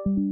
Okay.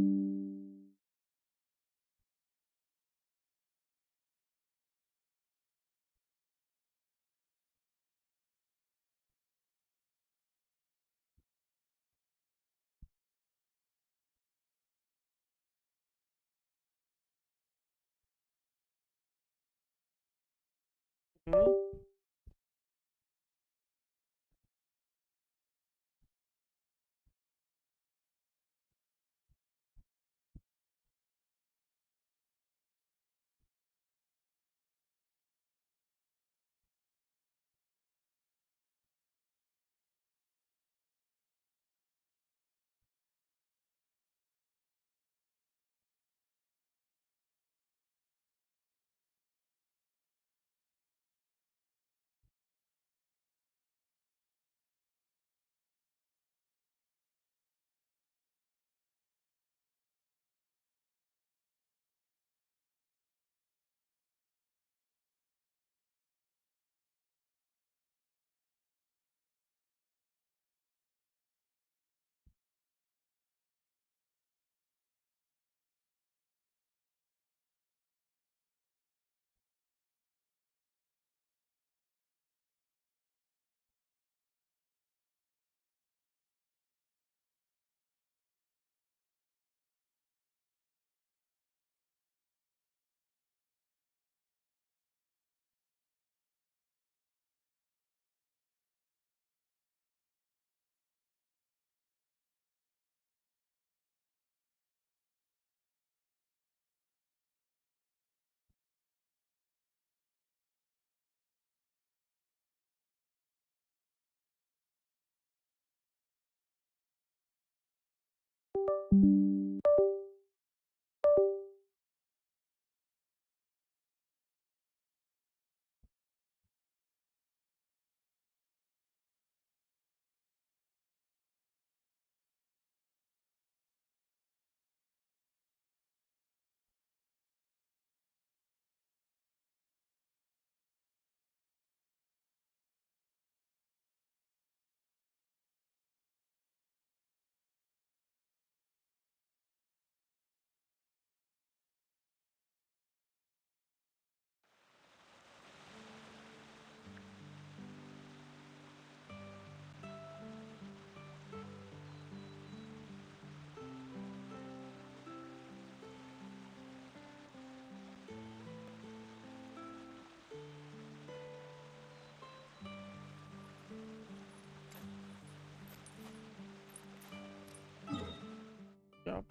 Yeah.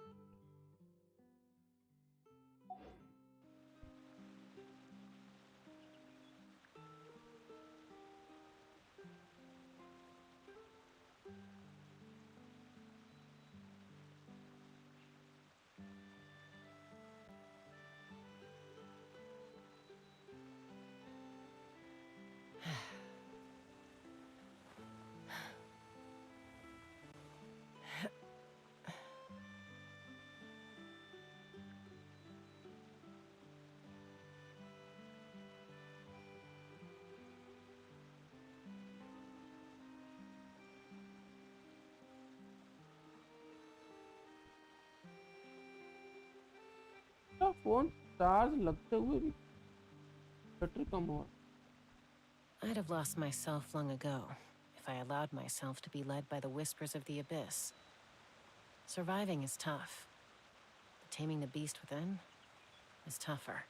तो phone charge लगते हुए भी बैटरी कम हुआ। I'd have lost myself long ago if I allowed myself to be led by the whispers of the abyss. Surviving is tough, but taming the beast within is tougher.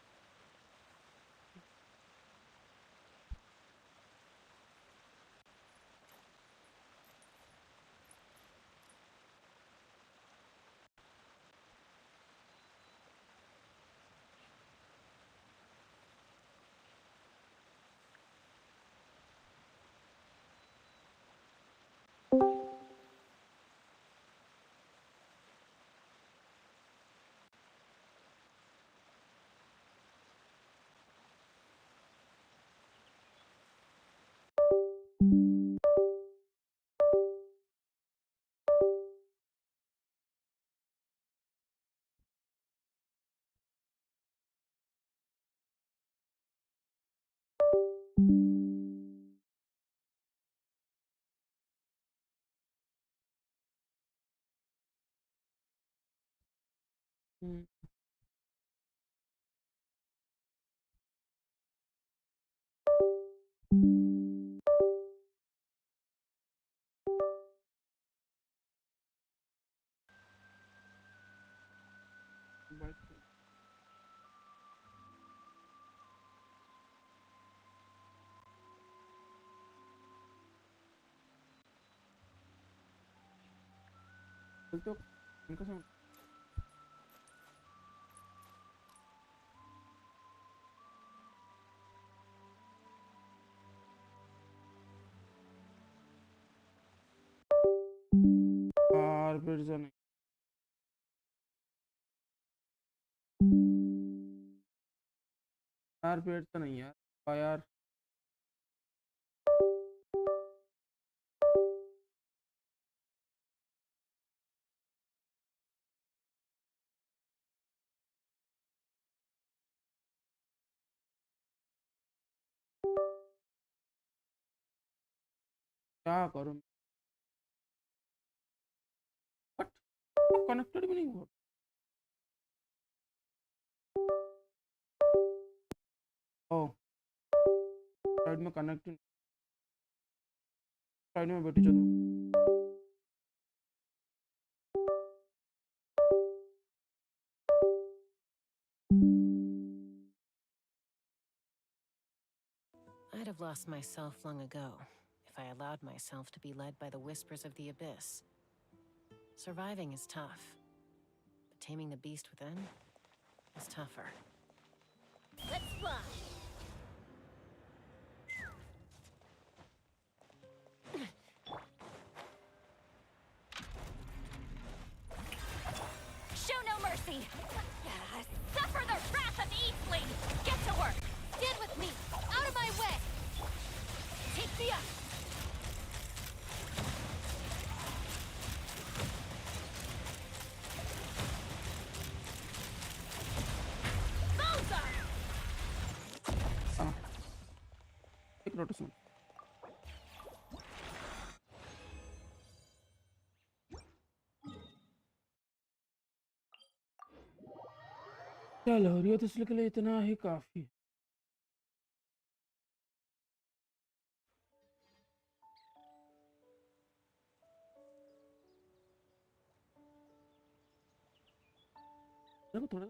Hmm, bike पे। चलते हो इनका sound. यार फिर नहीं। यार पेट तो नहीं यार। यार क्या करूं। बट कनेक्टेड भी नहीं हुआ। ओ साइड में कनेक्टेड। साइड में बैठी चलो। I'd have lost myself long ago if I allowed myself to be led by the whispers of the abyss. Surviving is tough, but taming the beast within is tougher. Let's fly! Show no mercy! Suffer the wrath of Eastling! Get to work! Stand with me! Out of my way! Take me up! Bullseye! हाँ एक rotation. चलो रियो तस्वीर के लिए इतना ही काफी। देखो थोड़ा।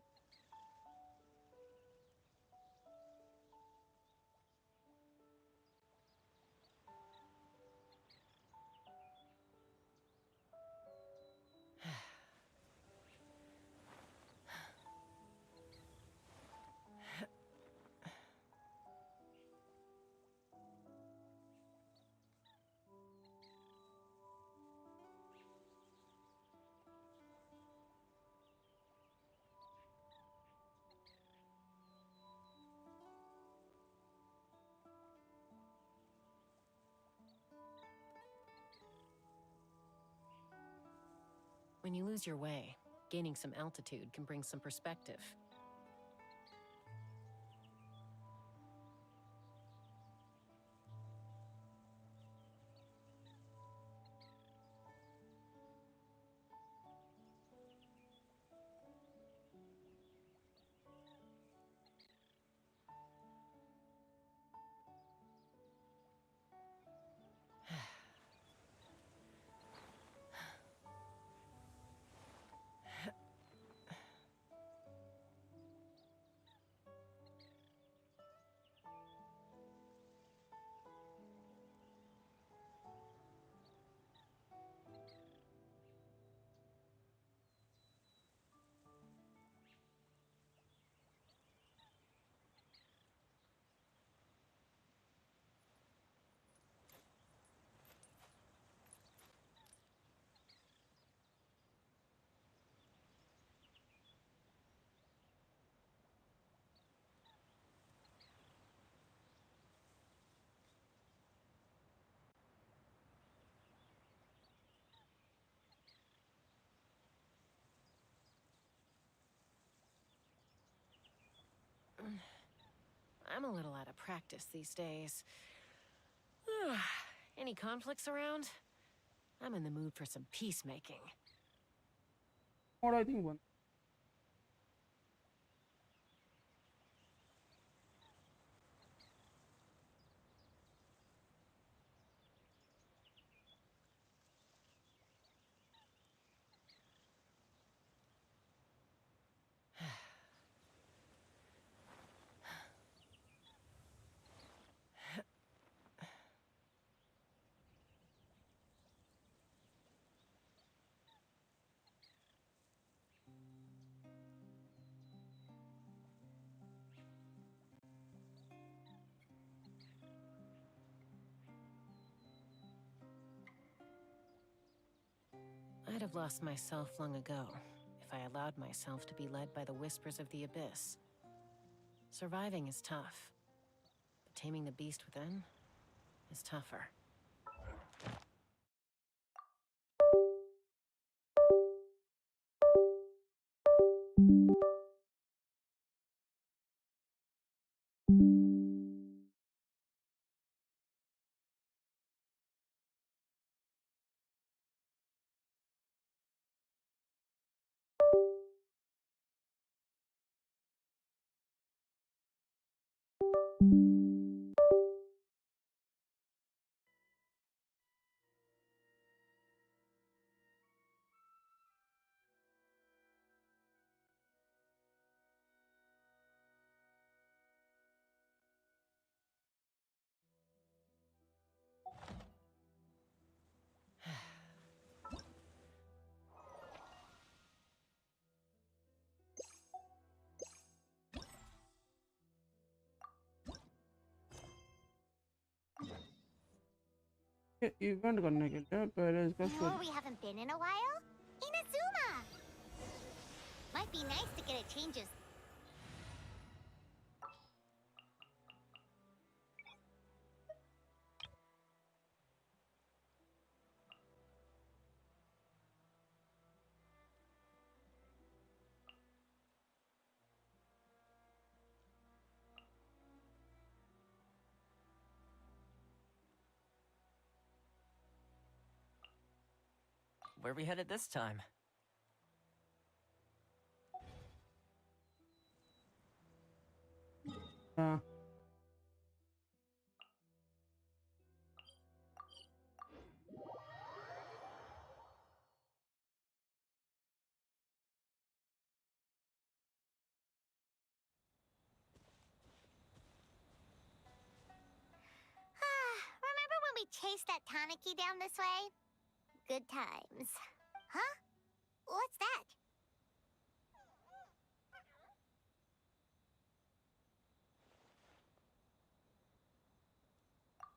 When you lose your way, gaining some altitude can bring some perspective. I'm a little out of practice these days. Any conflicts around? I'm in the mood for some peacemaking. और I think one. have lost myself long ago if I allowed myself to be led by the whispers of the abyss. Surviving is tough, but taming the beast within is tougher. ये event करने के लिए पहले इसका You know where we haven't been in a while? Inazuma! Might be nice to get a changes. Where are we headed this time? हाँ Remember when we chased that Tanuki down this way? Good times. Huh? What's that?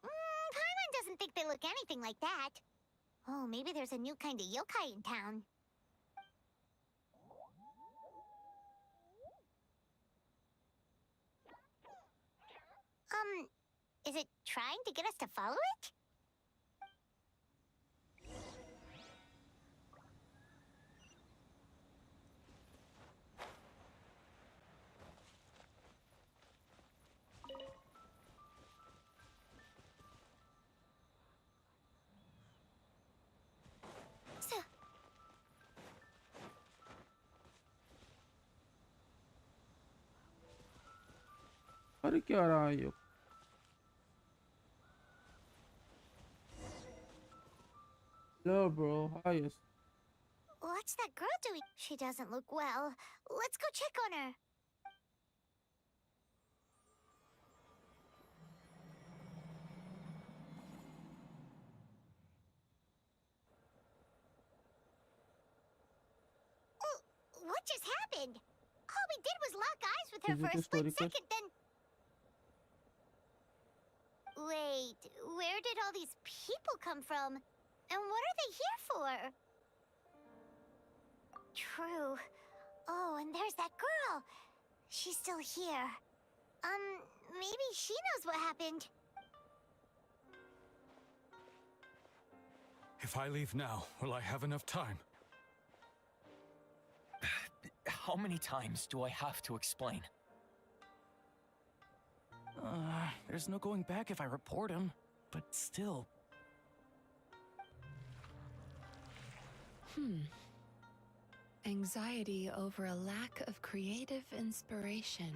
Paimon doesn't think they look anything like that. Oh, maybe there's a new kind of yokai in town. Is it trying to get us to follow it? अरे क्या रहा है ये Hello bro, how are you? What's that girl doing? She doesn't look well. Let's go check on her. Oh, what just happened? All we did was lock eyes with her Is for it a a split story quest? second, then... Wait, where did all these people come from? And what are they here for? True. Oh, and there's that girl. She's still here. Maybe she knows what happened. If I leave now, will I have enough time? How many times do I have to explain? There's no going back if I report him, but still. Anxiety over a lack of creative inspiration.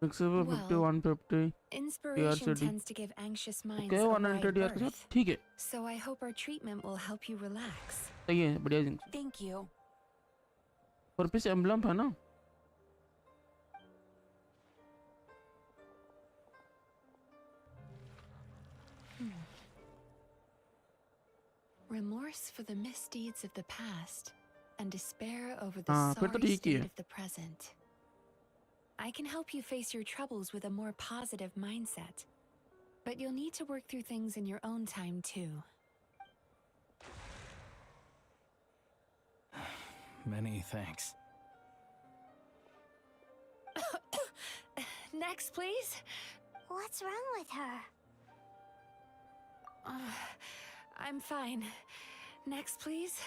Flexible 50 Well, 150 Inspiration CRCD. tends to give anxious minds Okay a 100 wide यार के साथ berth. ठीक है So I hope our treatment will help you relax. सही है बढ़िया zinc Thank you. और पीछे एम्बलम है ना Remorse for the misdeeds of the past and despair over the हाँ फिर तो sorry ठीक ही state है of the present. I can help you face your troubles with a more positive mindset. But you'll need to work through things in your own time too. Many thanks. Next, please. What's wrong with her? I'm fine. Next, please.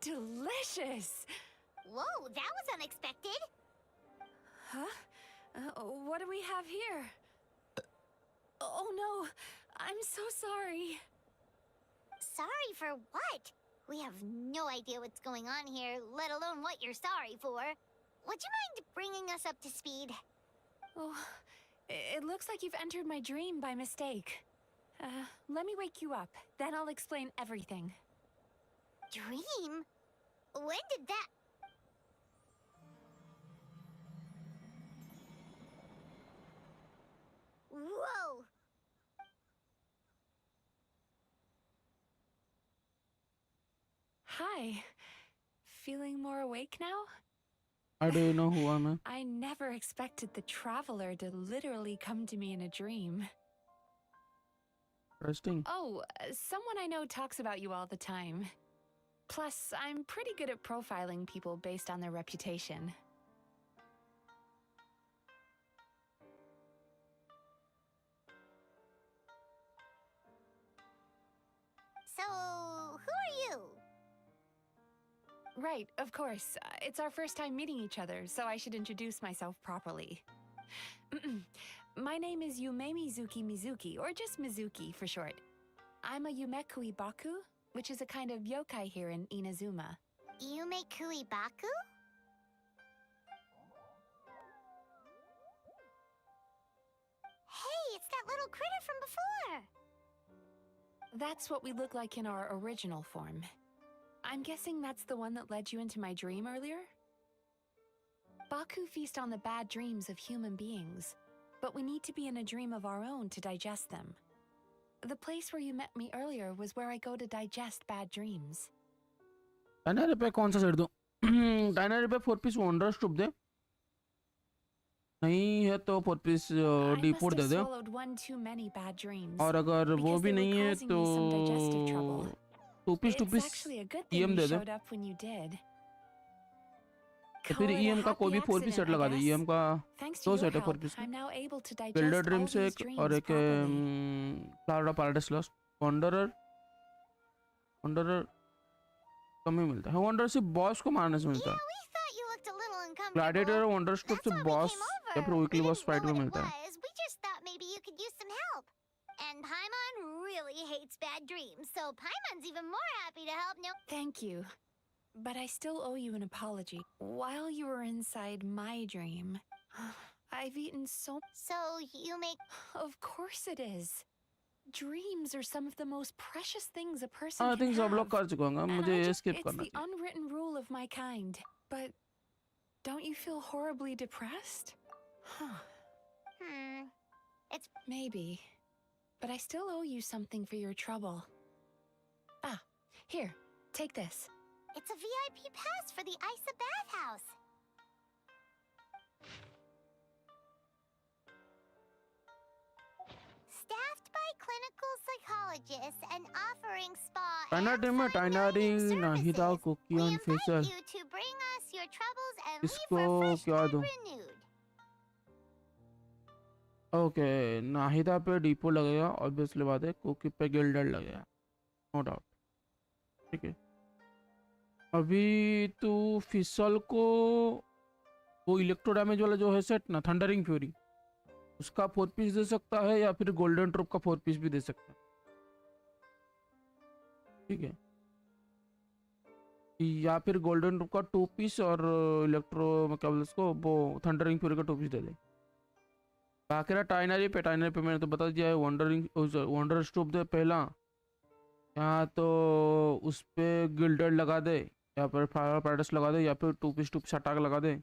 Delicious. Whoa, that was unexpected. Huh? What do we have here? Oh no, I'm so sorry. Sorry for what? We have no idea what's going on here, let alone what you're sorry for. Would you mind bringing us up to speed? Oh, it looks like you've entered my dream by mistake. Let me wake you up, then I'll explain everything. Dream? When did that... Whoa! Hi. Feeling more awake now? I don't know who am I. I never expected the traveler to literally come to me in a dream. Interesting. Oh, someone I know talks about you all the time. Plus, I'm pretty good at profiling people based on their reputation. So, who are you? Right, of course. It's our first time meeting each other, so I should introduce myself properly. My name is Mizuki, or just Mizuki for short. I'm a Yumekui Baku, which is a kind of yokai here in Inazuma. Yumekui Baku? Hey, it's that little critter from before! That's what we look like in our original form. I'm guessing that's the one that led you into my dream earlier? Baku feast on the bad dreams of human beings, but we need to be in a dream of our own to digest them. The place where you met me earlier was where I go to digest bad dreams. टाइनरी पे कौन सा set दूं? टाइनरी पे 4 piece wonder stoop दे, नहीं है तो 4 piece I डीपोर्ट must दे have दे, swallowed one too many bad dreams. और अगर वो because भी they were नहीं है causing तो me some digestive trouble. 2 It's piece actually a good thing EM you दे दे, showed up when you did. तो फिर Call it a EM का कोई भी happy 4 piece set accident, I लगा दे. guess. EM का Thanks to 2 your सेट है 4 help, पीस I'm में. now able to builder digest all dreams these एक और dreams एक properly. Flower of paradise lost. Wanderer कम ही मिलता है. वंडर सिर्फ बॉस को मारने से मिलता Yeah, है. we thought you looked a little uncomfortable. Gladiator और वंडर स्टूप That's से why we boss came over. या फिर We weekly boss didn't know fight में what it मिलता है. was. We just thought maybe you could use some help. And Paimon really hates bad dreams, so Paimon's even more happy to help now. Thank you. But I still owe you an apology. While you were inside my dream, I've eaten so... So you make... Of course it is. Dreams are some of the most precious things a person I can think सब लोग have. कर चुके होंगे. And मुझे I ये just, skip it's करना the चाहिए. unwritten rule of my kind. But don't you feel horribly depressed? Huh. It's... Maybe. But I still owe you something for your trouble. Ah, here, take this. It's a VIP pass for the Isa bathhouse. Staffed by clinical psychologists and offering spa टाइना and team में fun Tighnari, learning Nahida, services. Kuki We और invite फेसल. you to bring us your troubles and leave इसको refreshed क्या and दूं? renewed. Okay, Nahida पे depot लगेगा, obviously बात है. कुकी पे गिल्डर लगेगा, नो डाउट. ठीक है. अभी तू फिसल को वो इलेक्ट्रो डैमेज वाला जो है सेट ना, थंडरिंग फ्यूरी, उसका 4 पीस दे सकता है या फिर गोल्डन ट्रूप का 4 पीस भी दे सकता है. ठीक है. या फिर गोल्डन ट्रूप का 2 पीस और इलेक्ट्रो क्या बोलते उसको, वो थंडरिंग फ्यूरी का 2 पीस दे दे. बाकी रहा टाइनरी पे मैंने तो बता दिया है. वंडर स्टूप दे पहला, या तो उस पे गिल्डर लगा दे, या फिर फ्लावर पैराडाइस लगा दे, या फिर 2 पीस अटैक लगा दे.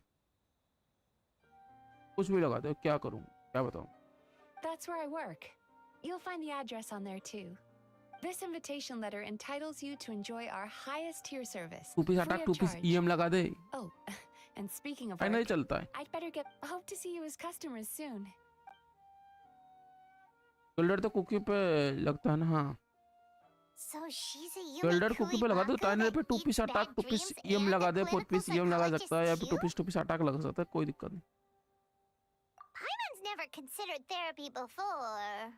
कुछ भी लगा दे. क्या करूं, क्या बताऊं. That's where I work. You'll find the address on there too. This invitation letter entitles you to enjoy our highest tier service. 2 piece free attack, of 2 piece charge. EM लगा दे. Oh, and speaking of टाइनरी work, चलता है. I'd better get... Hope to see you as customers soon. Gilder तो cookie पे लगता है ना, हाँ। So she's a Gilder cookie पे लगा दो, Yumi टाइनर पे that 2 eats piece bad attack, 2 piece dreams EM and लगा a दे, 4 clinical पीस ईएम लगा सकता है, या फिर 2 psychologist पीस अटैक लगा सकता है, कोई दिक्कत नहीं। Paimon's never considered therapy before.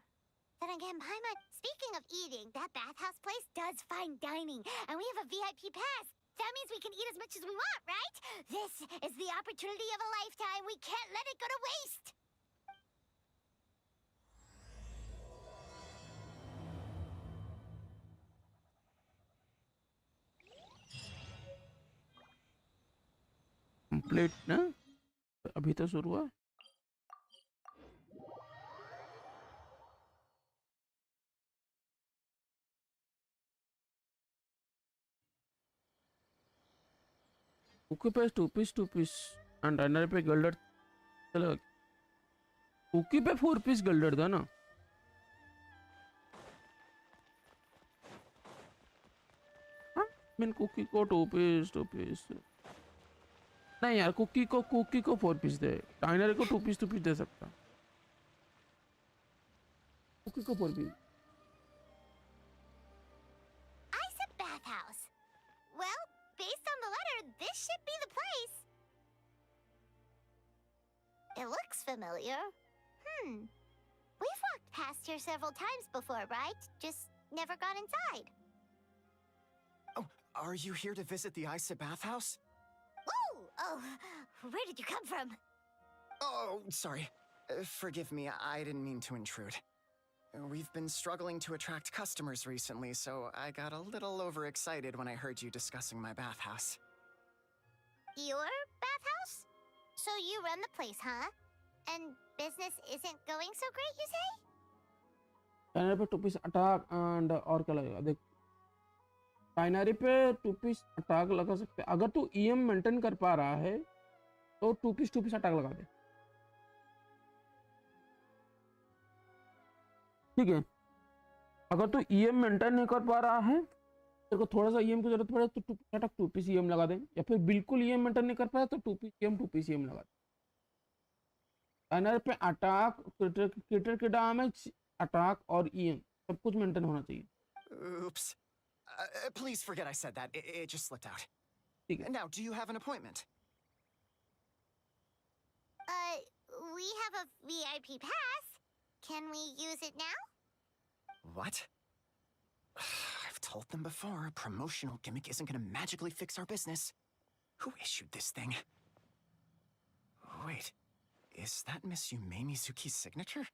Then again, Paimon, speaking of eating, that bathhouse place does fine dining, and we have a VIP pass. That means we can eat as much as we want, right? This is the opportunity of a lifetime. We can't let it go to waste. Complete ना, अभी तो शुरू हुआ है। Cookie पे 2 piece and टाइनर पे Gilder चलो। Cookie पे 4 पीस गिल्डर था ना। हाँ, मीन कुकी को 2 पीस नहीं यार, कुकी को 4 पीस दे, टाइनर को 2 पीस दे सकता, कुकी को 4 piece. I said bathhouse. Well, based on the letter, this should be the place. It looks familiar. We've walked past here several times before, right? Just never gone inside. Oh, are you here to visit the Isa bathhouse? Oh, where did you come from? Oh, sorry. Forgive me, I didn't mean to intrude. We've been struggling to attract customers recently, so I got a little overexcited when I heard you discussing my bathhouse. Your bathhouse? So you run the place, huh? And business isn't going so great, you say? टाइनर पे 2 piece attack and और क्या लगेगा देख, टाइनरी पे 2 piece attack लगा सकते हैं। अगर तू ईएम मेंटेन कर पा रहा है तो 2 पीस अटैक लगा दे, ठीक है। अगर तू ईएम मेंटेन नहीं कर पा रहा है, तेरे को थोड़ा सा ईएम की जरूरत पड़े तो 2 पीस अटैक 2 पीस ईएम लगा दे, या फिर बिल्कुल ईएम मेंटेन नहीं कर पाया तो 2 पीस ईएम लगा दे। टाइनर पे अटैक, क्रिटिकल की डैमेज, अटैक और ईएम सब कुछ मेंटेन होना चाहिए। Oops. Please forget I said that. It just slipped out. ठीक है। Now, do you have an appointment? We have a VIP pass. Can we use it now? What? I've told them before, a promotional gimmick isn't gonna magically fix our business. Who issued this thing? Wait, is that Miss Mizuki's signature?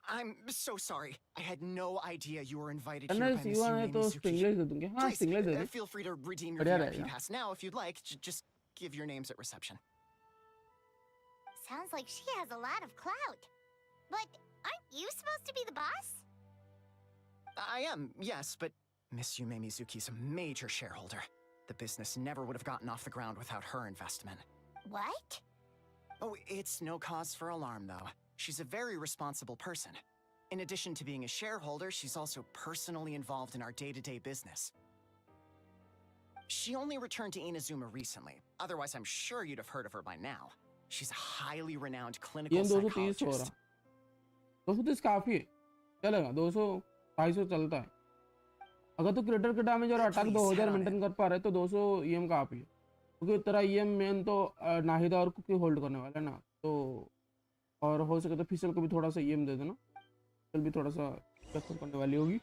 I'm so sorry. I had no idea you were invited here by Miss है तो Mizuki. Stingless दे दूंगे। हाँ, Please, stingless they they. feel free to redeem your बढ़िया VIP रहेगा। pass now if you'd like. Just give your names at reception. Sounds like she has a lot of clout. But aren't you supposed to be the boss? I am, yes, but Miss Yume Mizuki's a major shareholder. The business never would have gotten off the ground without her investment. What? Oh, it's no cause for alarm, though. She's a very responsible person. In addition to being a shareholder, she's also personally involved in our day-to-day business. She only returned to Inazuma recently. Otherwise, I'm sure you'd have heard of her by now. She's a highly renowned clinical EM 230 हो रहा, psychologist. 230 काफी है, चलेगा। 200 250 चलता है। अगर तू critical के डैमेज और attack Please, 2000 head on maintain कर पा रहे तो 200 ईएम काफी है, क्योंकि तेरा ईएम मेन तो नाहिदा और कुकी होल्ड करने वाला है ना। तो और हो सके तो फिसल को भी थोड़ा सा ईएम दे देना, फिसल भी थोड़ा सा सक्सेस करने वाली होगी।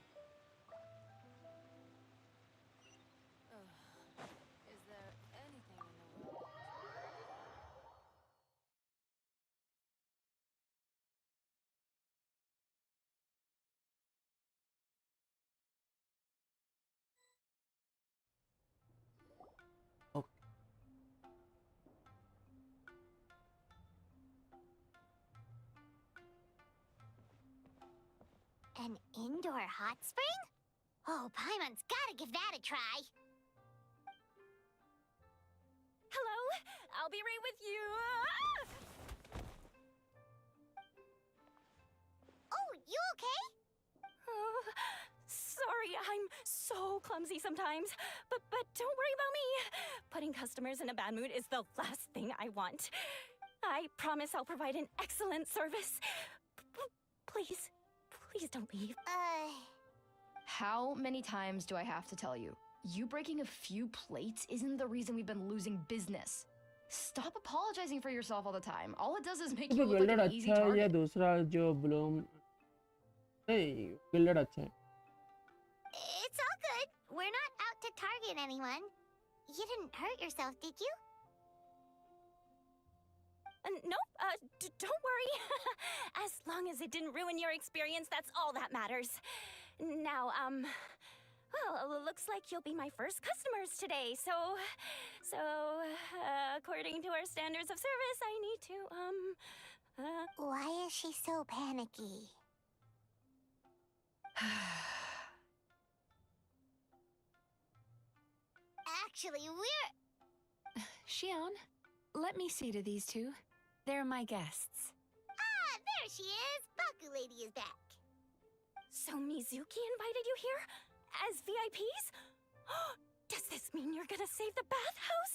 Is there anything in the world? An indoor hot spring? Oh, Paimon's gotta give that a try. Hello, I'll be right with you. Oh, you okay? Oh, sorry, I'm so clumsy sometimes. But don't worry about me. Putting customers in a bad mood is the last thing I want. I promise I'll provide an excellent service. Please, Please don't leave. How many times do I have to tell you? You breaking a few plates isn't the reason we've been losing business. Stop apologizing for yourself all the time. All it does is make you look like gilded an easy अच्छा है या target. दूसरा जो Bloom नहीं gilded अच्छा है It's all good. We're not out to target anyone. You didn't hurt yourself, did you? Nope, don't worry. As long as it didn't ruin your experience, that's all that matters. Now, well, it looks like you'll be my first customers today, so, according to our standards of service, I need to, Why is she so panicky? Actually, we're... Shion, let me see to these two. They're my guests. Ah, there she is! Baku Lady is back. So Mizuki invited you here? As VIPs? Does this mean you're gonna save the bathhouse?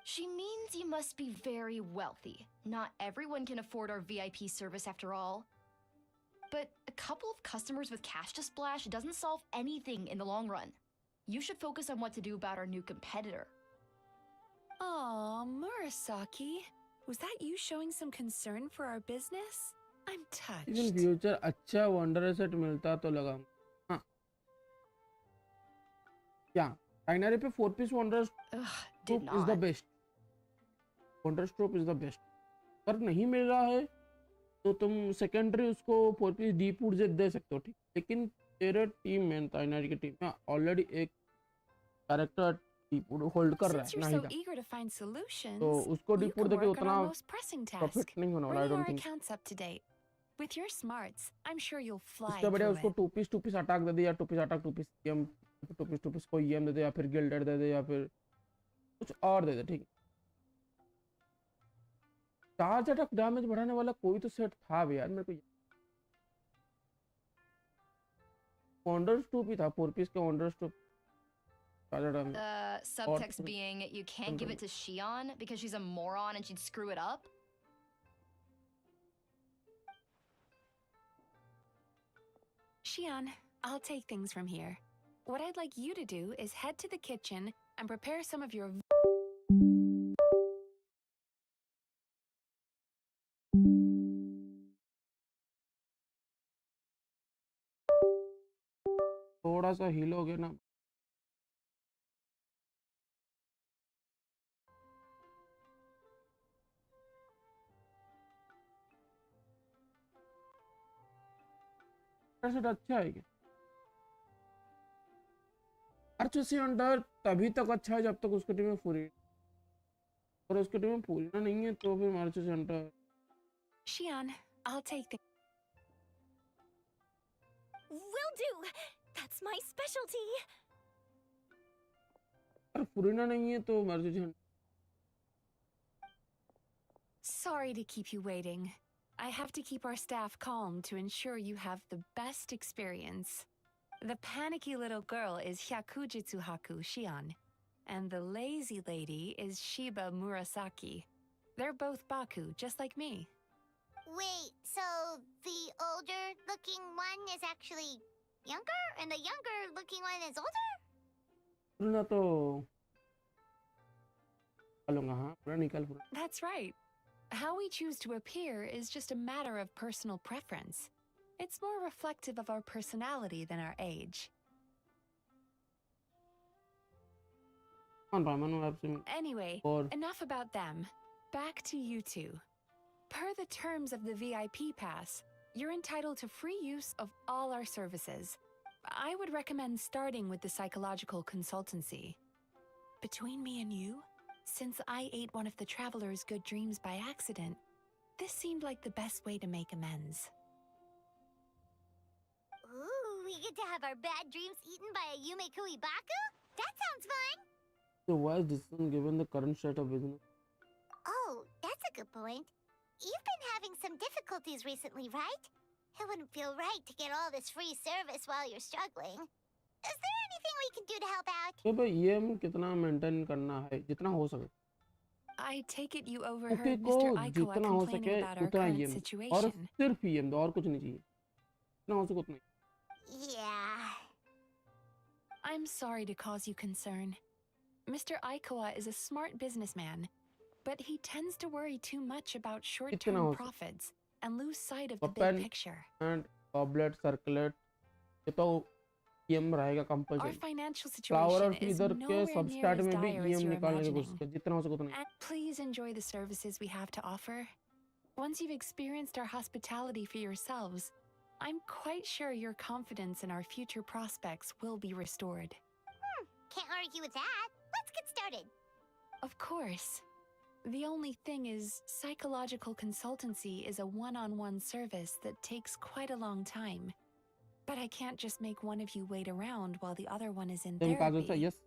She means you must be very wealthy. Not everyone can afford our VIP service after all. But a couple of customers with cash to splash doesn't solve anything in the long run. You should focus on what to do about our new competitor. Aw, Murasaki. Was that you showing some concern for our business? I'm touched. In future अच्छा wanderer set मिलता तो लगा हाँ क्या बाइनरी पे 4 piece wanderer Ugh, troupe did is the not. Best wanderer troupe is the best अगर नहीं मिल रहा है तो तुम सेकेंडरी उसको 4 पीस डीप वुड दे सकते हो ठीक लेकिन तेरे टीम में बाइनरी की टीम में ऑलरेडी एक कैरेक्टर डीप वुड होल्ड कर रहा Since है you're नहीं so का eager to find solutions, तो उसको you डीप वुड can देके work on उतना our most pressing task. Profit नहीं होने वाला आई Bringing don't our think accounts up to date. With your smarts, I'm sure you'll fly इससे बढ़िया through उसको it. 2 पीस अटैक दे दे या 2 piece attack 2 piece EM 2 piece को ईएम दे दे या फिर गिल्डेड दे दे या फिर कुछ और दे दे ठीक है चार्ज अटैक डैमेज बढ़ाने वाला कोई तो सेट था भी यार मेरे को वंडर्स 2 भी था 4 पीस का wonders 2 charge damage Subtext being you can't give it to Shion because she's a moron and she'd screw it up. Shion, I'll take things from here. What I'd like you to do is head to the kitchen and prepare some of your थोड़ा सा heal हो गया ना set अच्छा है क्या अर्चसी under तभी तक अच्छा है जब तक उसकी टीम में पूरी और उसकी टीम में पूरी ना नहीं है तो फिर अर्चसी under Shion, I'll take things. Will do! That's my specialty! अगर पूरी ना नहीं है तो अर्चसी under Sorry to keep you waiting. I have to keep our staff calm to ensure you have the best experience. The panicky little girl is Hyakujitsu Haku Shion, and the lazy lady is Shiba Murasaki. They're both Baku, just like me. Wait, so the older-looking one is actually younger, and the younger-looking one is older? पूरी ना तो निकालूंगा हाँ पूरा निकाल पूरा That's right. How we choose to appear is just a matter of personal preference. It's more reflective of our personality than our age. कौन पामन आपसे Anyway, और enough about them. Back to you two. Per the terms of the VIP pass, you're entitled to free use of all our services. I would recommend starting with the psychological consultancy. Between me and you, since I ate one of the traveler's good dreams by accident, this seemed like the best way to make amends. Ooh, we get to have our bad dreams eaten by a Yumekui Baku? That sounds fun! so wise decision given the current state of business Oh, that's a good point. You've been having some difficulties recently, right? It wouldn't feel right to get all this free service while you're struggling. Is there anything we can do to help out? तो भाई ये हम कितना maintain करना है जितना हो सके I take it you Kuki overheard को Mr. Aikawa जितना हो complaining सके about our उतना current EM और situation. सिर्फ EM दो, और कुछ नहीं चाहिए, जितना हो सके उतना ही। Yeah. I'm sorry to cause you concern. Mr. Aikawa is a smart businessman, but he tends to worry too much about कितना short-term हो सके। profits and lose sight of the Open big picture. and goblet circulate ये तो EM रहेगा Our compulsory. financial flower और situation is feather के nowhere near सबस्टैट as में भी dire as EM you're निकालने की कोशिश imagining. कर, जितना हो सके उतना ही। And please enjoy the services we have to offer. Once you've experienced our hospitality for yourselves, I'm quite sure your confidence in our future prospects will be restored. Can't argue with that. Let's get started. Of course. The only thing is, psychological consultancy is a one-on-one service that takes quite a long time. But I can't just make one of you wait around while the other one is in same Kazuha therapy. Yes,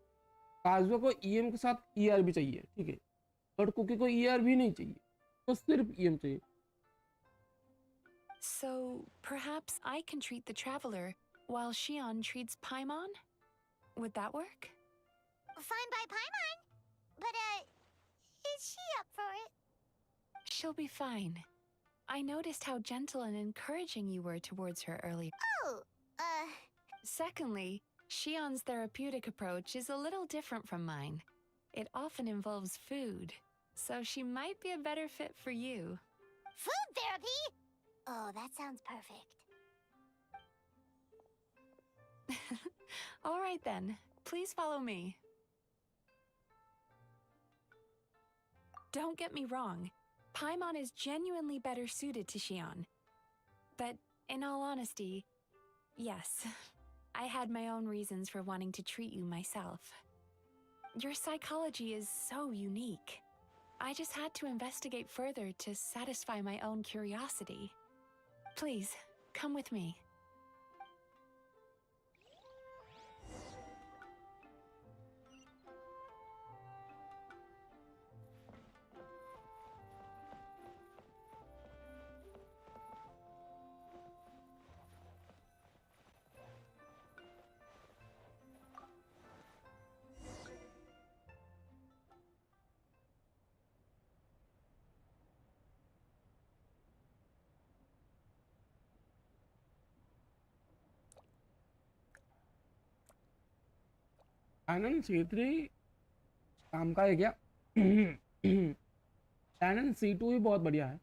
Kazuha को EM के साथ ER भी चाहिए, ठीक है, और cookie को ER भी नहीं चाहिए, तो सिर्फ EM चाहिए। So, perhaps I can treat the traveler while Shion treats Paimon? Would that work? Fine by Paimon. But, is she up for it? She'll be fine. I noticed how gentle and encouraging you were towards her earlier. Oh, Secondly, Shion's therapeutic approach is a little different from mine. It often involves food, so she might be a better fit for you. food therapy? Oh, that sounds perfect. All right then, please follow me. Don't get me wrong, Paimon is genuinely better suited to Shion. But in all honesty, yes, I had my own reasons for wanting to treat you myself. Your psychology is so unique. I just had to investigate further to satisfy my own curiosity. Please, come with me. Anand C3 काम का है क्या? आनंद C2 भी बहुत बढ़िया है।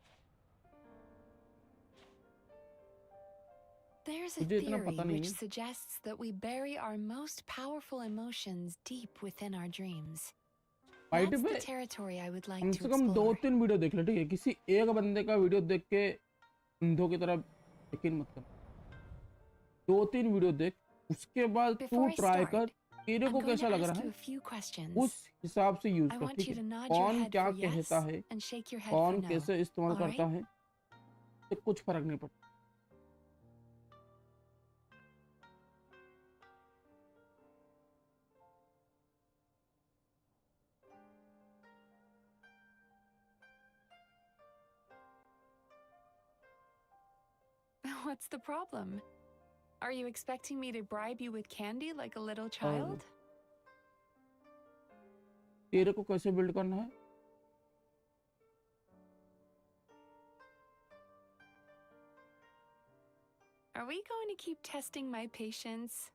There's a मुझे इतना theory पता नहीं which है। suggests that we bury our most powerful emotions deep within our dreams. Fight That's पे the territory I would like come to से कम explore. 2-3 वीडियो देख ले, ठीक है, किसी एक बंदे का वीडियो देख के अंधों की तरह यकीन मत कर। 2-3 वीडियो देख, उसके बाद तू Before I ट्राई कर, start, तेरे I'm को going कैसा to लग रहा ask you है, a few questions. उस हिसाब से यूज I कर, want ठीक you है। to nod your कौन head क्या for yes कहता है, and shake your head for कौन no. कैसे इस्तेमाल All करता right? है, तो कुछ फर्क नहीं पड़ता। What's the problem? Are you expecting me to bribe you with candy like a little child? तेरे को कैसे बिल्ड करना है? Are we going to keep testing my patience?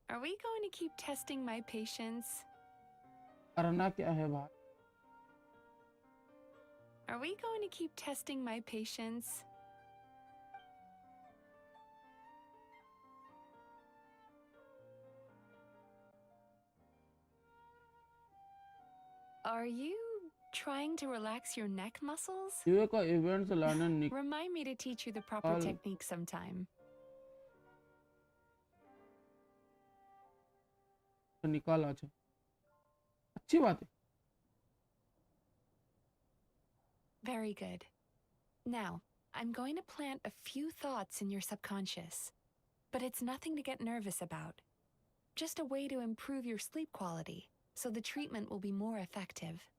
Are we going to keep testing my patience? करना क्या है भाई? Are we going to keep testing my patience? Are you trying to relax your neck muscles? ये का events लाना Remind me to teach you the proper I'll- technique sometime. निकाल अच्छा, अच्छी बात है। Very good. Now, I'm going to plant a few thoughts in your subconscious. But it's nothing to get nervous about. Just a way to improve your sleep quality, so the treatment will be more effective.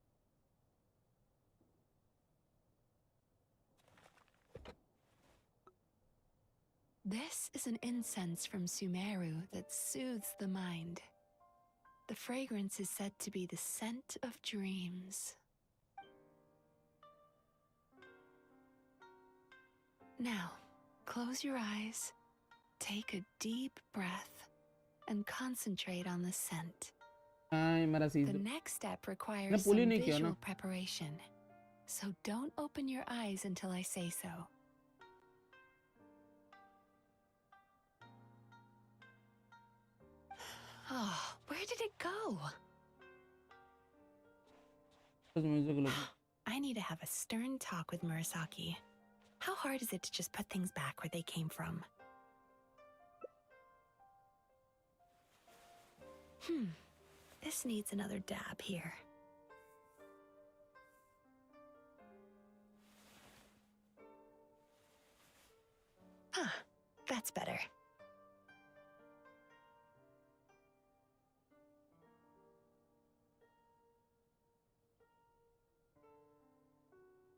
This is an incense from Sumeru that soothes the mind. The fragrance is said to be the scent of dreams. Now, close your eyes, take a deep breath, and concentrate on the scent. हाँ, ये मेरा The season next step मैं requires पुल ही some नहीं किया ना। visual preparation, so don't open your eyes until I say so. Oh, where did it go? बस music लगा। I need to have a stern talk with Murasaki. How hard is it to just put things back where they came from? This needs another dab here. Ah, that's better.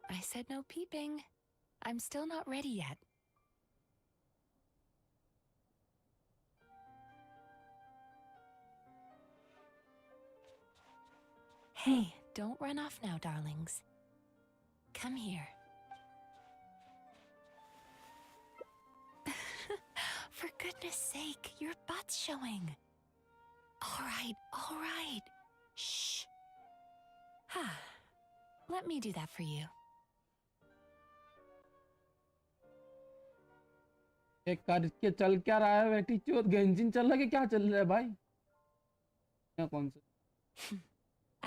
I said no peeping. I'm still not ready yet. Hey, don't run off now, darlings. Come here. For goodness sake, your butt's showing. All right. Shh. Let me do that for you. एक करके चल क्या रहा है बेटी चोद गेंजिन चल रहा है कि क्या चल रहा है भाई क्या कौन सा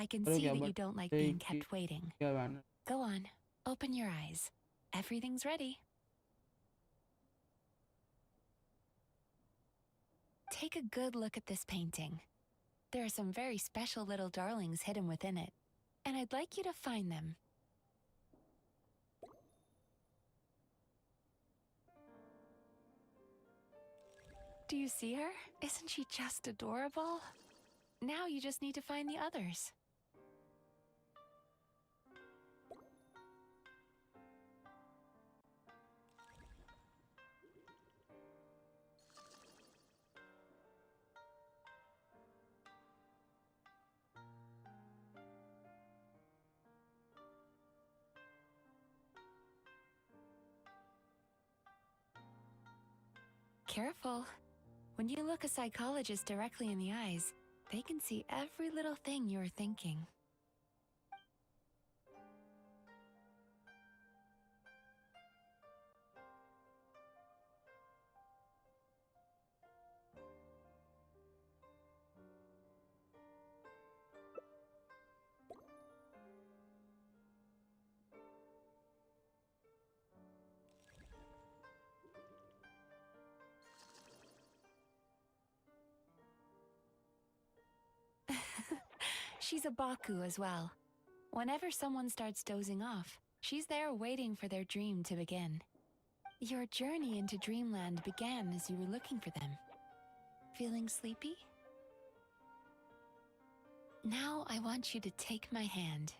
I can अरे see क्या that you but don't like एक being की kept waiting. क्या banner Go on, open your eyes. Everything's ready. Take a good look at this painting. There are some very special little darlings hidden within it, and I'd like you to find them. Do you see her? Isn't she just adorable? Now you just need to find the others. Careful. When you look a psychologist directly in the eyes, they can see every little thing you're thinking. She's a Baku as well. Whenever someone starts dozing off, she's there waiting for their dream to begin. Your journey into Dreamland began as you were looking for them. Feeling sleepy? Now I want you to take my hand.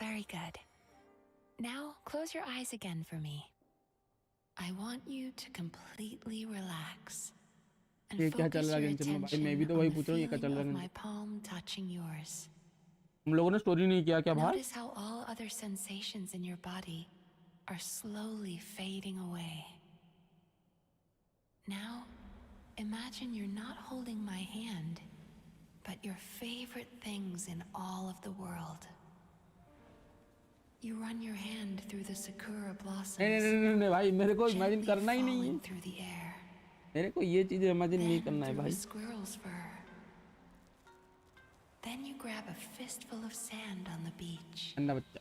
Very good. Now, close your eyes again for me. I want you to completely relax and ये क्या चल focus रहा है your गेंजिन में भाई मैं attention भी तो on वही the पूछ रहा हूँ ये क्या चल feeling रहा है of गेंजिन my palm touching yours. हम लोगों ने स्टोरी नहीं किया क्या भाई Notice how all other sensations in your body are slowly fading away. Now, imagine you're not holding my hand, but your favorite things in all of the world. You run your hand through the sakura blossoms, नहीं भाई मेरे को imagine gently करना ही नहीं है falling through the air. मेरे को ये चीजें इमेजिन नहीं Then करना है through a भाई squirrel's fur. Then you grab a fistful of sand on the beach. ठंडा बच्चा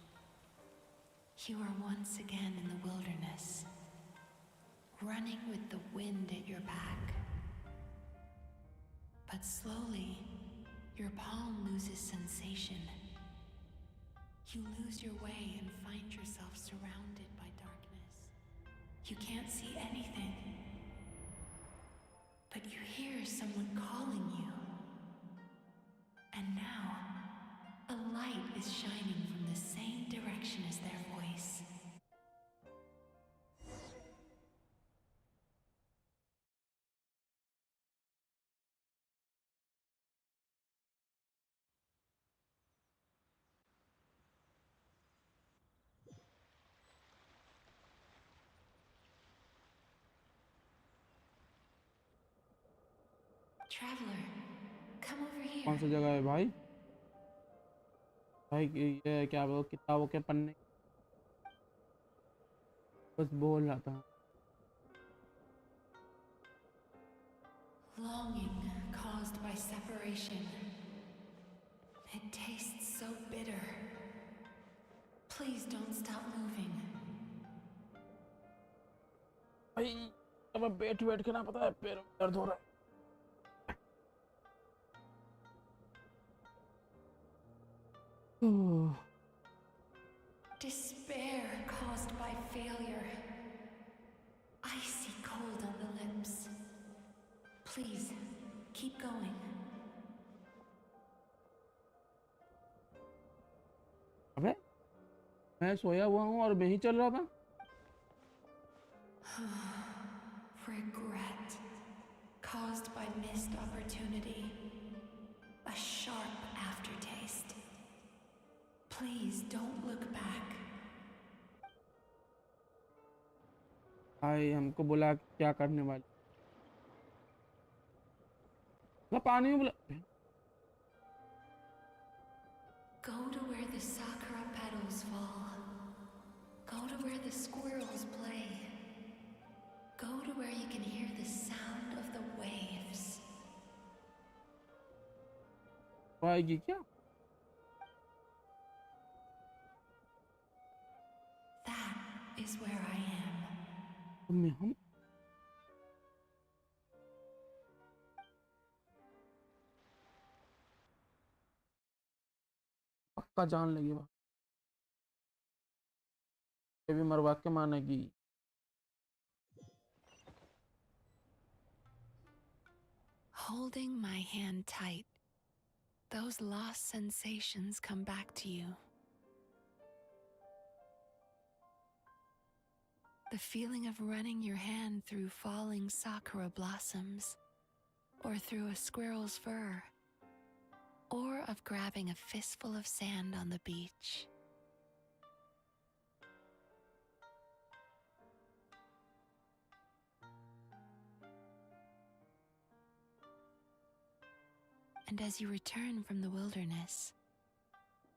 You are once again in the wilderness, running with the wind at your back. But slowly, your palm loses sensation. You lose your way and find yourself surrounded by dark. You can't see anything, but you hear someone calling you. And now, a light is shining from the same direction as their voice. Traveler, come over here. कौन सी जगह है भाई? भाई ये क्या वो किताबों के पन्ने बस बोल रहा था. Longing caused by separation. It tastes so bitter. Please don't stop moving. भाई अब बैठ बैठ के ना पता है पैर में दर्द हो रहा है. Despair caused by failure. Icy cold on the lips. Please, keep going. अबे मैं सोया हुआ हूँ और मैं ही चल रहा था. Regret caused by missed opportunity. A sharp aftertaste. Please don't look back. भाई हमको बोला क्या करने वाले. मैं पानी में बोला. Go to where the sakura petals fall. Go to where the squirrels play. Go to where you can hear the sound of the waves. आएगी क्या? That is where I am. हम पक्का जान लगी बात. ये भी मरवा के मानेगी. Holding my hand tight, those lost sensations come back to you. The feeling of running your hand through falling sakura blossoms, or through a squirrel's fur, or of grabbing a fistful of sand on the beach. And as you return from the wilderness,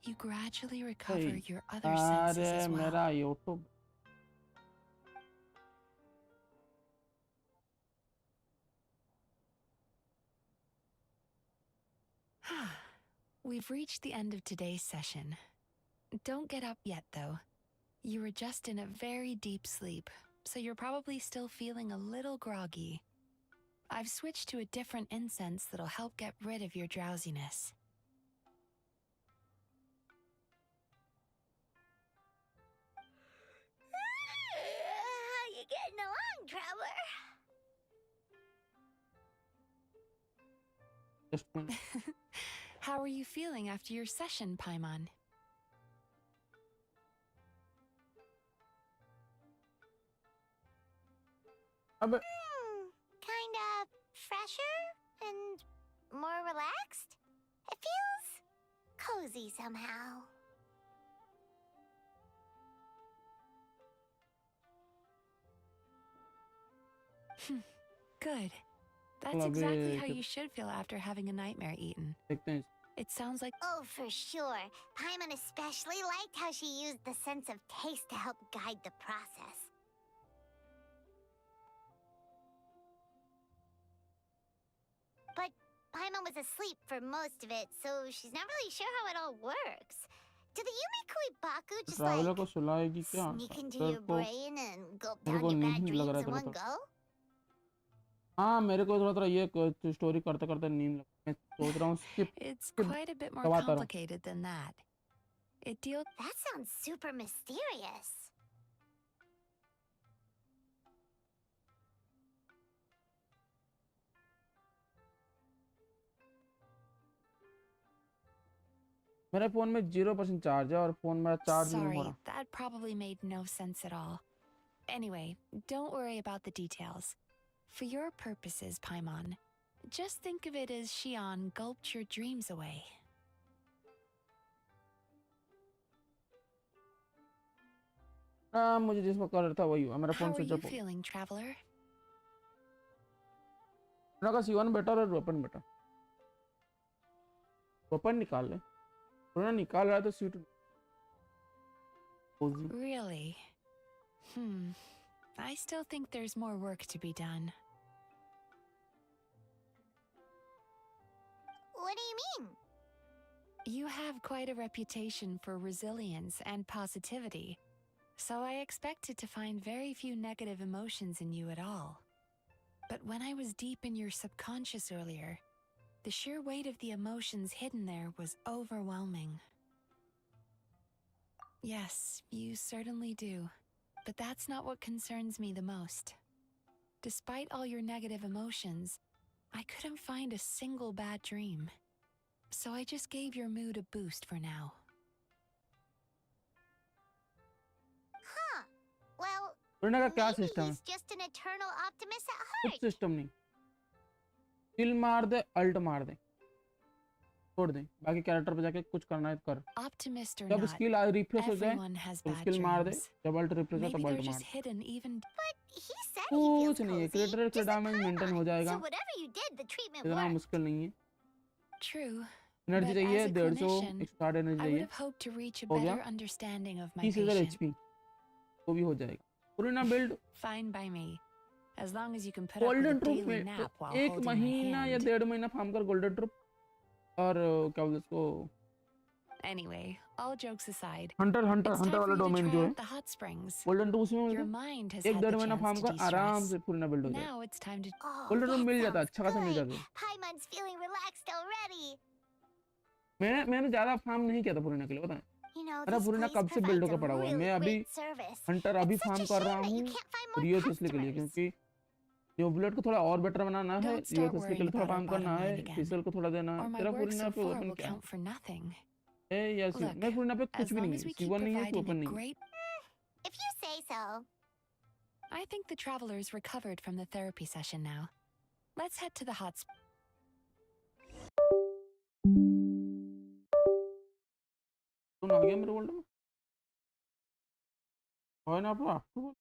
you gradually recover Hey, your other senses अरे as well. मेरा YouTube We've reached the end of today's session. Don't get up yet, though. You were just in a very deep sleep, so you're probably still feeling a little groggy. I've switched to a different incense that'll help get rid of your drowsiness. How you getting along, traveler? just one. How are you feeling after your session, Paimon? अबे Kind of fresher and more relaxed. It feels cozy somehow. Good. That's Well, exactly how अबे you should feel after having a nightmare eaten. देखते हैं. It sounds like Oh, for sure. Paimon especially liked how she used the sense of taste to help guide the process. But Paimon was asleep for most of it, so she's not really sure how it all works. Do the Yumikui Baku just traveller like को सुलाएगी क्या? sneak into doctor your को brain and gulp मेरे down को your bad नींद लग dreams रहा in था one go? हाँ मेरे को थोड़ा थोड़ा ये स्टोरी करते करते नींद लग. मैं सोच रहा हूँ skip it's skip quite a bit more दबाता रहो. complicated than that. It deals That sounds super mysterious. मेरे फोन में 0% चार्ज है और फोन मेरा चार्ज नहीं हो Sorry, रहा। that probably made no sense at all. Anyway, don't worry about the details. For your purposes, Paimon, just think of it as Xion gulped your dreams away. हाँ, मुझे जिस पर कर रहा था वही हुआ, मेरा phone How are switch you of हो गया। feeling, traveler? मैंने कहा सीवन बेटर और वेपन बेटर। वेपन निकाल ले, थोड़ा निकाल रहा है तो seat Really? I still think there's more work to be done. What do you mean? You have quite a reputation for resilience and positivity, so I expected to find very few negative emotions in you at all. But when I was deep in your subconscious earlier, the sheer weight of the emotions hidden there was overwhelming. Yes, you certainly do. But that's not what concerns me the most. Despite all your negative emotions, I couldn't find a single bad dream. So I just gave your mood a boost for now. Huh. Well, उन्होंने कहा क्या maybe system है? he's just an eternal optimist at कुछ heart. System नहीं, किल मार दे, alt मार दे, छोड़ दे, बाकी कैरेक्टर पे जाके कुछ करना है कर। Optimist or जब not, स्किल रिफ्रेश हो जाए everyone has तो bad स्किल मार दे, dreams. जब अल्ट रिफ्रेश हो Maybe तब they're अल्ट मार just they. hidden even. But he said he feels कुछ नहीं है, cozy, क्रिएटर के just like डैमेज मेंटेन हो Paimon. जाएगा, So whatever you did, the treatment इतना worked. मुश्किल नहीं है। True. एनर्जी But चाहिए as a 150, clinician, 160 energy I would चाहिए, have hoped to reach a हो गया, better understanding of my 30,000 patient. HP वो भी हो जाएगा। पूरी ना build Fine by me. As long as you can put up with a golden troupe daily में nap तो while एक holding my महीना या hand. 1.5 महीना फार्म कर गोल्डन ट्रूप और क्या बोलते हैं उसको, Anyway, all jokes aside, hunter hunter it's hunter time for वाला you to डोमेन try जो है out the hot springs. Golden troupe उसमें Your मिलता mind has है। had the 1.5 महीना chance फार्म to कर आराम de-stress. से पूरी ना बिल्ड हो जाए। Now it's time to... Oh, golden troupe that मिल जाता है, sounds अच्छा खासा मिल good. जाता है। Paimon's feeling relaxed already. मैंने ज्यादा फार्म नहीं किया था पूरी के लिए, पता है You know, मेरा this पूरी ना place कब से बिल्ड provides होकर a पड़ा हुआ है। really मैं अभी great service. हंटर अभी It's such फार्म a कर रहा shame that हूँ you can't find more रियो इसलिए के लिए, customers. क्योंकि जो बुलेट को थोड़ा और बेटर बनाना है, Don't रियो start इसलिए के worrying लिए थोड़ा about our काम करना bottom है, line again. फिसल को थोड़ा देना Or है। my तेरा work पूरी ना so पे far ओपन will क्या count for nothing. है या सी, Look, मैं पूरी ना पे कुछ as भी long नहीं as है, we keep C1 नहीं है, providing ओपन a नहीं है। great... If you say so. I think the traveler's recovered from the therapy session now. Let's head to the hot springs. तुम आ गया मेरे वर्ल्ड में, और ना आपको आपको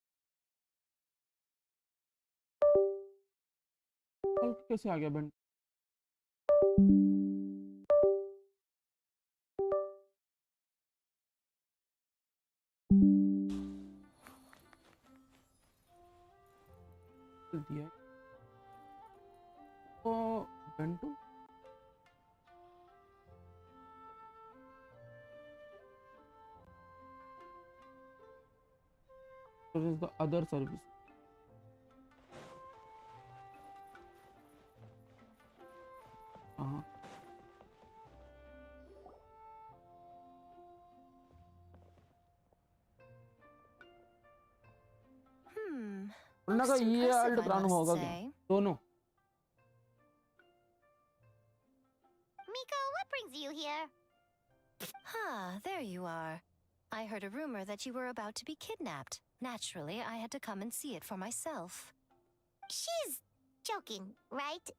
कैसे आ गया बंद? दिया तो Bantu What is the other service? हाँ उन्होंने कहा Most ये impressive, अल्ट I कराना must होगा क्या say. दोनों? Miko, what brings you here? Ah, there you are. I heard a rumor that you were about to be kidnapped. Naturally, I had to come and see it for myself. She's joking, right?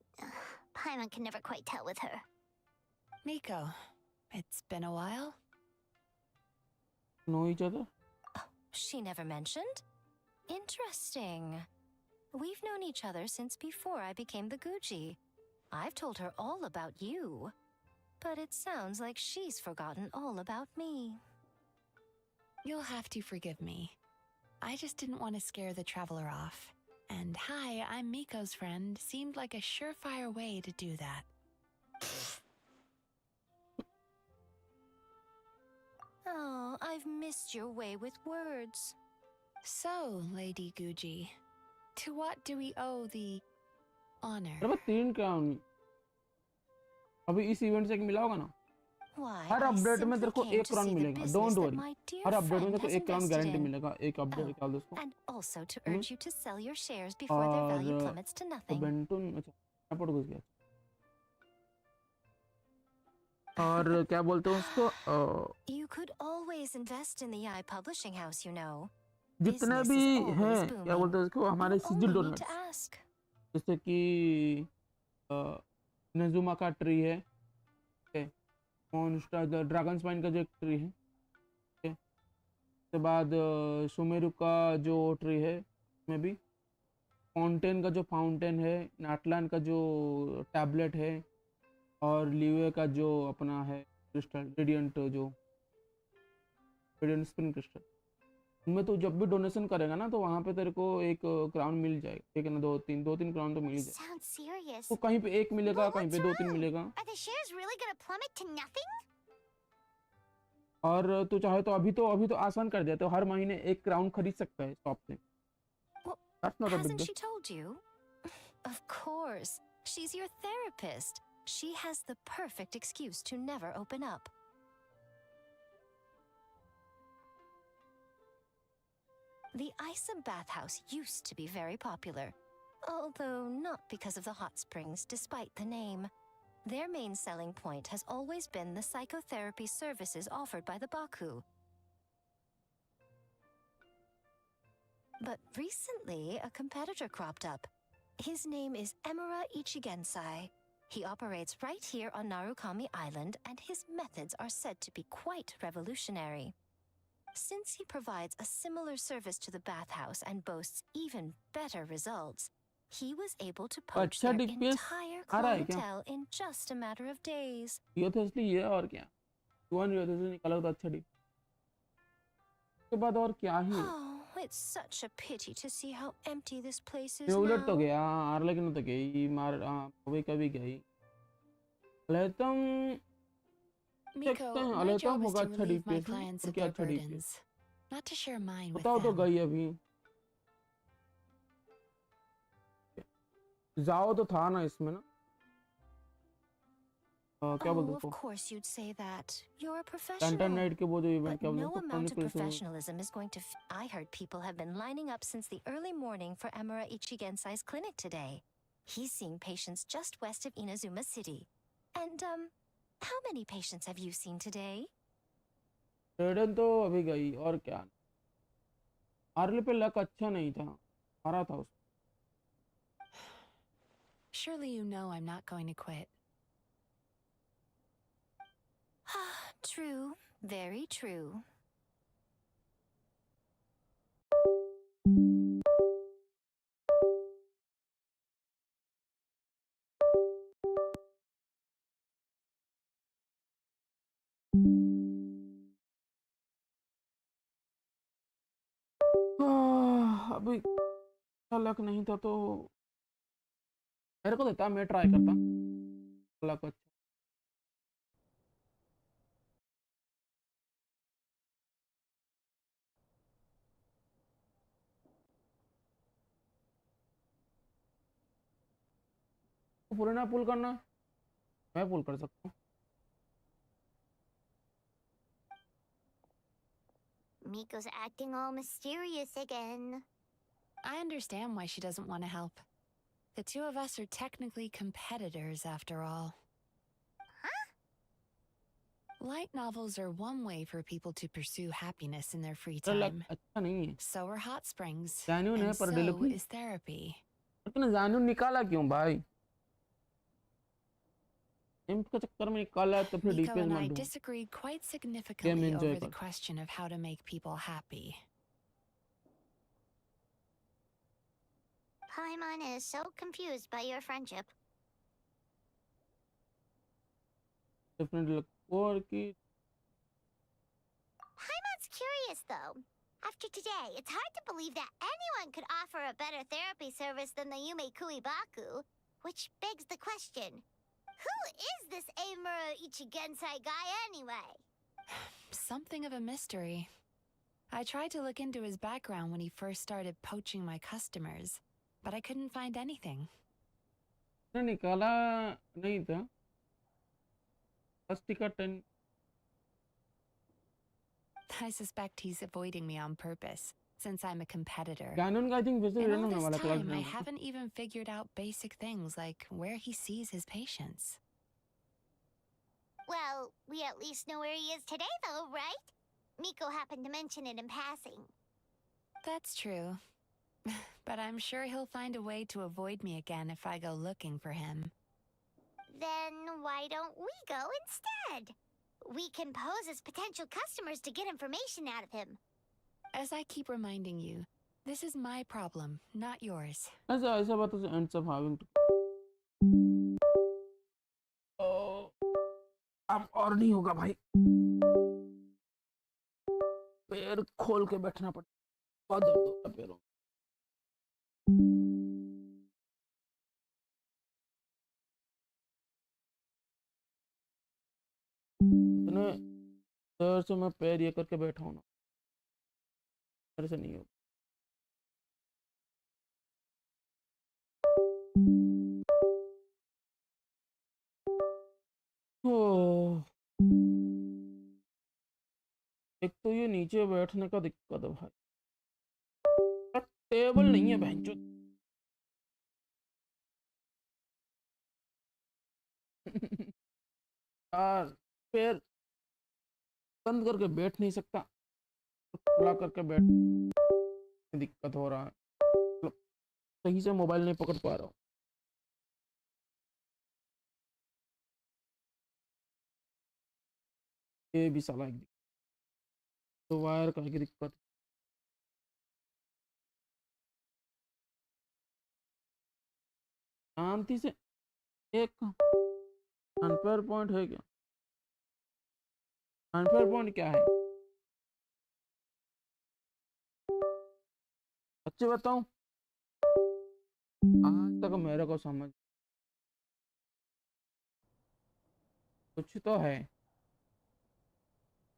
Paimon can never quite tell with her. Miko, it's been a while. Know each other? She never mentioned? Interesting. We've known each other since before I became the Gucci. I've told her all about you. But it sounds like she's forgotten all about me. You'll have to forgive me. I just didn't want to scare the traveler off. And hi, I'm Miko's friend seemed like a surefire way to do that. Oh, I've missed your way with words. So, Lady Guji, to what do we owe the honor? अरे 3 crown अभी इस event से एक मिला होगा ना? Why, her I update में simply तेरे को came 1 to crown see the मिलेगा, business don't that worry. my dear her update में friend तेरे को has 1 crown invested guarantee in. मिलेगा, एक अपडेट क्या बोलते हैं उसको? And also to urge you to sell your shares before their value और plummets to तो nothing. बेंटू अच्छा एयरपोर्ट घुस गया। और क्या बोलते हैं उसको You could always invest in the AI publishing house, you know. जितने Business भी is always हैं क्या बोलते booming. हैं उसको हमारे You सिजिल only need to donors, ask. जैसे कि नजुमा का ट्री है, ड्रैगन स्पाइन का जो एक ट्री है, ठीक है? उसके बाद सुमेरु का जो ट्री है उसमें भी फाउंटेन का जो फाउंटेन है, नाटलान का जो टैबलेट है, और लीवे का जो अपना है क्रिस्टल रेडियंट जो रेडियंट स्प्रिंग क्रिस्टल, उनमें तो जब भी डोनेशन करेगा ना तो वहाँ पे तेरे को एक क्राउन मिल जाएगा, एक ना दो तीन क्राउन तो मिल जाएगा। Sounds serious. तो कहीं पे एक मिलेगा, Well, कहीं पे what's दो तीन wrong? मिलेगा। Are the shares really gonna plummet to nothing? और तू चाहे तो अभी तो आसान कर दिया, तो हर महीने एक क्राउन खरीद सकता है शॉप से। Well, That's not a big hasn't deal. she told you? Of course. She's your therapist. She has the perfect excuse to never open up. The Isa bathhouse used to be very popular, although not because of the hot springs, despite the name. Their main selling point has always been the psychotherapy services offered by the Baku. But recently, a competitor cropped up. His name is Emura Ichigensai. He operates right here on Narukami Island, and his methods are said to be quite revolutionary. Since he provides a similar service to the bathhouse and boasts even better results, he was able to poach अच्छा their DPS entire आ रहा है क्या? clientele in just a matter of days. ये तो इसलिए ये और क्या, वन ये तो निकाला तो अच्छा DPS के बाद और क्या ही। Oh, it's such a pity to see how empty this place is नेवलेट तो now. गया, आर्लेकिन तो गई, मार कभी गई। लेतम Miko, देखते हैं, my लेतम job is होगा to अच्छा relieve my DPS, clients और of क्या their अच्छा DPS। burdens, not to share mine with बताओ तो them. गई अभी, जाओ तो था ना इसमें ना, क्या बोलते Oh, उसको, of course you'd say that. You're a lantern professional. Night के वो जो इवेंट But क्या बोलते no हैं उसको, amount of police professionalism is going to. I heard people have been lining up since the early morning for Emura Ichigensai's clinic today. He's seeing patients just west of Inazuma City. And, how many patients have you seen today? रेडन तो अभी गई, और क्या। Early पे luck अच्छा नहीं था, हारा था उसको। Surely you know I'm not going to quit. True, very true. अभी लक नहीं था तो मेरे को देता, मैं ट्राई करता लक अच्छा। पूरे ना पुल करना, मैं पुल कर सकता हूँ। Miko's acting all mysterious again. I understand why she doesn't want to help. The two of us are technically competitors after all. Light novels are one way for people to pursue happiness in their free luck time. अच्छा नहीं है, So are hot springs. जानुन है And पर so delivery, is therapy. लेकिन जानुन निकाला क्यों भाई? Imp के चक्कर में निकाला है तो फिर Miko डीपीएस and मत I ढूंढ, disagreed quite significantly enjoy over the कर। question of how to make people happy. Paimon is so confused by your friendship. Definitely और की Paimon's curious, though. After today, it's hard to believe that anyone could offer a better therapy service than the Yume Kuibaku. Which begs the question, who is this Amuro Ichigensai guy anyway? Something of a mystery. I tried to look into his background when he first started poaching my customers, but I couldn't find anything. निकाला नहीं था, first ticket 10। I suspect he's avoiding me on purpose, since I'm a competitor. जानुन का I think वैसे In villain all होने this वाला class time, I में। haven't even figured out basic things like where he sees his patients. Well, we at least know where he is today, though, right? Miko happened to mention it in passing. That's true. But I'm sure he'll find a way to avoid me again if I go looking for him. Then why don't we go instead? We can pose as potential customers to get information out of him. As I keep reminding you, this is my problem, not yours. ऐसा बात से ends up having to अब और नहीं होगा भाई, पैर खोल के बैठना पड़ेगा, बहुत दर्द होता है पैरों। इतने देर से मैं पैर ये करके बैठा हूँ ना, मेरे से नहीं होगा। एक तो ये नीचे बैठने का दिक्कत है भाई, टेबल नहीं है बहनचोद। यार पैर बंद करके बैठ नहीं सकता, खुला करके बैठ दिक्कत हो रहा है, मतलब सही से मोबाइल नहीं पकड़ पा रहा हूँ। ये भी साला एक तो वायर का की दिक्कत। शांति से एक अनफेयर पॉइंट है क्या? अनफेयर पॉइंट क्या है सच्ची बताऊं, आज तक मेरे को समझ कुछ तो है,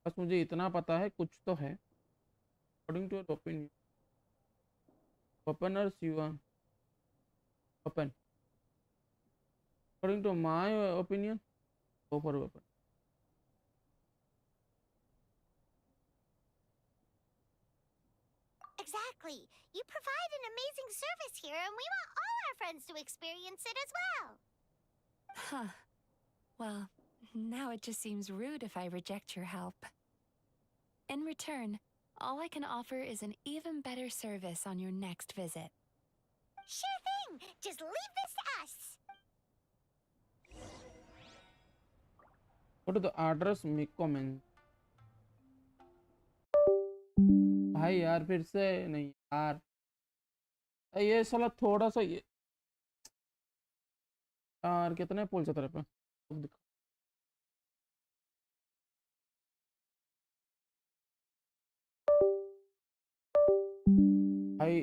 बस मुझे इतना पता है कुछ तो है। According to your opinion, openers you are open, according to my opinion go for weapon. Exactly. You provide an amazing service here, and we want all our friends to experience it as well. Huh. Well, now it just seems rude if I reject your help. In return, all I can offer is an even better service on your next visit. Sure thing. Just leave this to us. What is the address Miko meant? भाई यार फिर से नहीं यार, ये साला थोड़ा सा ये यार कितने पुल से तरफ है भाई।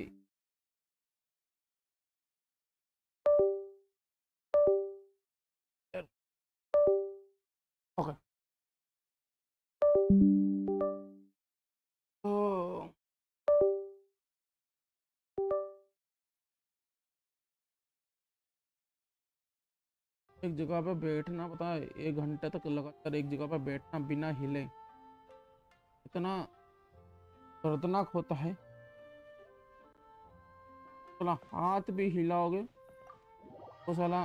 ओके तो एक जगह पे बैठना, पता है 1 घंटे तक लगातार एक जगह पे बैठना बिना हिले इतना दर्दनाक होता है। साला हाथ भी हिलाओगे तो साला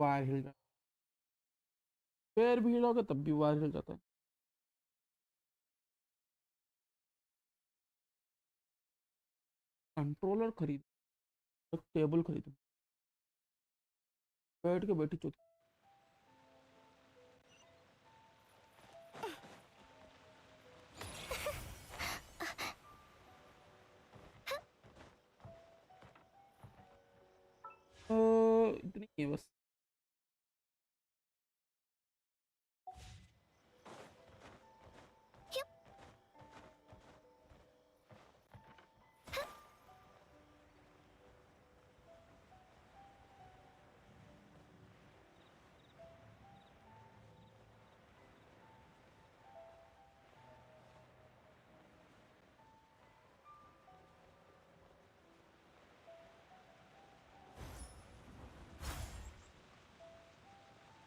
वायर हिल जाता है, पैर भी हिलाओगे तब भी वायर हिल जाता है। कंट्रोलर खरीद, एक टेबल खरीदो, बैठ के बैठी चुत इतनी है बस।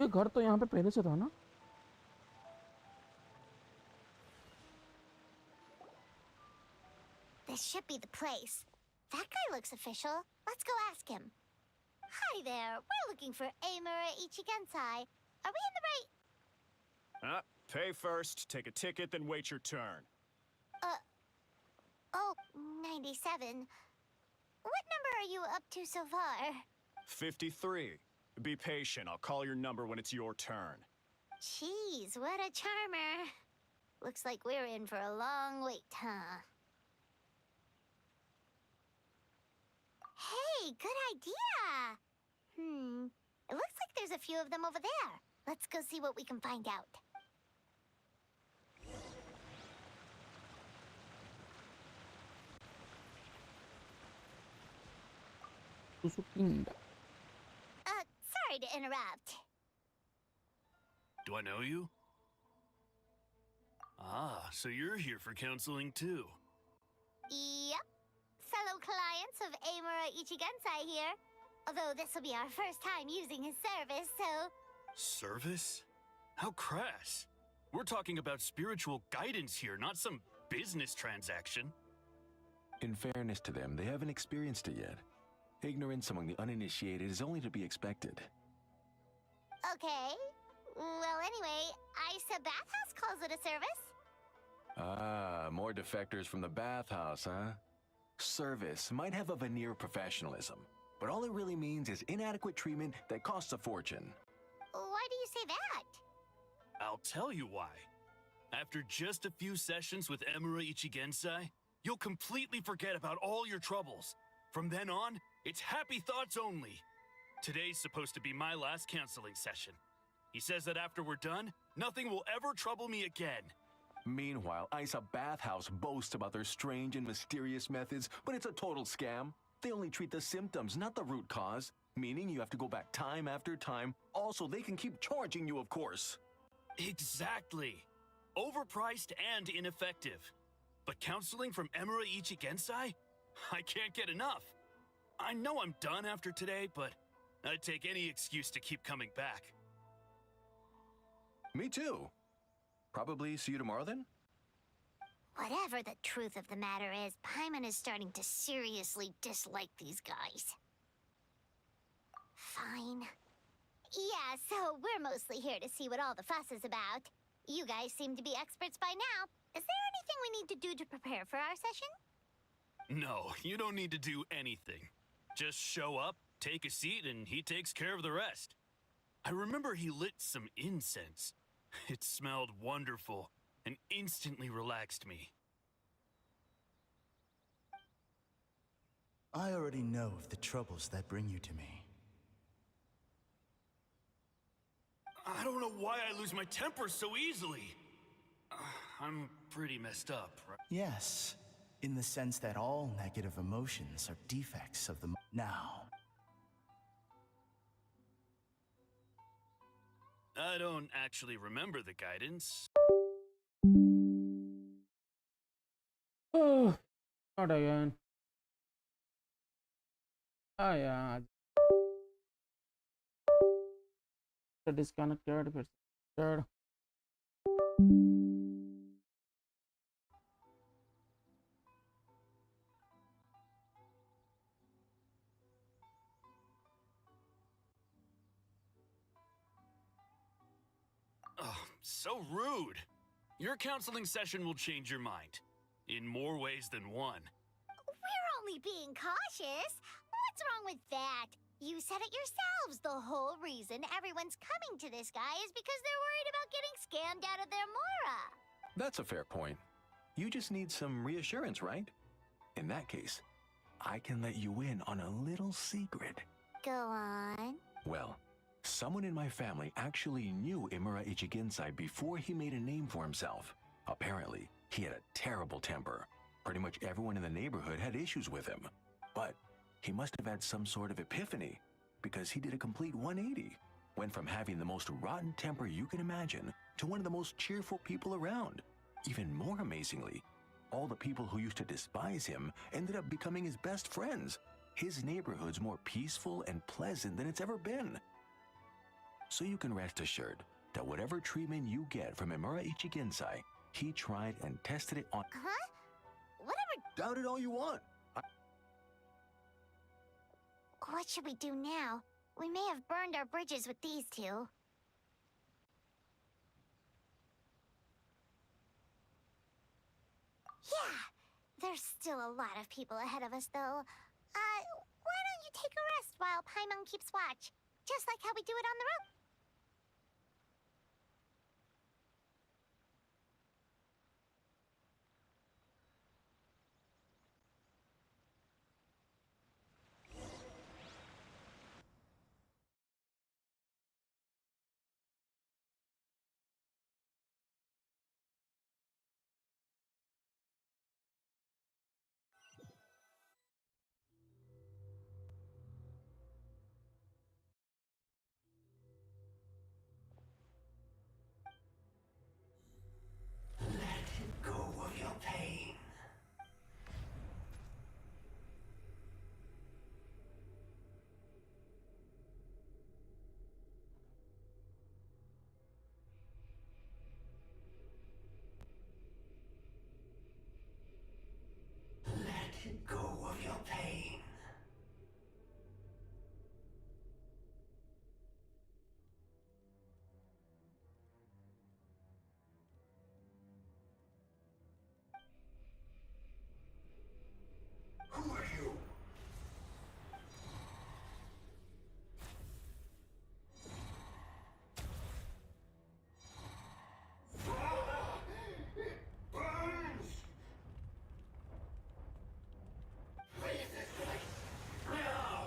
ये घर तो यहाँ पे पहले से था ना? This should be the place. That guy looks official. Let's go ask him. Hi there. We're looking for Amura Ichigensai. Are we in the right... Pay first, take a ticket, then wait your turn. Oh, 97. What number are you up to so far? 53. Be patient, I'll call your number when it's your turn. Jeez, what a charmer. Looks like we're in for a long wait, huh? Hey, good idea! It looks like there's a few of them over there. Let's go see what we can find out. Sorry to interrupt. Do I know you? Ah, so you're here for counseling too. Yep. Fellow clients of Amura Ichigensai here. Although this will be our first time using his service, so... Service? How crass. We're talking about spiritual guidance here, not some business transaction. In fairness to them, they haven't experienced it yet. Ignorance among the uninitiated is only to be expected. Okay. Well, anyway, Isa Bathhouse calls it a service. Ah, more defectors from the bathhouse, huh? Service might have a veneer of professionalism, but all it really means is inadequate treatment that costs a fortune. Why do you say that? I'll tell you why. After just a few sessions with Emura Ichigensai, you'll completely forget about all your troubles. From then on, it's happy thoughts only. Today's supposed to be my last counseling session. He says that after we're done, nothing will ever trouble me again. Meanwhile, Isa Bathhouse boasts about their strange and mysterious methods, but it's a total scam. They only treat the symptoms, not the root cause, meaning you have to go back time after time. Also, they can keep charging you, of course. Exactly. Overpriced and ineffective. But counseling from Emura Ichigensai? I can't get enough. I know I'm done after today, but I'd take any excuse to keep coming back. Me too. Probably see you tomorrow then? Whatever the truth of the matter is, Paimon is starting to seriously dislike these guys. Fine. Yeah, so we're mostly here to see what all the fuss is about. You guys seem to be experts by now. Is there anything we need to do to prepare for our session? No, you don't need to do anything. Just show up, take a seat, and he takes care of the rest. I remember he lit some incense. It smelled wonderful and instantly relaxed me. I already know of the troubles that bring you to me. I don't know why I lose my temper so easily. I'm pretty messed up, right? Yes, in the sense that all negative emotions are defects of the now. I don't actually remember the guidance. Oh, not again. Ah, yeah. Disconnected. Third. Oh, so rude. Your counseling session will change your mind. In more ways than one. We're only being cautious. What's wrong with that? You said it yourselves. The whole reason everyone's coming to this guy is because they're worried about getting scammed out of their Mora. That's a fair point. You just need some reassurance, right? In that case, I can let you in on a little secret. Go on. Well, someone in my family actually knew Imura Ichigensai before he made a name for himself. Apparently, he had a terrible temper. Pretty much everyone in the neighborhood had issues with him. But he must have had some sort of epiphany, because he did a complete 180. Went from having the most rotten temper you can imagine to one of the most cheerful people around. Even more amazingly, all the people who used to despise him ended up becoming his best friends. His neighborhood's more peaceful and pleasant than it's ever been. So you can rest assured that whatever treatment you get from Imura Ichigensai, he tried and tested it on— Huh? Whatever. Doubt it all you want. What should we do now? We may have burned our bridges with these two. Yeah, there's still a lot of people ahead of us, though. Why don't you take a rest while Paimon keeps watch? Just like how we do it on the road. Go of your pain. Let go of your pain. Who are you? It burns! Leave this place now!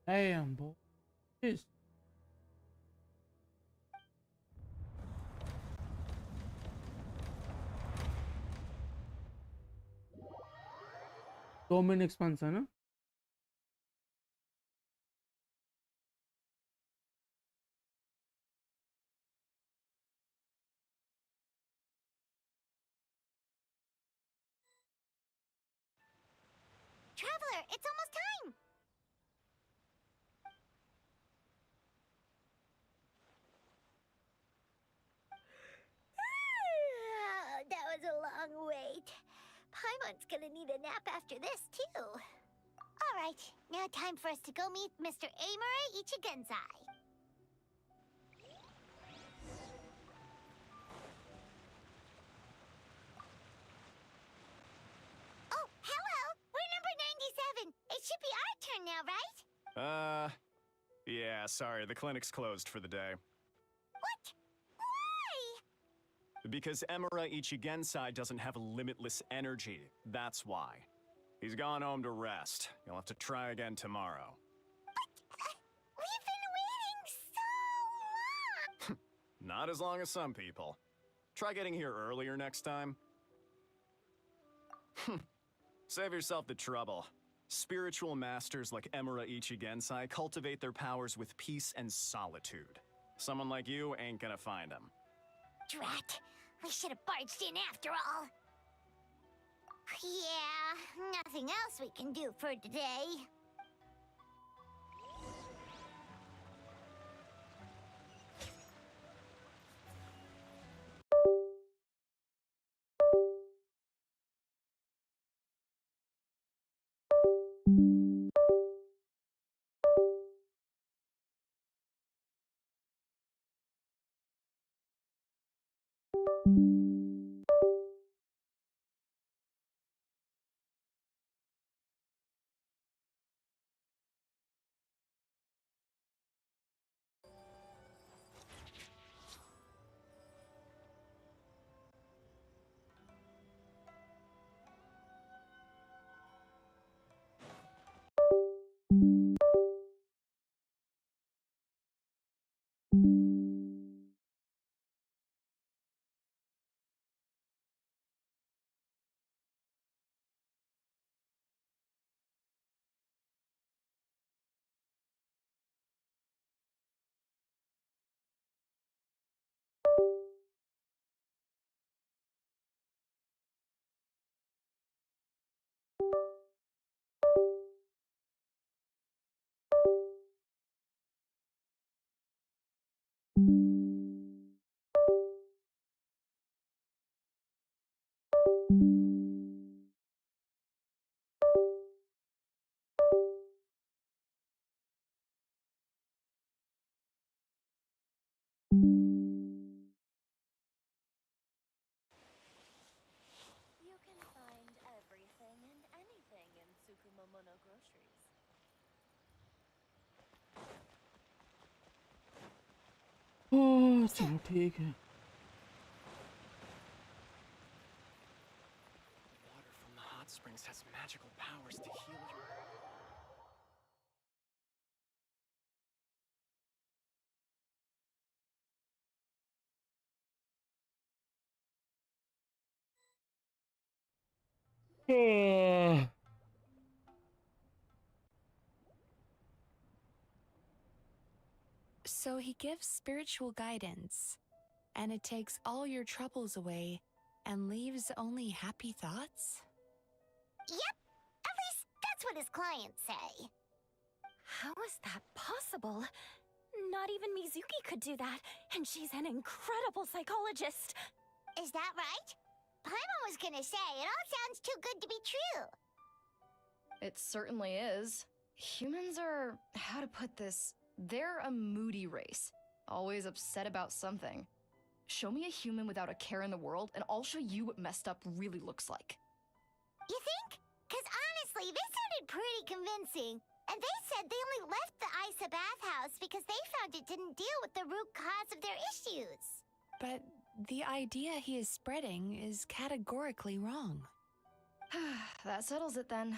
Damn, boy. This. 2 main expansion, huh? Traveler, it's almost time! That was a long wait. Paimon's gonna need a nap after this, too. All right, now time for us to go meet Mr. Amura Ichigensai. Oh, hello! We're number 97. It should be our turn now, right? Yeah, sorry, the clinic's closed for the day. What? Why? Because Emura Ichigensai doesn't have limitless energy, that's why. He's gone home to rest. You'll have to try again tomorrow. We've been waiting so long! Not as long as some people. Try getting here earlier next time. Save yourself the trouble. Spiritual masters like Emura Ichigensai cultivate their powers with peace and solitude. Someone like you ain't gonna find them. Drat! We should have barged in after all. Yeah, nothing else we can do for today. Momono groceries. ओह चलो ठीक है. Water from the hot springs has magical powers to heal your... So he gives spiritual guidance, and it takes all your troubles away and leaves only happy thoughts? Yep, at least that's what his clients say. How is that possible? Not even Mizuki could do that, and she's an incredible psychologist. Is that right? Paimon was gonna say, it all sounds too good to be true. It certainly is. Humans are, how to put this, they're a moody race. Always upset about something. Show me a human without a care in the world, and I'll show you what messed up really looks like. You think? Because honestly, this sounded pretty convincing. And they said they only left the Isa bathhouse because they found it didn't deal with the root cause of their issues. But the idea he is spreading is categorically wrong. That settles it then.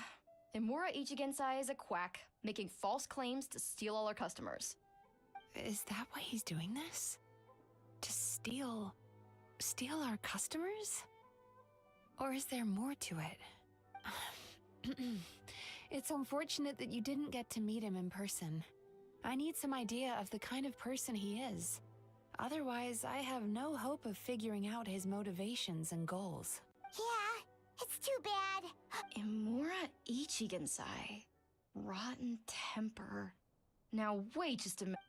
Imura Ichigensai is a quack, making false claims to steal all our customers. Is that why he's doing this? To steal our customers? Or is there more to it? It's unfortunate that you didn't get to meet him in person. I need some idea of the kind of person he is. Otherwise, I have no hope of figuring out his motivations and goals. Yeah, it's too bad. Imura Ichigensai. Rotten temper. Now wait just a minute.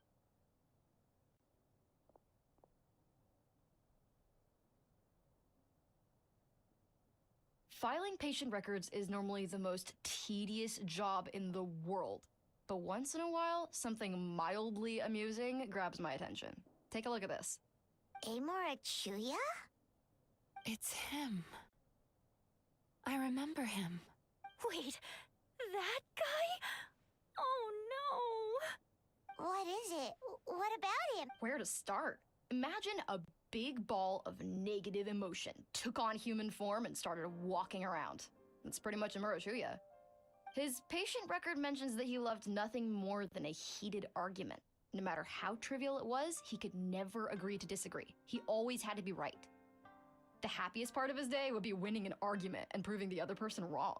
Filing patient records is normally the most tedious job in the world. But once in a while, something mildly amusing grabs my attention. Take a look at this. Amora Chuya? It's him. I remember him. Wait, that guy? Oh no! What is it? What about him? Where to start? Imagine a big ball of negative emotion took on human form and started walking around. That's pretty much Imura Chuya. His patient record mentions that he loved nothing more than a heated argument. No matter how trivial it was, he could never agree to disagree. He always had to be right. The happiest part of his day would be winning an argument and proving the other person wrong.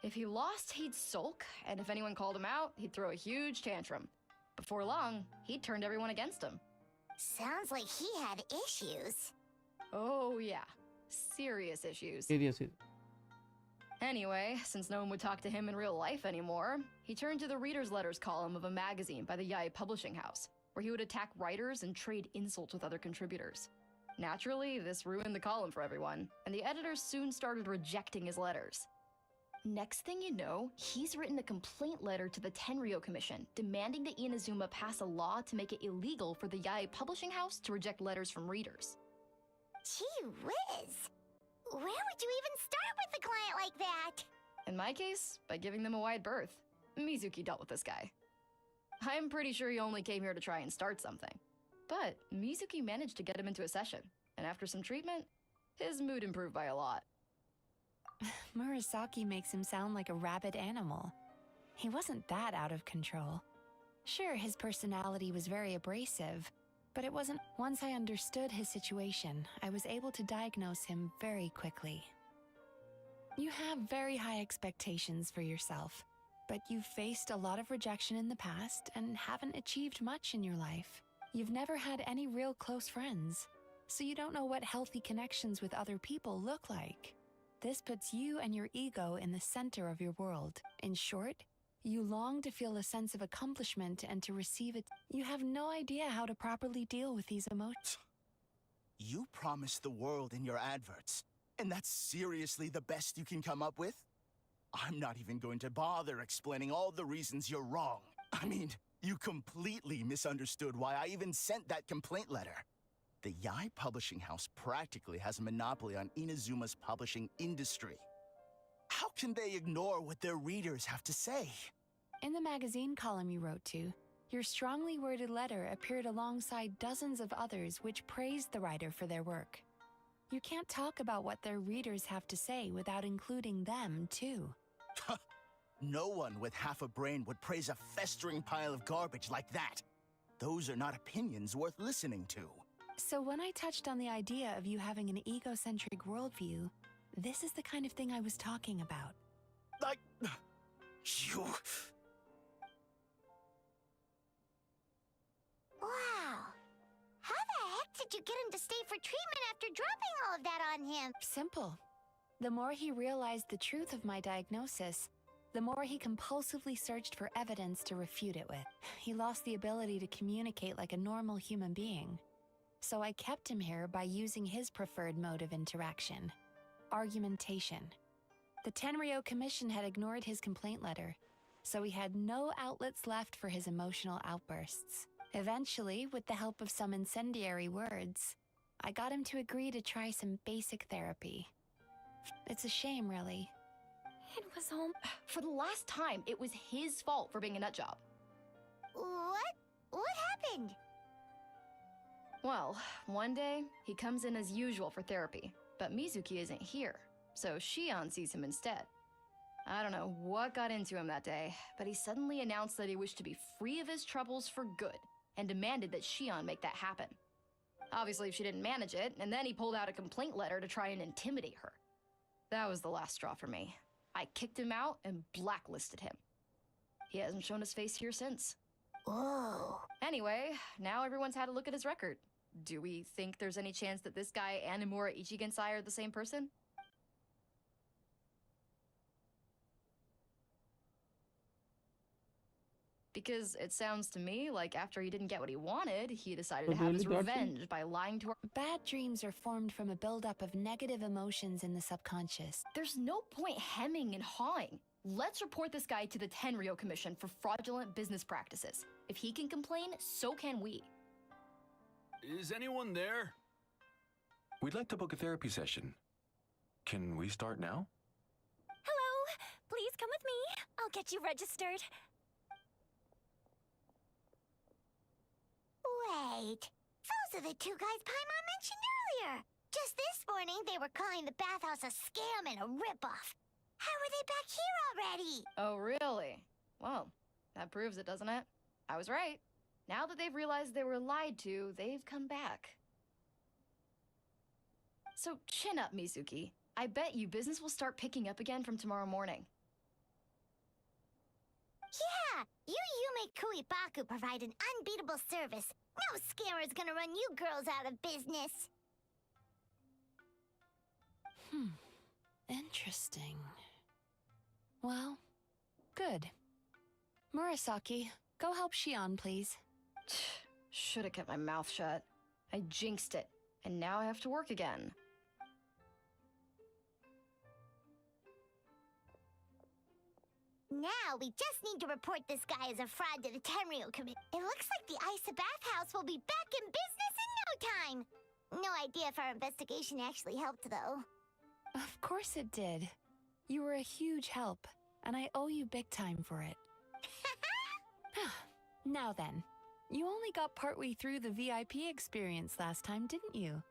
If he lost, he'd sulk, and if anyone called him out, he'd throw a huge tantrum. Before long, he'd turned everyone against him. Sounds like he had issues. Oh yeah, serious issues. Seriously. Anyway, since no one would talk to him in real life anymore, he turned to the reader's letters column of a magazine by the Yae Publishing House, where he would attack writers and trade insults with other contributors. Naturally, this ruined the column for everyone, and the editors soon started rejecting his letters. Next thing you know, he's written a complaint letter to the Tenryo Commission, demanding that Inazuma pass a law to make it illegal for the Yae Publishing House to reject letters from readers. Gee whiz! Where would you even start with a client like that? In my case, by giving them a wide berth. Mizuki dealt with this guy. I'm pretty sure he only came here to try and start something. But Mizuki managed to get him into a session, and after some treatment, his mood improved by a lot. Murasaki makes him sound like a rabid animal. He wasn't that out of control. Sure, his personality was very abrasive, but it wasn't. Once I understood his situation, I was able to diagnose him very quickly. You have very high expectations for yourself, but you've faced a lot of rejection in the past and haven't achieved much in your life. You've never had any real close friends, so you don't know what healthy connections with other people look like. This puts you and your ego in the center of your world. In short, you long to feel a sense of accomplishment and to receive it. You have no idea how to properly deal with these emotions. You promised the world in your adverts, and that's seriously the best you can come up with? I'm not even going to bother explaining all the reasons you're wrong. I mean, you completely misunderstood why I even sent that complaint letter. The Yae Publishing House practically has a monopoly on Inazuma's publishing industry. How can they ignore what their readers have to say? In the magazine column you wrote to, your strongly worded letter appeared alongside dozens of others which praised the writer for their work. You can't talk about what their readers have to say without including them, too. No one with half a brain would praise a festering pile of garbage like that. Those are not opinions worth listening to. So when I touched on the idea of you having an egocentric worldview, this is the kind of thing I was talking about. You... Wow. How the heck did you get him to stay for treatment after dropping all of that on him? Simple. The more he realized the truth of my diagnosis, the more he compulsively searched for evidence to refute it with. He lost the ability to communicate like a normal human being. So I kept him here by using his preferred mode of interaction: argumentation. The Tenryo Commission had ignored his complaint letter, so he had no outlets left for his emotional outbursts. Eventually, with the help of some incendiary words, I got him to agree to try some basic therapy. It's a shame, really. It was home. For the last time, it was his fault for being a nutjob. What? What happened? Well, one day, he comes in as usual for therapy, but Mizuki isn't here, so Shion sees him instead. I don't know what got into him that day, but he suddenly announced that he wished to be free of his troubles for good, and demanded that Shion make that happen. Obviously, she didn't manage it, and then he pulled out a complaint letter to try and intimidate her. That was the last straw for me. I kicked him out and blacklisted him. He hasn't shown his face here since. Whoa. Anyway, now everyone's had a look at his record. Do we think there's any chance that this guy and Imura Ichigensai are the same person? Because it sounds to me like after he didn't get what he wanted, he decided to have his revenge by lying to her. Bad dreams are formed from a buildup of negative emotions in the subconscious. There's no point hemming and hawing. Let's report this guy to the Tenryo Commission for fraudulent business practices. If he can complain, so can we. Is anyone there? We'd like to book a therapy session. Can we start now? Hello! Please come with me. I'll get you registered. Wait. Those are the two guys Paimon mentioned earlier. Just this morning, they were calling the bathhouse a scam and a ripoff. How are they back here already? Oh, really? Well, that proves it, doesn't it? I was right. Now that they've realized they were lied to, they've come back. So chin up, Mizuki. I bet you business will start picking up again from tomorrow morning. Yeah, you Yume Kuibaku provide an unbeatable service. No scammer's gonna run you girls out of business. Interesting. Well, good. Murasaki, go help Shion, please. Should have kept my mouth shut. I jinxed it, and now I have to work again. Now we just need to report this guy as a fraud to the Tenryo Committee. It looks like the Isa bathhouse will be back in business in no time. No idea if our investigation actually helped, though. Of course it did. You were a huge help, and I owe you big time for it. Now then, you only got partway through the VIP experience last time, didn't you?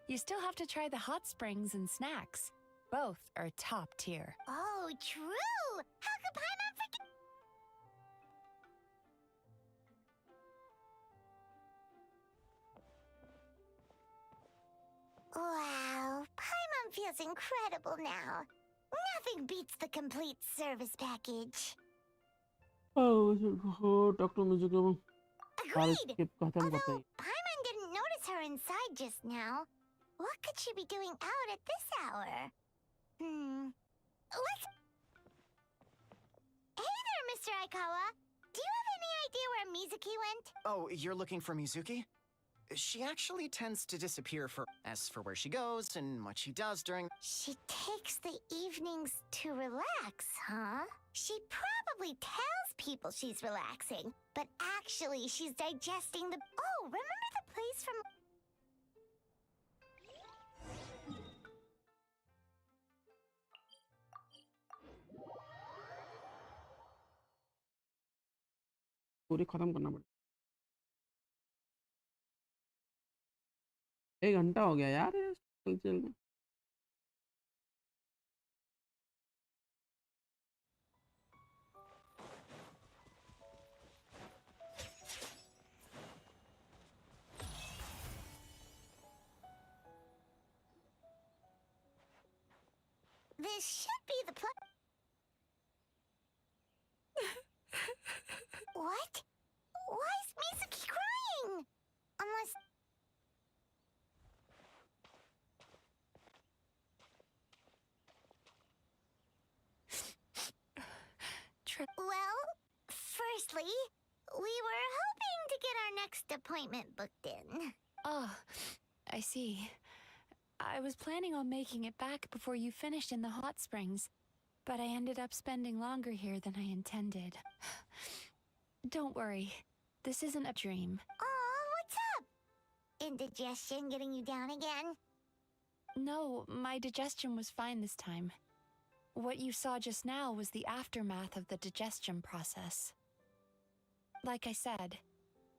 You still have to try the hot springs and snacks. Both are top tier. Oh, true! How could Paimon forget? Wow, Paimon feels incredible now. Nothing beats the complete service package. Doctor Mizuki Agreed! खत्म Although करते हैं Paimon didn't notice her inside just now. What could she be doing out at this hour? Let's... Hey there, Mr. Aikawa. Do you have any idea where Mizuki went? Oh, you're looking for Mizuki? She actually tends to disappear as for where she goes and what she does during... She takes the evenings to relax, huh? She probably tells people she's relaxing, but actually she's digesting the... Oh, remember the place from... पूरी खत्म करना पड़ेगा। 1 घंटा हो गया यार चल चल में। This should be the place. What? Why is Mizuki crying? Unless... Well, firstly, we were hoping to get our next appointment booked in. Oh, I see. I was planning on making it back before you finished in the hot springs, but I ended up spending longer here than I intended. Don't worry, this isn't a dream. Aw, what's up? Indigestion getting you down again? No, my digestion was fine this time. What you saw just now was the aftermath of the digestion process. Like I said,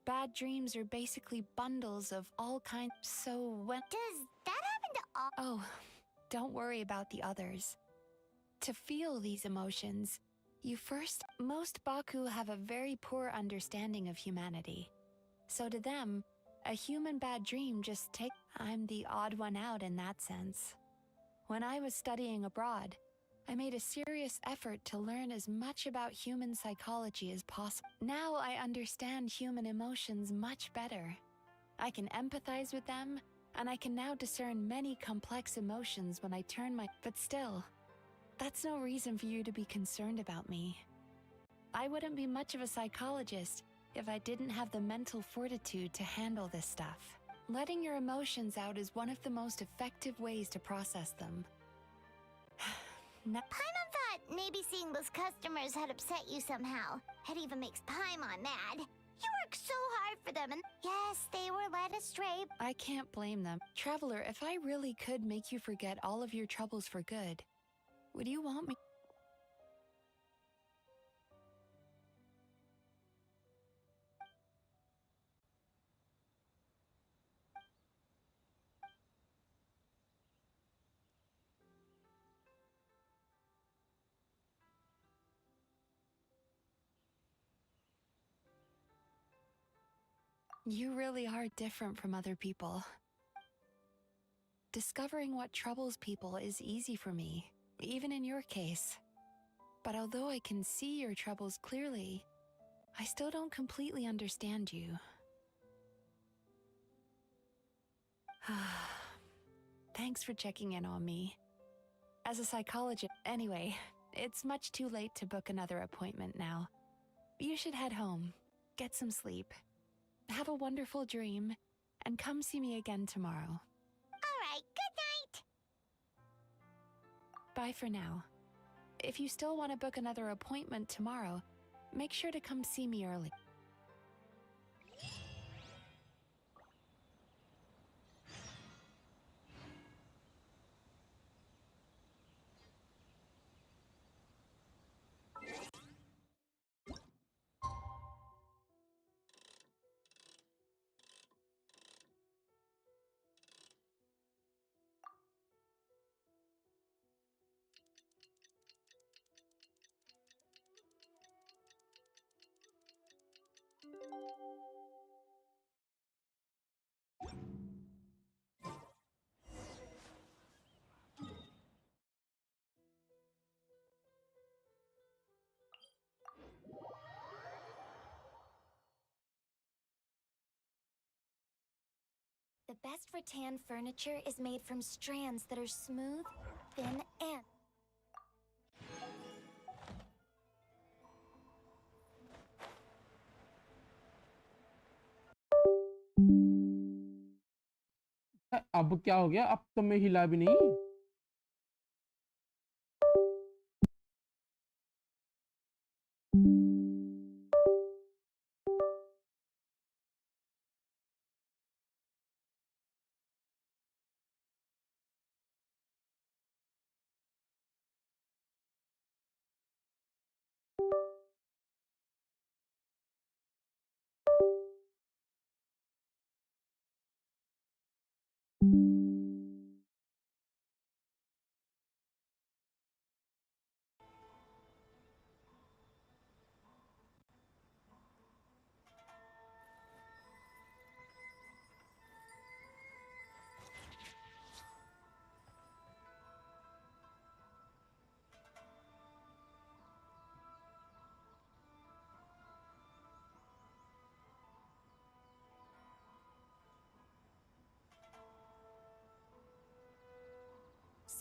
bad dreams are basically bundles of all kinds. So when... Does that happen to all... Oh, don't worry about the others. To feel these emotions, you first... Most Baku have a very poor understanding of humanity. So to them, a human bad dream just take... I'm the odd one out in that sense. When I was studying abroad, I made a serious effort to learn as much about human psychology as possible. Now I understand human emotions much better. I can empathize with them, and I can now discern many complex emotions when I turn my... But still, that's no reason for you to be concerned about me. I wouldn't be much of a psychologist if I didn't have the mental fortitude to handle this stuff. Letting your emotions out is one of the most effective ways to process them. Paimon thought maybe seeing those customers had upset you somehow. It even makes Paimon mad. You work so hard for them and yes, they were led astray. I can't blame them. Traveler, if I really could make you forget all of your troubles for good, would you want me? You really are different from other people. Discovering what troubles people is easy for me, even in your case. But although I can see your troubles clearly, I still don't completely understand you. Thanks for checking in on me. As a psychologist, anyway, it's much too late to book another appointment now. You should head home, get some sleep. Have a wonderful dream, and come see me again tomorrow. Alright, good night! Bye for now. If you still want to book another appointment tomorrow, make sure to come see me early. The best rattan furniture is made from strands that are smooth, thin, and... अब क्या हो गया? अब तो मैं हिला भी नहीं।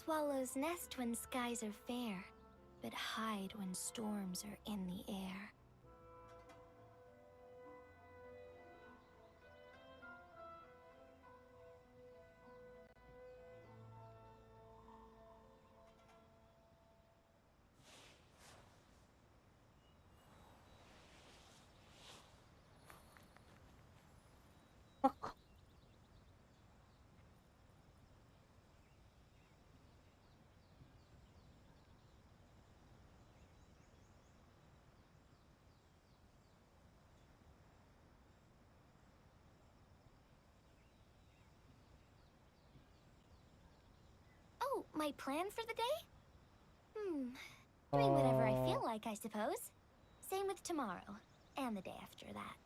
Swallows nest when skies are fair, but hide when storms are in the air. Fuck. Oh, my plan for the day? Doing whatever I feel like, I suppose. Same with tomorrow, and the day after that.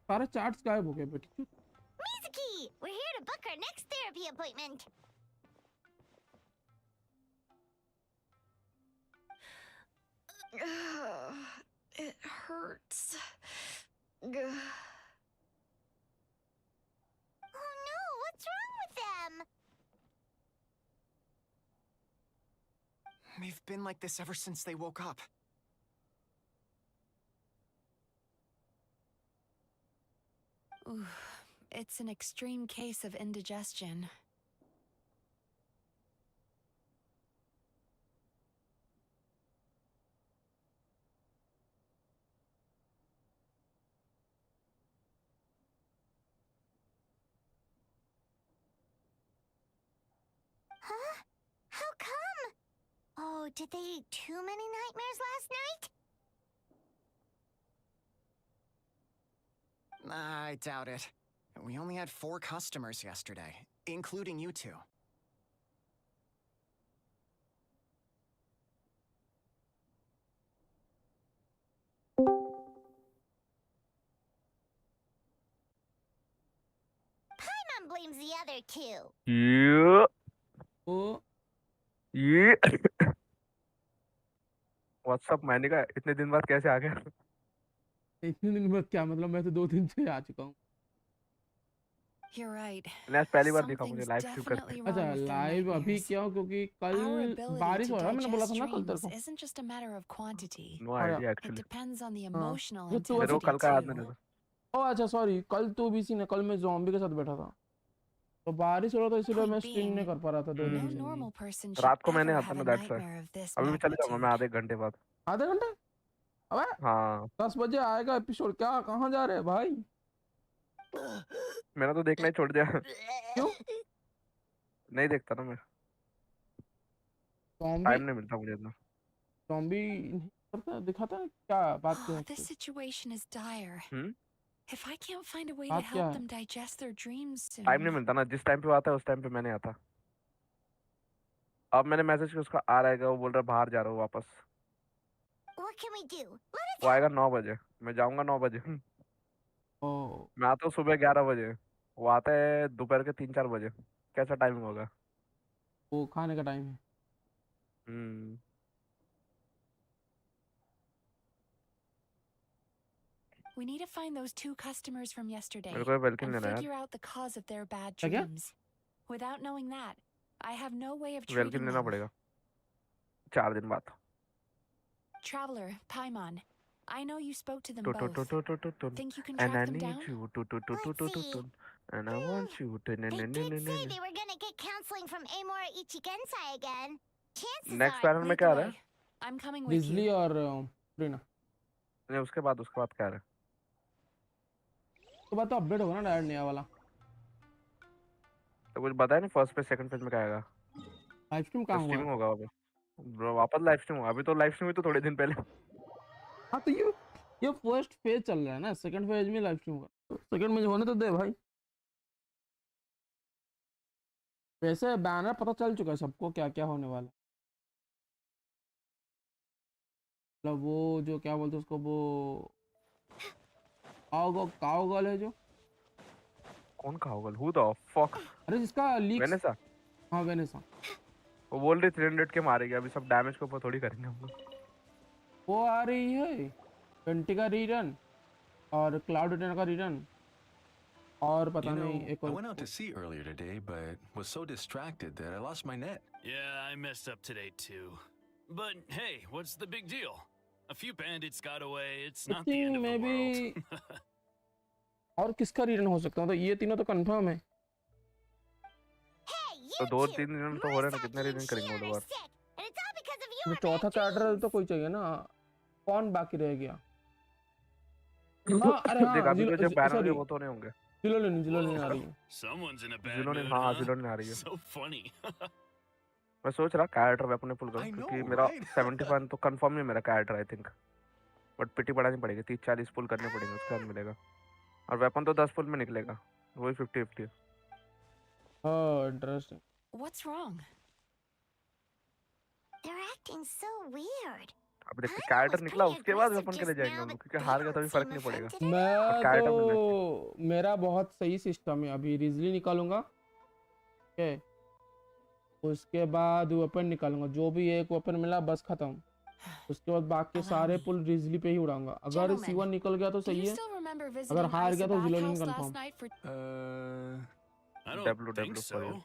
सारे charts गायब हो गए बेटी। Mizuki! We're here to book our next therapy appointment. It hurts. Oh no, what's wrong with them? They've been like this ever since they woke up. It's an extreme case of indigestion. Huh? How come? Oh, did they eat too many nightmares last night? I doubt it. We only had 4 customers yesterday, including you two. Paimon blames the other 2. Yeah. Oh Yeah. What's up मैंने कहा इतने दिन बाद कैसे आ गया? इतने दिन बाद क्या मतलब, मैं तो 2 दिन से आ चुका हूँ। You're right. मैंने आज पहली बार देखा मुझे Something's लाइव स्ट्रीम करते। definitely wrong अच्छा with their लाइव अभी nightmares. क्या हो, क्योंकि Our कल ability बारिश to हो रहा है, मैंने बोला digest था ना कल तेरे dreams को। isn't just a matter of quantity. No हाँ idea It actually. depends on the हाँ emotional तो तू मेरे को intensity कल का याद too. नहीं था। ओ अच्छा सॉरी, कल तू भी सी ने, कल मैं ज़ॉम्बी के साथ बैठा था तो बारिश हो रहा था, इसलिए मैं Point स्ट्रीम नहीं being, कर पा रहा था 2 no दिन से। normal person should रात को मैंने ever आता have ना a that's why. nightmare of this अभी भी चले जाऊंगा मैं magnitude. आधे घंटे बाद। आधे घंटे? अबे हाँ 10 बजे आएगा एपिसोड, क्या कहाँ जा रहे हैं भाई? मेरा तो देखना ही छोड़ दिया। क्यों? नहीं देखता ना मैं, ज़ॉम्बी टाइम नहीं मिलता मुझे तो। ज़ॉम्बी करता दिखाता है, क्या बात क्या है This इसकी? situation is dire. If I can't find a way to बात क्या help है? them digest their dreams time नहीं soon. मिलता ना, जिस टाइम पे वो आता है उस टाइम पे मैं नहीं आता। अब मैंने मैसेज किया उसका आ रहेगा, वो बोल रहा है बाहर जा रहा हूँ वापस। What can we do? Let us वो आएगा 9 बजे, मैं जाऊंगा 9 बजे। ओ मैं आता हूँ सुबह 11 बजे, वो आता है दोपहर के 3-4 बजे। कैसा टाइमिंग होगा? वो खाने का टाइम है। हम्म We need to find those 2 customers from मेरे yesterday को वेलकम and लेना यार। figure out the cause of their bad क्या? dreams. Without knowing that, I have no way of welcome treating लेना them. पड़ेगा 4 दिन बाद। Traveler, Paimon. I know you spoke to them Tu- tu- tu- both. tu- tu- tu- tu. Think you can And track I them need down? you. Tu- tu- tu- tu- Let's tu- tu- see. tu. And I want you. Tu- They ne- ne- ne- did ne- say ne- they ne. were gonna get counseling from Amora Ichigensai again. Chances next are. Panel में Lead क्या the आ रहा है? way. I'm coming with बिजली you. और प्रीना नहीं, उसके बाद क्या आ रहा है? तो बात तो अपडेट होगा ना डायरेक्ट नया वाला। तो कुछ बताया नहीं फर्स्ट पे सेकंड पेज में क्या आएगा? लाइव स्ट्रीम कहाँ हुआ? स्ट्रीमिंग होगा वापस। ब्रो वापस लाइव स्ट्रीम होगा। अभी तो लाइव स्ट्रीम हुई तो थोड़े दिन पहले। हाँ तो ये फर्स्ट फेज चल रहा है ना, सेकंड फेज में लाइव स्ट्रीम होगा। सेकंड में होने तो दे भाई। वैसे बैनर पता चल चुका है सबको क्या क्या होने वाला। मतलब वो जो क्या बोलते हैं उसको, वो काओगल है जो। कौन काओगल? Who the fuck? अरे जिसका लीक। वेनेसा। हाँ वेनेसा। वो बोल रही 300 के मारेगी। अभी सब डैमेज के ऊपर थोड़ी करेंगे हम लोग। वो आ रही है 20 का रीरन और क्लाउड रिटर्न का रीरन और पता नहीं एक I और। went out to sea earlier today, but was so distracted that I lost my net. Yeah, I messed up today too. But hey, what's the big deal? A few bandits got away. It's not the end of the world. और किसका rerun हो सकता है? तो ये तीनों तो confirm है। तो 2-3 रीजन तो हो रहे हैं ना। कितने रीजन करेंगे वो लोग और? तो चौथा कैरेक्टर तो कोई चाहिए ना। कौन बाकी रह गया? हाँ अरे हाँ देख अभी तो जो बैनर सॉरी है वो तो नहीं होंगे। जिलोलिन आ रही है। Someone's in a bad जिलोलिन mood, हाँ huh? जिलोलिन आ रही है। So funny. मैं सोच रहा कैरेक्टर वेपन पुल करूं I know, क्योंकि मेरा right? 75 तो कंफर्म नहीं मेरा कैरेक्टर आई थिंक। बट पिटी बढ़ानी पड़ेगी। 30-40 पुल करने पड़ेंगे उसके बाद मिलेगा। और वेपन तो 10 पुल में निकलेगा। वही 50-50। हाँ interesting. What's wrong? They're acting so weird. अब देखते कैरेक्टर निकला उसके बाद वेपन के लिए जाएंगे हम लोग क्योंकि हार गया तो भी फर्क नहीं पड़ेगा। मैं कैरेक्टर तो मेरा बहुत सही सिस्टम है। अभी रिजली निकालूंगा, ठीक है, उसके बाद वेपन निकालूंगा। जो भी एक वेपन मिला बस खत्म। उसके बाद बाकी सारे पुल रिजली पे ही उड़ाऊंगा। अगर C1 निकल गया तो Do सही you है, still remember अगर visiting हार Ice गया तो Bath जिलोलिन House last confirm. night for? I don't W think W so. for you।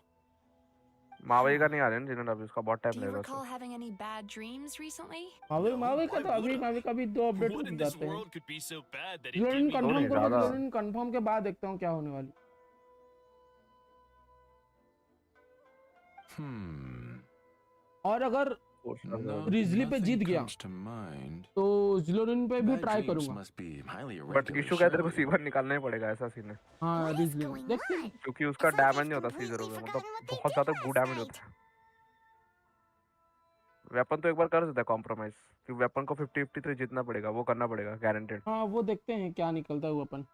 मावे का नहीं आ रहा है जिन्होंने अभी उसका बहुत Do टाइम you लगेगा। recall having any bad dreams recently? मावे का तो अभी मावे का भी 2 अपडेट What हो in this जाते हैं। world could be so bad that it जिलोलिन gave me confirm करो। ज़्यादा। जिलोलिन कंफर्म के बाद देखता हूँ क्या होने वाली। और अगर रिजली पे जीत गया तो जिलोलिन पे भी ट्राई करूंगा। बट इशू क्या है, तेरे को C1 निकालना ही पड़ेगा। ऐसा सीन है हाँ रिजली देखते हैं। क्योंकि उसका डैमेज नहीं होता C0 में। मतलब बहुत ज्यादा गुड डैमेज होता है। वेपन तो एक बार कर सकता है कॉम्प्रोमाइज क्योंकि वेपन को 50-50 तो जीतना पड़ेगा। वो करना पड़ेगा गारंटेड। हाँ वो देखते हैं क्या निकलता है वेपन।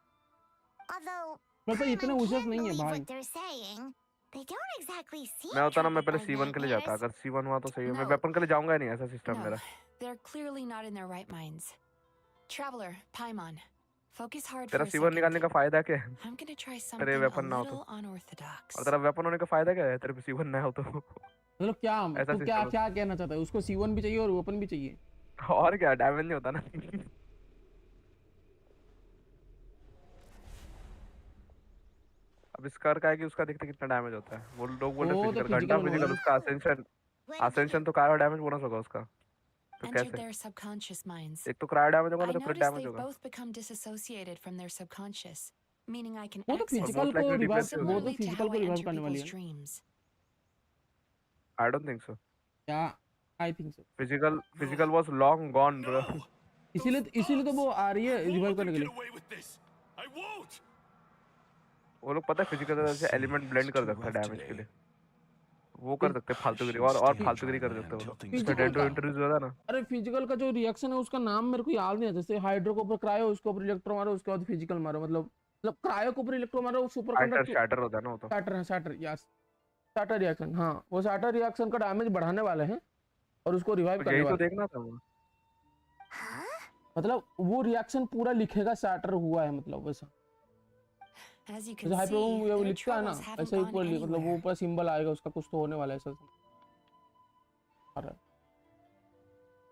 Although वैसे इतने Paimon उजस can't नहीं है believe भाई। what they're saying. They don't exactly seem मैं होता ना मैं troubled पहले by C1 के लिए जाता। nightmares. अगर C1 हुआ तो सही है। मैं No. वेपन के लिए जाऊंगा ही नहीं। ऐसा सिस्टम No, मेरा। they're clearly not in their right minds. Traveler, Paimon, focus hard for तेरा a C1 second. निकालने का फायदा क्या है? I'm gonna try तेरे something a वेपन ना हो तो। little unorthodox. और तेरा वेपन होने का फायदा क्या है? तेरे पे C1 ना हो तो। मतलब क्या ऐसा तू क्या system है। क्या कहना चाहता है? उसको C1 भी चाहिए और वेपन भी चाहिए। और क्या डैमेज नहीं होता ना। अब इसका क्या है कि उसका देखते कितना डैमेज होता है। वो लोग बोल रहे वो तो फिजिकल घंटा physical फिजिकल होगा। उसका असेंशन तो क्रायो डैमेज बोनस होगा उसका। तो Entered कैसे? their subconscious minds. एक तो क्रायो डैमेज होगा I ना तो क्रिट noticed डैमेज they've होगा। both become disassociated from their subconscious, meaning I can वो तो access फिजिकल most को likely रिवाइव replace वो तो similarly to फिजिकल how को I रिवाइव enter करने वाली people's है। dreams. I don't think so. क्या I think so. Physical was long gone bro. इसीलिए तो वो आ रही है I won't रिवाइव let करने them के get लिए। away with this. I won't. वो लोग पता है फिजिकल से एलिमेंट ब्लेंड कर सकता है डैमेज के लिए। वो कर सकते हैं फालतूगिरी और फालतूगिरी कर सकते हैं वो लोग। फिजिकल डेंटो का इंट्रोड्यूस हुआ था ना। अरे फिजिकल का जो रिएक्शन है उसका नाम मेरे को याद नहीं है। जैसे हाइड्रो के ऊपर क्रायो, उसके ऊपर इलेक्ट्रो मारो, उसके बाद फिजिकल मारो। मतलब क्रायो के ऊपर इलेक्ट्रो मारो, सुपर कंडक्टर शैटर होता है ना वो तो। शैटर है। Shatter yes shatter reaction. हाँ वो शैटर रिएक्शन का डैमेज बढ़ाने वाले हैं और उसको रिवाइव तो करने यही तो वाले हैं। देखना था वो। मतलब वो रिएक्शन पूरा लिखेगा शैटर हुआ है। मतलब वैसा As you जैसे can हाइपर see, वो their लिखता है ना troubles haven't ऐसे ही gone ऊपर मतलब वो anywhere. ऊपर सिंबल आएगा उसका। कुछ तो होने वाला है ऐसा। अरे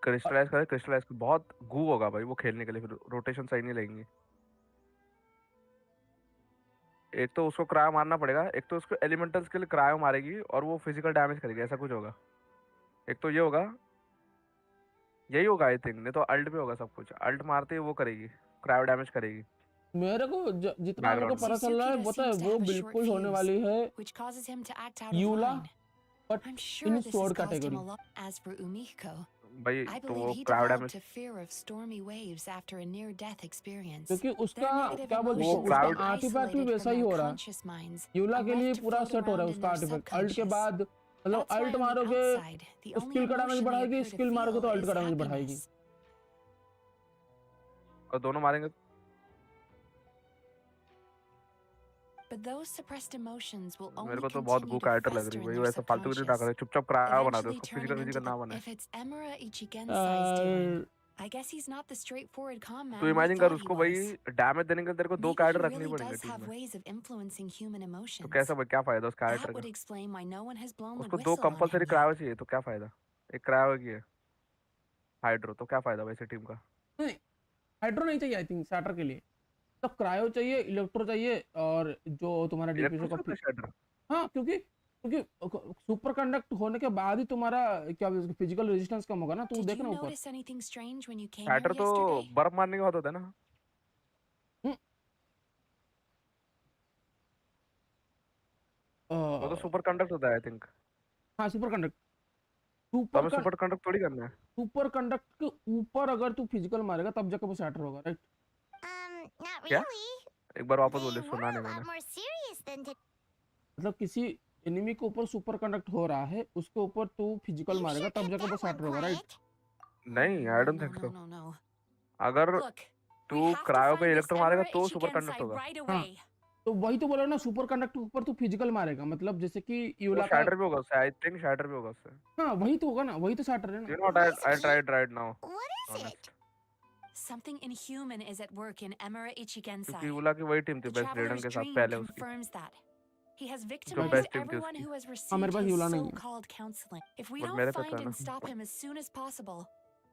क्रिस्टलाइज बहुत गू होगा भाई वो खेलने के लिए। फिर रोटेशन सही नहीं लगेंगे। एक तो उसको क्रायो मारना पड़ेगा। एक तो उसको एलिमेंटल्स के लिए क्रायो मारेगी और वो फिजिकल डैमेज करेगी। ऐसा कुछ होगा। एक तो ये होगा यही होगा आई थिंक, नहीं तो अल्ट पे होगा सब कुछ। अल्ट मारते ही वो करेगी, क्रायो डैमेज करेगी मेरे को जितना मेरे को बैकग्राउंड में। पता चल रहा है Suzuki पता है seems to वो have a short बिल्कुल होने fuse, वाली है which causes him to act out of Yula, line. But I'm sure in this has sword caused him category. a lot. As for Umiko, भाई I तो वो believe he cryo developed damage, a fear of stormy waves after a near-death experience. क्योंकि Their उसका negative क्या बोलते हैं वो emotions उसका are क्राउड आर्टिफैक्ट भी isolated वैसा from ही their हो रहा है। conscious minds यूला and के लिए left to पूरा float सेट हो रहा है around in उसका their आर्टिफैक्ट। अल्ट के subconscious. बाद मतलब That's why ult on the मारोगे outside, the तो only स्किल का डैमेज emotion they बढ़ाएगी, appear to स्किल मारोगे तो feel अल्ट is का डैमेज बढ़ाएगी। happiness. और दोनों मारेंगे। But those suppressed emotions will मेरे only को तो बहुत continue गू to कैरेक्टर लग fester रही है in भाई, their वैसे फालतू की ना करे, subconscious, चुपचाप क्रायो बना दो eventually उसको, turning physical into physical the... ना बने। If it's Emura Ichigensai's doing, I guess he's not the straightforward con तो man we इमेजिन कर thought he उसको भाई was. डैमेज देने के लिए तेरे को दो Maybe he कैरेक्टर रखनी really पड़ेंगे does टीम have में। ways of influencing human तो emotions. कैसा भाई, क्या फायदा उस That कैरेक्टर would का? explain why no one has blown the उसको दो whistle on him compulsory yet. Cryo चाहिए, तो क्या फायदा? एक क्रायो की है हाइड्रो, तो क्या फायदा वैसे टीम का? नहीं हाइड्रो नहीं चाहिए आई थिंक सैटर के लिए, तो क्रायो चाहिए, इलेक्ट्रो चाहिए, और जो तुम्हारा डीपीएस का इलेक्ट्रो। हाँ क्योंकि सुपर कंडक्ट होने के बाद ही तुम्हारा क्या फिजिकल रेजिस्टेंस कम होगा ना, तू Did देख you ना ऊपर। notice anything strange when you came here shatter तो yesterday? बर्फ मारने का होता है ना। वो तो सुपर कंडक्ट होता है आई थिंक। हाँ सुपर कंडक्ट, तो हमें सुपर कंडक्ट थोड़ी करना है। सुपर कंडक्ट के ऊपर अगर तू फिजिकल मारेगा तब जाकर वो शैटर होगा, राइट? Not क्या? really. एक बार वापस They बोले, were सुना a नहीं lot मैंने। more serious than to... मतलब किसी एनिमी के ऊपर सुपर कंडक्ट हो रहा है, उसके ऊपर तू फिजिकल मारेगा तब जाकर वो शैटर होगा, राइट? नहीं, आई डोंट थिंक सो। No. अगर Look, तू we have to क्रायो पे find this इलेक्ट्रो मारेगा Emura तो सुपर कंडक्ट Ichigensai होगा। right हाँ away. तो वही तो बोला ना, सुपर कंडक्ट के ऊपर तू फिजिकल मारेगा, मतलब जैसे कि वो यूला का। शैटर भी होगा उससे, आई थिंक शैटर भी होगा उससे। हाँ वही तो होगा ना, वही तो शैटर है यू ना। Know what, I tried right now. What is it? Something inhuman is at work in Emura क्योंकि Ichigensai. यूला की वही टीम थी The बेस्ट रेडन Traveler's के साथ Dream पहले उसकी, confirms that. He has जो victimized बेस्ट टीम थी everyone उसकी। who has हाँ मेरे received पास his यूला नहीं है, so-called counseling. If we but don't मेरे पे तो find है and ना। stop him as soon as possible,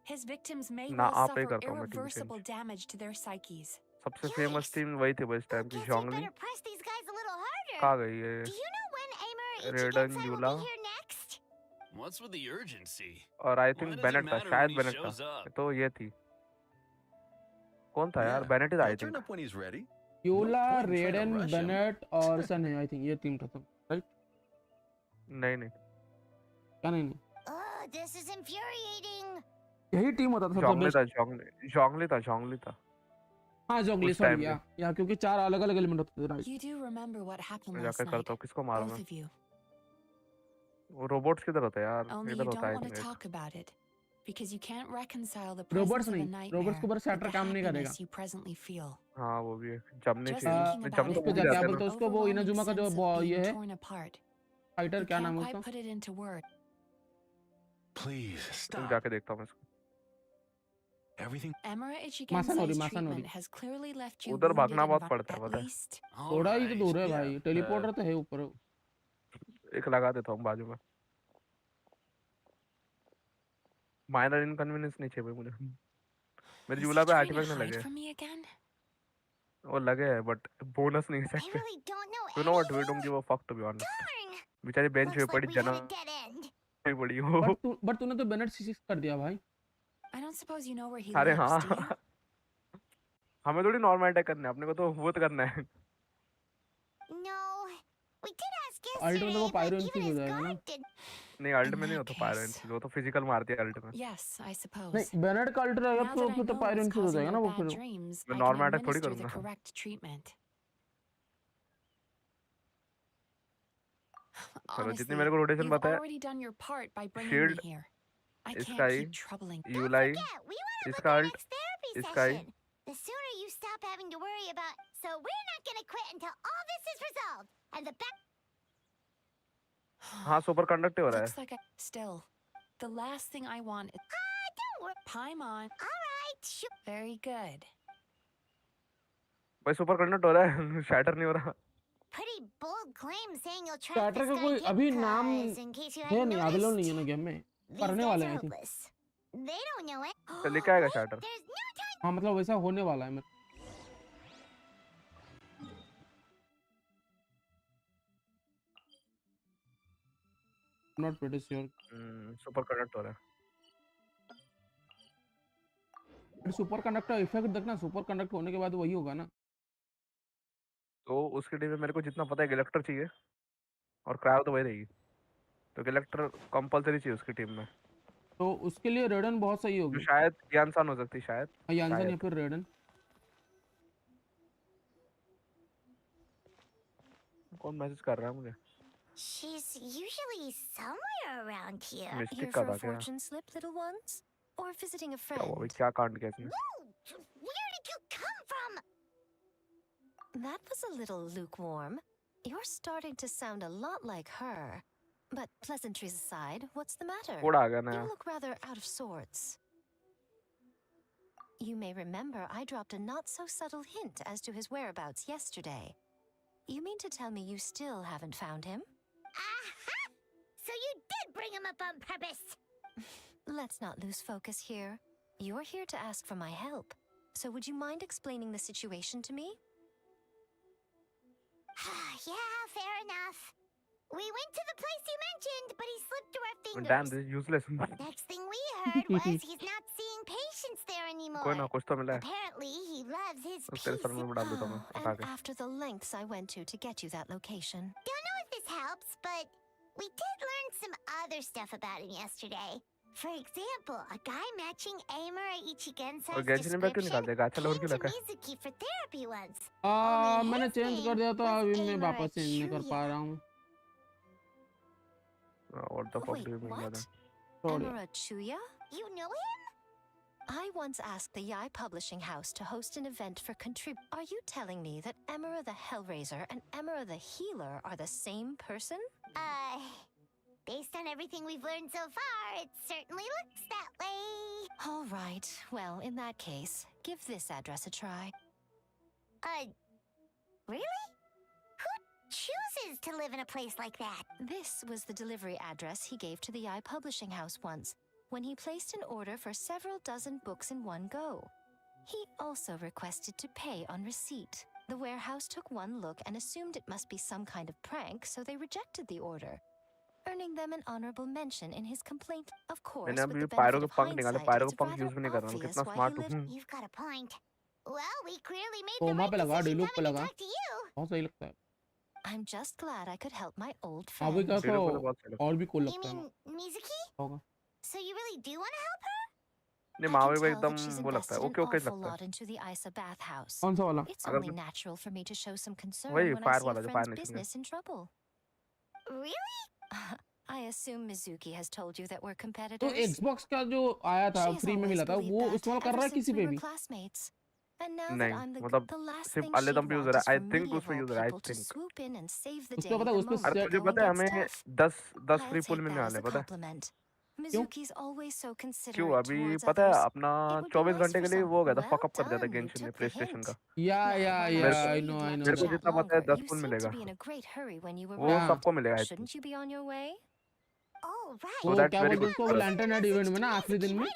his victims may ना well आप ही suffer करता हूँ मैं team irreversible change. damage to their psyches. सबसे फेमस टीम वही थी बस टाइम की, Guess we जोंगली। better press these guys a little harder. कहाँ गई है? Do you know when Emura रेडन, Ichigensai will Yula be here next? What's with the urgency? और आई Why think does it Bennett था, matter when शायद he Bennett shows था, up? तो ये थी। कौन था यार? Yeah, बेनेट था आई he'll turn think. up when he's ready. Yula, point in trying to रेडन, rush him. Bennett और सन है आई थिंक, ये टीम था सब, राइट? नहीं, क्या नहीं? Oh, this is infuriating. यही टीम होता था सबसे जोंगली बेस्ट। था, जोंगली था। हाँ जोंगली, उस सॉरी टाइम या पे। या क्योंकि 4 अलग-अलग एलिमेंट होते थे, right? You do remember what happened मैं last जाकर night, करता हूँ, किसको मारूं both मैं? of you. वो रोबोट्स किधर होते हैं यार? Only इधर you होता है don't I want think to एक। talk about it, because you can't reconcile the robots presence of a नहीं, रोबोट्स nightmare के ऊपर with शैटर the काम नहीं करेगा। happiness you presently feel. हाँ वो भी है, जमने Just चाहिए, thinking नहीं about जम तो it उस पे कूद ही क्या जाते हैं बोलते ना। हैं उसको, वो overwhelming इनाजुमा का जो sense of ये being है torn apart. फाइटर, You क्या नाम can't है quite उसका? put it into words. Please तुम stop. जाके देखता हूँ मैं इसको। Everything. Emura मासानोरी, Ichigensai's मासानोरी। treatment has clearly left you उधर wounded भागना and बहुत पड़ता है at पता है। least. थोड़ा ही तो दूर है Yeah, भाई, टेलीपोर्टर तो है ऊपर। एक लगा देता हूँ बाजू में। माइनर इनकन्वीनियंस नहीं चाहिए भाई मुझे। मेरे Is यूला he पे trying to आर्टिफैक्ट नहीं hide लगे, from me again? वो लगे हैं बट बोनस नहीं I सकते। really don't know you know what, we anything. Don't give a fuck to be honest. Darn. बेचारी बेंच पे Looks like पड़ी, we जना had a dead end. पे पड़ी हो। बट तूने तो बेनेट C6 कर दिया भाई। I don't suppose you know where he अरे lives, do you? हाँ, हमें थोड़ी नॉर्मल अटैक करना है, अपने को तो वो करना है। No, we did ask ult में तो वो yesterday, pyro but infuse even हो his जाएगा ना। god did. नहीं अल्ट In में नहीं that होता पायरो case. इन्फ्यूज, वो तो फिजिकल मारती है अल्ट में। Yes, I suppose. नहीं बेनेट का अल्ट रहेगा Now तो that I फिर तो know पायरो what's इन्फ्यूज हो causing जाएगा ना your वो bad फिर। dreams, मैं I can नॉर्मल अटैक थोड़ी administer the करूंगा। correct treatment. चलो जितनी Honestly, मेरे को रोटेशन you've पता है, already done your part by bringing me shield here. I इसका can't he, keep troubling. Don't यूलाई forget, we want to book इसका our अल्ट, next therapy इसका ही। session. The sooner you stop having to worry about... So we're not gonna quit until all this is resolved. And the back... हाँ super conduct हो रहा Looks है। like still, the last thing I want is don't worry. Paimon. Alright, sure. Very good. भाई super conduct हो रहा है, shatter नहीं हो रहा। Pretty bold claim saying you'll track shatter this का guy कोई अभी again, नाम cause in case you है hadn't नहीं, अवेलेबल नहीं noticed, है ना गेम में, these करने guys वाले are हैं I think. hopeless. They don't know it. तो लिखा आएगा Wait, shatter. there's no time. हाँ मतलब वैसा होने वाला है। मैं not pretty sure. Super conduct हो रहा है। सुपर कंडक्टर इफेक्ट देखना, सुपर कंडक्टर होने के बाद वही होगा ना। तो उसकी टीम में मेरे को जितना पता है गिलेक्टर चाहिए और क्रायो तो वही रहेगी, तो गिलेक्टर कंपलसरी चाहिए उसकी टीम में, तो उसके लिए रेडन बहुत सही जो होगी, शायद ज्ञानसान हो सकती है, शायद यानसन या शायद फिर रेडन। कौन मैसेज कर रहा है मुझे? She's usually somewhere around here. Mistake Here का for था a क्या? fortune slip, little ones? Or visiting a क्या हुआ भाई, friend? क्या कांड किया इसने? Whoa! Where did you come from? That was a little lukewarm. You're starting to sound a lot like her. But pleasantries aside, what's the matter? Code आ गया You नया। look rather out of sorts. You may remember I dropped a not-so-subtle hint as to his whereabouts yesterday. You mean to tell me you still haven't found him? Aha! So you did bring him up on purpose. Let's not lose focus here. You're here to ask for my help. So would you mind explaining the situation to me? Yeah, fair enough. We went to the place you mentioned, but he slipped through our fingers. Damn, this is useless. Next thing we heard was he's not seeing patients there anymore. कोई ना, कुछ तो मिला है। Apparently, he loves his उस तेरे peace. Sir में डाल देता हूँ मैं, उठा And के। after the lengths I went to get you that location. Don't know if this helps, but we did learn some other stuff about him yesterday. For example, a guy matching Amura Ichigensai's और Genshin में क्यों निकाल देगा? अच्छा load came क्यों to लगा? Mizuki for therapy once. मैंने change कर दिया, तो अभी मैं Amura वापस चेंज नहीं कर पा रहा हूँ। What the fuck Wait, do you mean by what? that? छोड़ Emira Chuya? You know him? I once asked the Yai Publishing House to host an event for Are you telling me that Emira the Hellraiser and Emira the Healer are the same person? Based on everything we've learned so far, it certainly looks that way. All right. Well, in that case, give this address a try. Really? Who chooses to live in a place like that? This was the delivery address he gave to the Yai Publishing House once, when he placed an order for several dozen books in one go. He also requested to pay on receipt. The warehouse took one look and assumed it must be some kind of prank, so they rejected the order, earning them an honorable mention in his complaint. Of course, मैंने with अभी the pyro benefit के of पंख निकाले, hindsight, pyro it's के पंख rather use भी नहीं कर रहा हूँ, obvious कितना why he स्मार्ट lived. हूँ। You've got a point. Well, we clearly made the comma right पे लगा, decision डिलूक पे coming to लगा, talk to you. बहुत सही लगता है। I'm just glad I could help my old अभी friend. का डिलूक पे तो तो बहुत सही लगता और भी कूल You लगता है mean ना। Mizuki? होगा। So you really do want to help her? है। नहीं, I मावे can को tell एकदम that she's वो लगता है, invested an okay okay awful लगता है। lot into the Isa bathhouse. कौन सा वाला? It's अगर only natural for me to show some concern वही when I fire see a वाला जो फायर friend's नेशन का। business in trouble. Really? I assume Mizuki has told you that we're तो competitors. Xbox का जो आया था She has फ्री में always मिला था, believed वो that इस्तेमाल कर ever रहा है since किसी we पे were भी? classmates. And now that नहीं, I'm मतलब the last सिर्फ thing अल्ले she'd दम पे यूज हो want रहा is है। for I me think of उस पे all यूज हो रहा है, आई people to think. swoop in and save the उस पे day पता the है, उस पे moment अरे we तुझे go पता and है get हमें stuff. 10 फ्री I'll पुल take मिलने that वाले as हैं, a पता है? compliment. क्यों? Mizuki's always so क्यों? considerate अभी towards पता है others. अपना It would be 24 nice घंटे for के लिए some. वो हो गया था, Well फकअप कर दिया था done, you गेंशिन ने took the प्लेस्टेशन hint. का। या Now, while I'm मेरे या को sure I you'd know love to मेरे को chat जितना पता है longer, 10 you फुल seemed मिलेगा, to be in a great hurry when you were वो हाँ, सबको मिलेगा I think. Shouldn't you be on your way? Oh, right. सो वो दैट्स क्या वेरी बोलते हैं गुड उसको, फॉर वो अस, लैंटर्न नाइट इवेंट में ना आखिरी दिन में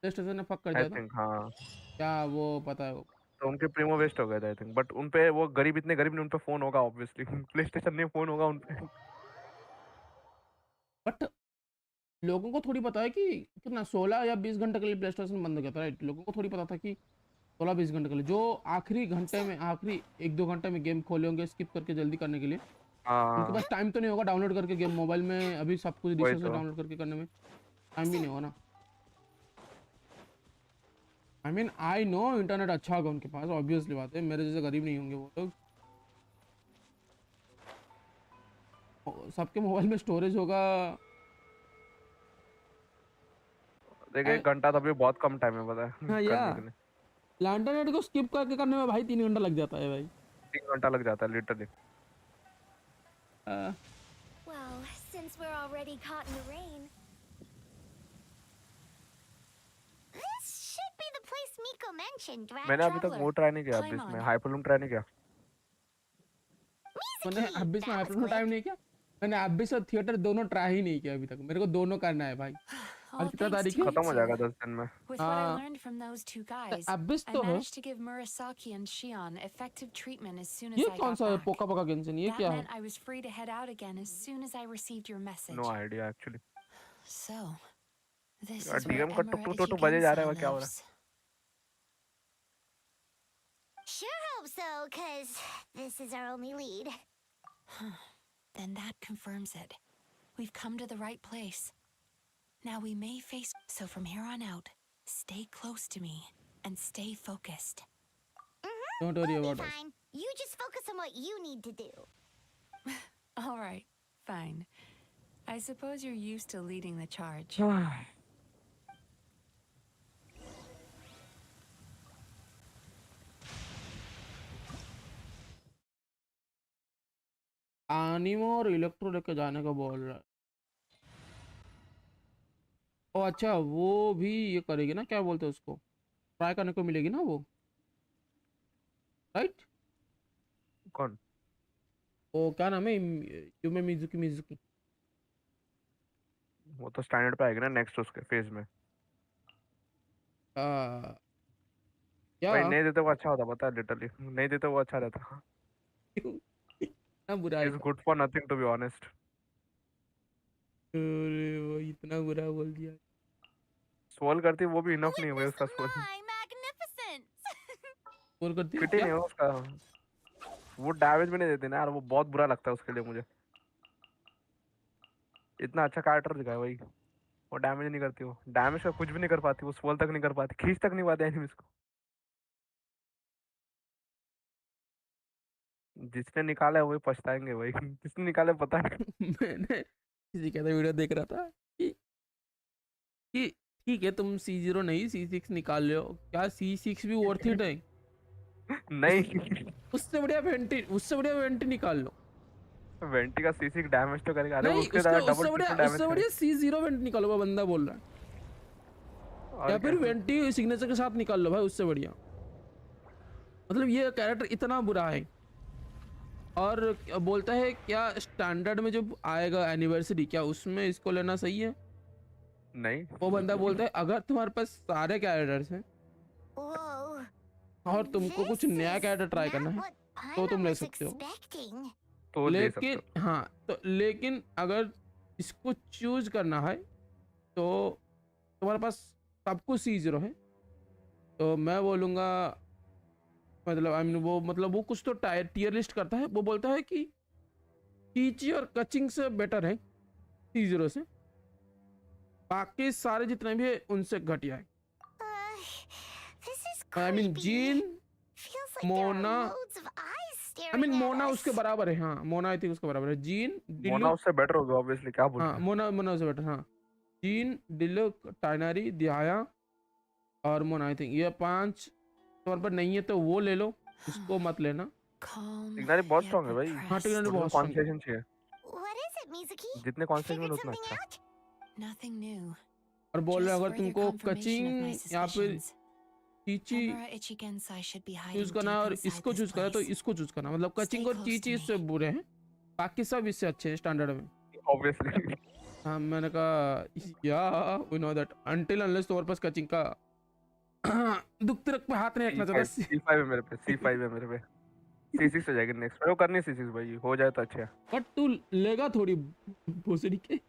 प्लेस्टेशन ने फक कर आई दिया था थिंक। हाँ, क्या, वो पता है वो। तो उनके प्रीमो वेस्ट हो गए थे आई थिंक, बट उन पे वो गरीब, इतने गरीब नहीं, उन पे फोन होगा ऑब्वियसली। प्लेस्टेशन नहीं, फोन होगा उन पे। बट लोगों को थोड़ी पता है कि कितना 16 या 20 घंटे के लिए प्ले स्टेशन बंद किया था, राइट? लोगों को थोड़ी पता था कि 16-20 घंटे के लिए, जो आखिरी घंटे में, आखिरी 1-2 घंटे में गेम खोले होंगे स्किप करके जल्दी करने के लिए, उनके हाँ, पास टाइम तो नहीं होगा डाउनलोड करके गेम मोबाइल में, अभी सब कुछ वही डिशेस से तो। डाउनलोड करके करने में टाइम भी नहीं होगा ना। I mean I know internet अच्छा होगा उनके पास, ऑब्वियसली बात है, मेरे जैसे गरीब नहीं होंगे वो लोग। सबके मोबाइल में स्टोरेज होगा। देख, 1 घंटा तो अभी बहुत कम टाइम है, पता है, हाँ या करने के लिए। इंटरनेट को स्किप करके करने में भाई 3 घंटा लग जाता है भाई। 3 घंटा लग जाता है literally. Well, since we're already caught in the rain, This should be the place Miko mentioned, right? मैंने अभी तक Traveler, वो ट्राई नहीं किया, climb अभी इसमें on. हाइपरलूम ट्राई नहीं किया। मैंने Mizuki, अभी इसमें that was हाइपरलूम quick. टाइम नहीं किया, मैंने अभी से थिएटर दोनों ट्राई ही नहीं किया अभी तक। मेरे को दोनों करना है भाई। आज All कितना thanks तारीख to है? you खत्म हो जाएगा two. 10 दिन में। With what I हाँ, learned from those two guys, Abish I तो है। managed to give Murasaki and Shion effective treatment as soon as ये I कौन got सा है? back. पोका पोका गेंशिन, ये That क्या है? meant I was free to head out again as soon as I received your no message. Idea actually. So, this यार is where डीएम का Emira टुक टुक टुक बजे जा रहा है, Ichigensai क्या हो रहा है? lives. Sure hope so, cause this is our only lead. Then that confirms it. We've come to the right place. Now we may face... So from here on out, stay close to me and stay focused. Don't worry We'll about be us. fine. You just focus on what you need to do. All right, fine. I suppose you're used to leading the charge. एनिमो और electro लेके जाने का बोल रहा है। ओ अच्छा, वो भी ये करेगी ना, क्या बोलते हैं उसको, ट्राई करने को मिलेगी ना वो, राइट? कौन? वो क्या नाम है, यूमे मिजुकी मिजुकी। वो तो स्टैंडर्ड पे आएगी ना नेक्स्ट उसके फेज में। क्या भाई नहीं देते वो अच्छा होता, पता है, लिटरली नहीं देते वो अच्छा रहता। इतना बुरा है इज क्या? Good for nothing to be honest. अरे वो इतना बुरा बोल दिया। सोल करती वो भी इनफ नहीं है भाई उसका सोल। सोल करती है फिट ही क्या? नहीं है उसका, वो डैमेज भी नहीं देती ना यार, वो बहुत बुरा लगता है उसके लिए मुझे। इतना अच्छा कैरेक्टर दिखा है भाई, वो डैमेज नहीं करती, वो डैमेज का कुछ भी नहीं कर पाती, वो सोल तक नहीं कर पाती, खींच तक नहीं पाती एनिमीज को। जिसने निकाला है वही पछताएंगे भाई, जिसने निकाला है पता नहीं। मैंने किसी का वीडियो देख रहा था कि ठीक है तुम C0 नहीं C6 निकाल लो, क्या C6 भी वर्थ इट है? नहीं उससे बढ़िया वेंटी निकाल लो। वेंटी का C6 डैमेज तो करेगा, अरे नहीं उसके ज्यादा डबल उससे ट्रिपल डैमेज बढ़िया C0 वेंट निकालो, वो बंदा बोल रहा है। और या फिर क्या? वेंटी सिग्नेचर के साथ निकाल लो भाई, उससे बढ़िया। मतलब ये कैरेक्टर इतना बुरा है। और बोलता है क्या स्टैंडर्ड में जब आएगा एनिवर्सरी, क्या उसमें इसको लेना सही है? नहीं, वो बंदा बोलता है अगर तुम्हारे पास सारे कैरेक्टर्स हैं और तुमको कुछ नया कैरेक्टर ट्राई करना है तो तुम ले सकते हो, तो ले सकते लेकिन हो। हाँ तो लेकिन अगर इसको चूज करना है तो तुम्हारे पास सब कुछ C0 है, तो मैं बोलूँगा मतलब आई मीन वो कुछ तो टियर लिस्ट करता है। वो बोलता है कि कीची और कचिंग से बेटर है C0 से, बाकी सारे जितने भी है उनसे घटिया है। I mean gene, Mona, I mean Mona उसके बराबर है। हाँ मोना आई थिंक उसके बराबर है। जीन, मोना डिल्लू, उससे बेटर होगा ऑब्वियसली, क्या बोल हाँ रहा है? मोना उससे बेटर। हाँ जीन, डिल्लू, टाइनरी, दिहाया और मोना, आई थिंक ये 5 तौर पर नहीं है तो वो ले लो, इसको मत लेना। टिग्नारी बहुत स्ट्रांग है भाई। हाँ टिग्नारी बहुत strong है। कॉन्सेशन चाहिए, जितने कॉन्सेशन उतना अच्छा। Nothing new. और बोल रहे Just अगर further तुमको confirmation of my कचिंग या फिर suspicions. Chichi Emperor Ichigensai should be hiding choose करना है deep और inside इसको this चूज करा तो place. इसको चूज करना, मतलब कचिंग और close चीची to इससे बुरे हैं, बाकी सब इससे अच्छे हैं स्टैंडर्ड में। ऑब्वियसली। हाँ मैंने कहा या we know that until unless तुम्हारे पास कचिंग का दुख तिरक पे हाथ नहीं रखना चाहता। C5 है मेरे पे, C5 है मेरे पे, C6 हो जाएगी नेक्स्ट। वो करनी C6 भाई, हो जाए तो अच्छा है। बट तू लेगा थोड़ी भोसड़ी के।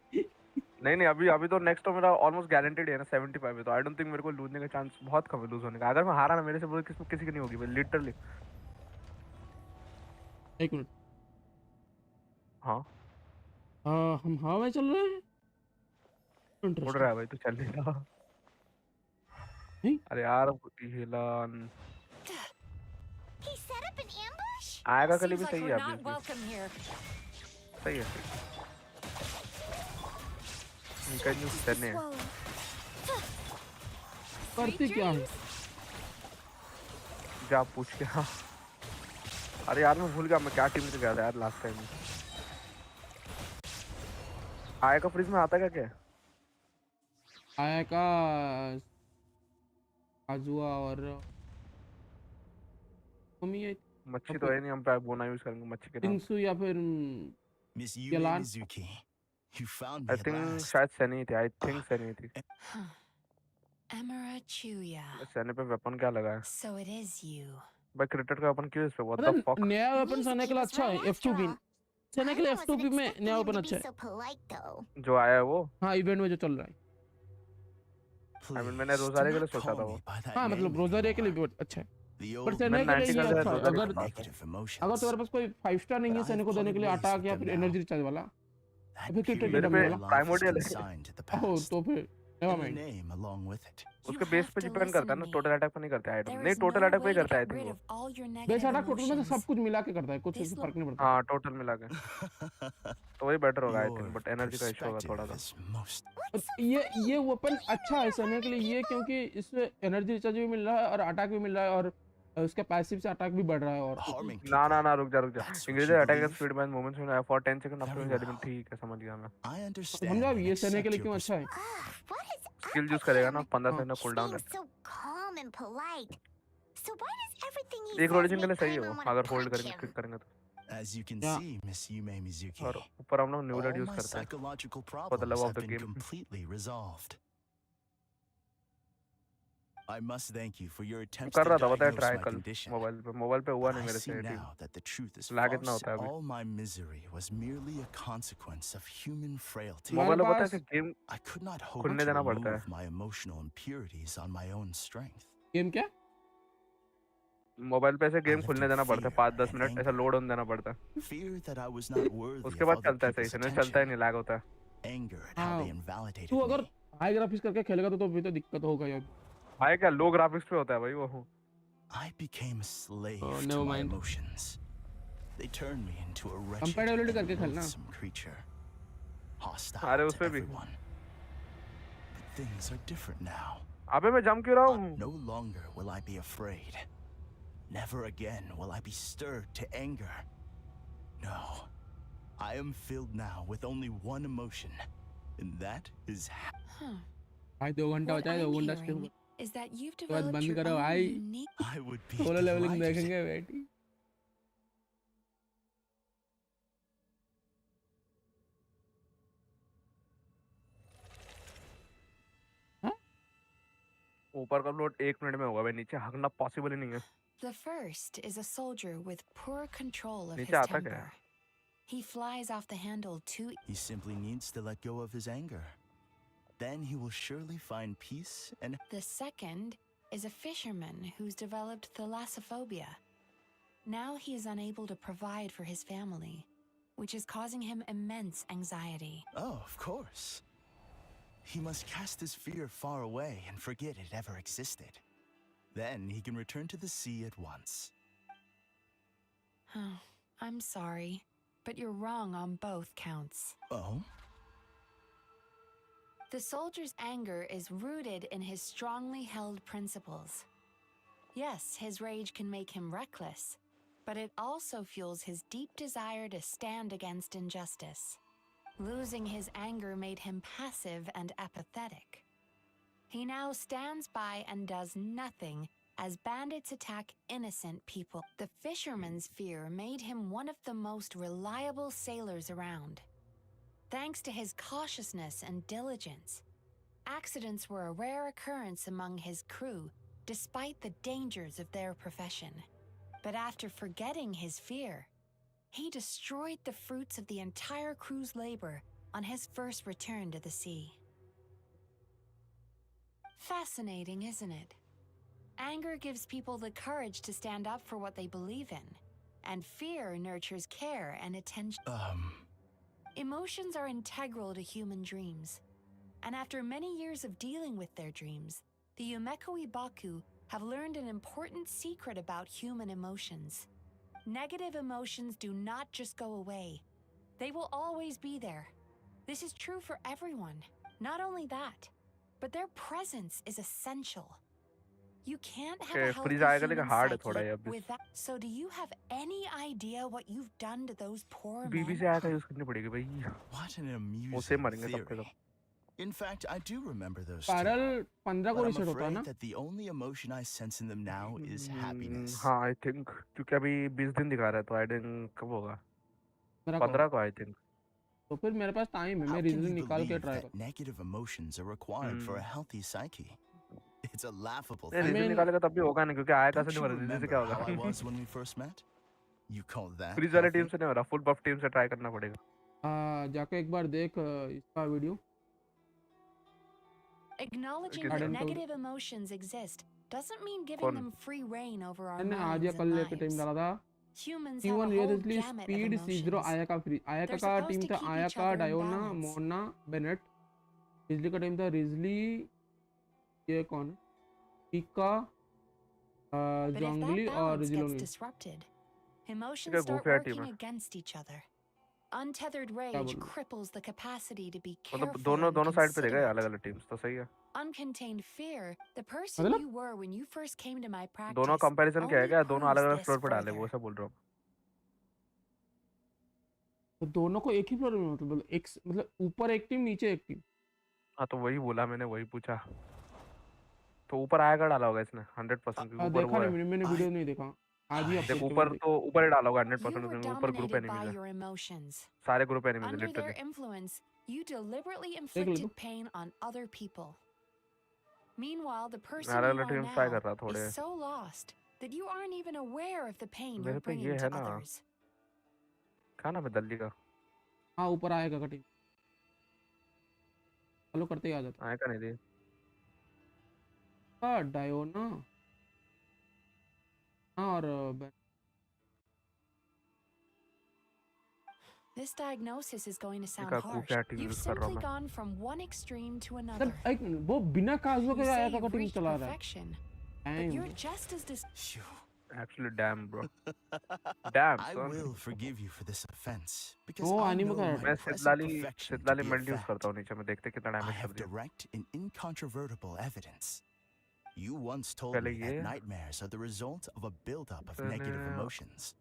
नहीं अभी तो नेक्स्ट तो मेरा ऑलमोस्ट गारंटेड है ना, 75 है, तो आई डोंट थिंक मेरे को लूजने का चांस बहुत कम है लूज होने का। अगर मैं हारा ना मेरे से किसी की नहीं होगी भाई, लिटरली। एक मिनट, हाँ हम हवा में चल रहे हैं। उड़ रहा है भाई, तो चल लेगा। अरे यार हिलन आएगा कल भी सही है, सही है। इनका जो करने है करते क्या है जा पूछ के। हाँ अरे यार मैं भूल गया मैं क्या टीम से गया था यार लास्ट टाइम। आया का फ्रिज में आता क्या? आया का आजुआ और मच्छी तो है नहीं, हम पे बोना यूज करेंगे मच्छी के नाम। टिंगसू या फिर Miss Yume Mizuki, you found me I at think last. शायद सनी थी, आई थिंक सनी थी। Emperor Chuya. सनी पे वेपन क्या लगा है? So it is you. भाई क्रिकेट का वेपन क्यों इस पे? What the fuck? नया वेपन सने के लिए अच्छा है F2P, सने के लिए F2P में नया वेपन अच्छा है जो आया है वो। हाँ इवेंट में जो चल रहा है। आई मीन मैंने रोजारिया के लिए सोचा था वो। हाँ मतलब रोजारिया के लिए भी अच्छा है। The पर old सैनिक के लिए 90 ये का अच्छा है, टोटल अगर negative emotions. अगर तुम्हारे पास कोई 5 स्टार नहीं But है I've सैनिक को देने के लिए parted ways अटैक with या them फिर now. एनर्जी रिचार्ज वाला, That फिर क्रिकेट period मेरे of डमी पे my वाला, life is प्राइमोडियल है consigned to the oh past. तो फिर never And the mind. name along with it. उसके You बेस have पे to डिपेंड listen करता to है ना, me. टोटल अटैक पे नहीं करता है There नहीं is टोटल no अटैक पे way ही to करता है आई get rid थिंक वो। of all your base negative attack total में से emotions. सब कुछ मिला के करता है, कुछ This फर्क नहीं पड़ता। हाँ टोटल मिला के तो वही बेटर होगा I think, Your but energy का इशू होगा थोड़ा perspective सा। is most. और ये वेपन अच्छा है सैनिक के लिए, ये क्योंकि इससे एनर्जी रिचार्ज भी मिल रहा है और अटैक भी मिल रहा है और उसके पैसिव से अटैक भी बढ़ रहा है। और Harming ना people. ना ना रुक जा That's what English you attack believe? Speed में मोमेंट्स में for 10 second after Very element, well. ठीक है समझ गया मैं। I understand समझा and ये सैनिक के accept लिए your क्यों अच्छा है। What is skill up use with करेगा ना him? 15 हाँ। सेकंड का He's कूल डाउन being है। so calm and polite. So why does everything he एक says ओरिजिन के लिए make सही है वो, Paimon want अगर to होल्ड punch करेंगे him? क्लिक करेंगे तो। As you can Yeah. see, Miss Yume Mizuki, और ऊपर हम लोग new all red use my करते हैं psychological for the problems love of have the been game. completely resolved. I must thank you for your attempts कर to रहा था पता है diagnose ट्राई my कल condition. मोबाइल पे हुआ But नहीं I मेरे see से now that the truth is lag इतना false. होता है अभी। All my misery was merely a consequence of human frailty. Mobile हमारे में पता है पास कि game I could not hope खुलने to देना पड़ता remove है। my emotional impurities on my own strength. Game क्या मोबाइल पे ऐसे I गेम lived खुलने in देना पड़ता है, fear 5-10 and मिनट ऐसा anger. लोड होने देना पड़ता है। Fear that I was not worthy उसके of बाद other चलता है सही people's से, नहीं चलता ही attention. नहीं, लैग होता है। Anger at how हाँ they invalidated तू अगर me. हाई ग्राफिक्स करके खेलेगा तो फिर तो दिक्कत होगा यार। भाई क्या लो ग्राफिक्स पे होता है भाई वो। I became a slave Oh, to never my mind. emotions. They turned me into a wretched compatibility and करके खेलना। loathsome creature. Hostile अरे to उसपे भी everyone. But things are different now. अबे मैं जंप क्यों रहा हूँ? No longer will I be afraid. Never again will I be stirred to anger. No. I am filled now with only one emotion, and that is भाई 2 घंटा What बचा है, 2 I'm घंटा stream hearing is that you've के बाद developed बंद your करो own भाई, unique. I would be Solo Leveling delighted. देखेंगे बेटी। ऊपर का लोड 1 मिनट में होगा भाई, नीचे हगना पॉसिबल ही नहीं है। The first is a soldier with poor control of नीचे his आता क्या है? temper. He flies off the handle too. He simply needs to let go of his anger. Then he will surely find peace and The second is a fisherman who's developed thalassophobia. Now he is unable to provide for his family, which is causing him immense anxiety. oh, of course. He must cast his fear far away and forget it ever existed. Then he can return to the sea at once. Oh, I'm sorry, but you're wrong on both counts. Oh? The soldier's anger is rooted in his strongly held principles. Yes, his rage can make him reckless, but it also fuels his deep desire to stand against injustice. Losing his anger made him passive and apathetic. He now stands by and does nothing as bandits attack innocent people. The fisherman's fear made him one of the most reliable sailors around. Thanks to his cautiousness and diligence, accidents were a rare occurrence among his crew, despite the dangers of their profession. But after forgetting his fear, he destroyed the fruits of the entire crew's labor on his first return to the sea. Fascinating, isn't it? Anger gives people the courage to stand up for what they believe in, and fear nurtures care and attention. Emotions are integral to human dreams, and after many years of dealing with their dreams, the Yumeko Ibaku have learned an important secret about human emotions. Negative emotions do not just go away. They will always be there. This is true for everyone. Not only that, but their presence is essential. You can't have a healthy freeze आएगा लेकिन human hard है थोड़ा psyche ये अभी। without. So do you have any idea what you've done to those poor Bibi men? से आया था use करनी पड़ेगी भाई। What an उसे amusing मरेंगे सब के theory. सब। In fact, I do remember those parallel two. 15 को But I'm रीसेट होता है afraid ना। that the only emotion I sense in them now is happiness. हाँ आई थिंक, क्योंकि अभी 20 दिन दिखा रहा है तो आई थिंक कब होगा? 15 को 15 को आई थिंक। तो फिर मेरे पास टाइम है, How मैं can रीजन you निकाल के believe ट्राई that करूँ। negative emotions are required for a healthy psyche? It's a laughable नहीं thing. रीजन निकालेगा तब भी होगा नहीं, क्योंकि आया कैसे Don't नहीं you हो रहा, रीजन से remember क्या how I होगा? was when we first met? You call that freeze वाले टीम healthy? से नहीं हो रहा, फुल बफ टीम से ट्राई करना पड़ेगा। जाके एक बार देख इसका video. Acknowledging I that don't know. negative emotions exist doesn't mean giving कौन? them free reign over our मैंने आज या minds कल and लेके टाइम lives. डाला था Humans have a T1 whole रियलिस्टली gamut of speed C0 emotions. आया का फ्री आया They're का supposed टीम to था keep आया each का other in डायोना balance. Mona Bennett Ridgely का टीम था रिजली ये कौन है टीका But if that जोंगली और balance gets रिजिलोनी disrupted, क्या emotions start गोफिया टीम working है? against each other. Untethered क्या rage बोल cripples the capacity to be मतलब careful दोनों and दोनों साइड पे देगा considerate. अलग-अलग टीम्स तो सही है. Uncontained fear, the person मतलब you were when you first came to my दोनों practice, कंपैरिजन क्या है only क्या? दोनों proves अलग-अलग this फ्लोर पे डाले वो further. सब बोल रहा हूँ. तो दोनों को एक ही फ्लोर में मतलब एक मतलब ऊपर एक टीम नीचे एक टीम हाँ तो वही बोला मैंने वही पूछा. तो ऊपर आया का डाला होगा इसने 100% क्योंकि ऊपर देखा वो है. नहीं मैंने वीडियो नहीं देखा आज ही देख अपडेट के ऊपर बाद देख तो ऊपर ही डाला होगा 100% You were क्योंकि ऊपर ग्रुप dominated by एनिमीज है. your emotions. सारे ग्रुप एनिमीज है Under their literally. influence, you deliberately देख लो inflicted pain on other people. Meanwhile, the person you अलग-अलग are टीम्स ट्राई now कर रहा थोड़े. is so lost that you aren't even aware of the pain मेरे you're पे ये bringing है to ना. others. क्या नाम है दल्ली का? हाँ ऊपर आएगा का टीम फॉलो करते ही आ जाता आया का नहीं थी. डायोना हाँ और This diagnosis is going to sound का harsh. गोफिया टीम You've यूज कर रहा हूँ simply मैं. gone from one extreme to another. मतलब एक मिनट वो बिना काजुआ You के say आया का you've टीम reached चला रहा है perfection, but Damn, you're bro. just as Actually damn bro. Damn I son. will forgive you for this offense because वो I एनिमे know का my मैं present perfection to सितलाली be a multi use fact. करता हूँ नीचे में देखते कितना I damage कर have दिया. direct and incontrovertible evidence. You once told पहले me ये that nightmares are the result of a buildup of negative फिर emotions.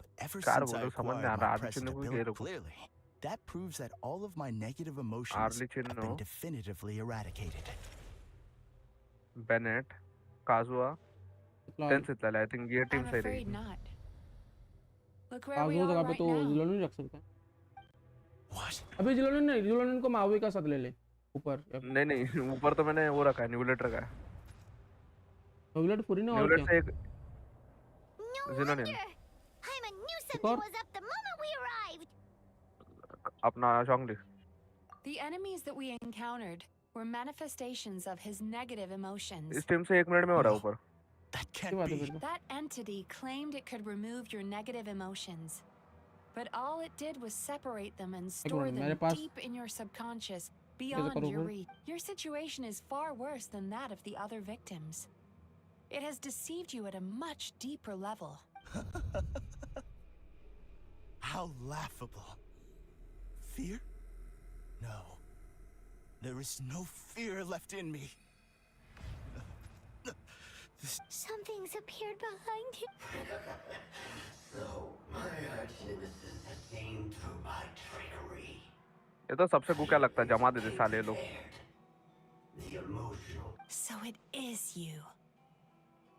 But ever चार since I बोलो समझ नहीं आ acquired रहा. my आर्ली present चिन्ह को ये ability देखो. clearly, that proves that all of my negative emotions early have चिन्ह been definitively eradicated. Bennett Kazuha ten Citlali I think ये टीम I'm सही afraid रहेगी. not. Look where we काजुआ are जगह पे right तो now. जिलोनी रख सकता है What? अबे जिलोनी नहीं जिलोनी को मावी का साथ ले ले ऊपर नहीं नहीं ऊपर तो मैंने वो रखा है न्यूलेटर का है. न्यूलेट पूरी ना और न्यूलेट क्या से एक No जिनोनियन wonder! Paimon knew एक something और was up the moment we arrived! अपना जोंगली. The enemies that we encountered were manifestations of his negative emotions. इस टीम से 1 मिनट में हो रहा है ऊपर. That ये can't बात है be. फिर तो That entity claimed it could remove your negative emotions. But all it did was separate them and store मेरे them pass deep in your subconscious, कैसे beyond करूँ your फिर reach. Your situation is far worse than that of the other victims. It has deceived you at a much deeper level. How laughable. Fear? No. There is no fear left in me. Something's appeared behind him. So, my arch nemesis has seen through my trickery. ये तो सबसे को क्या लगता है जमा देते साले लोग. The emotional. So it is you.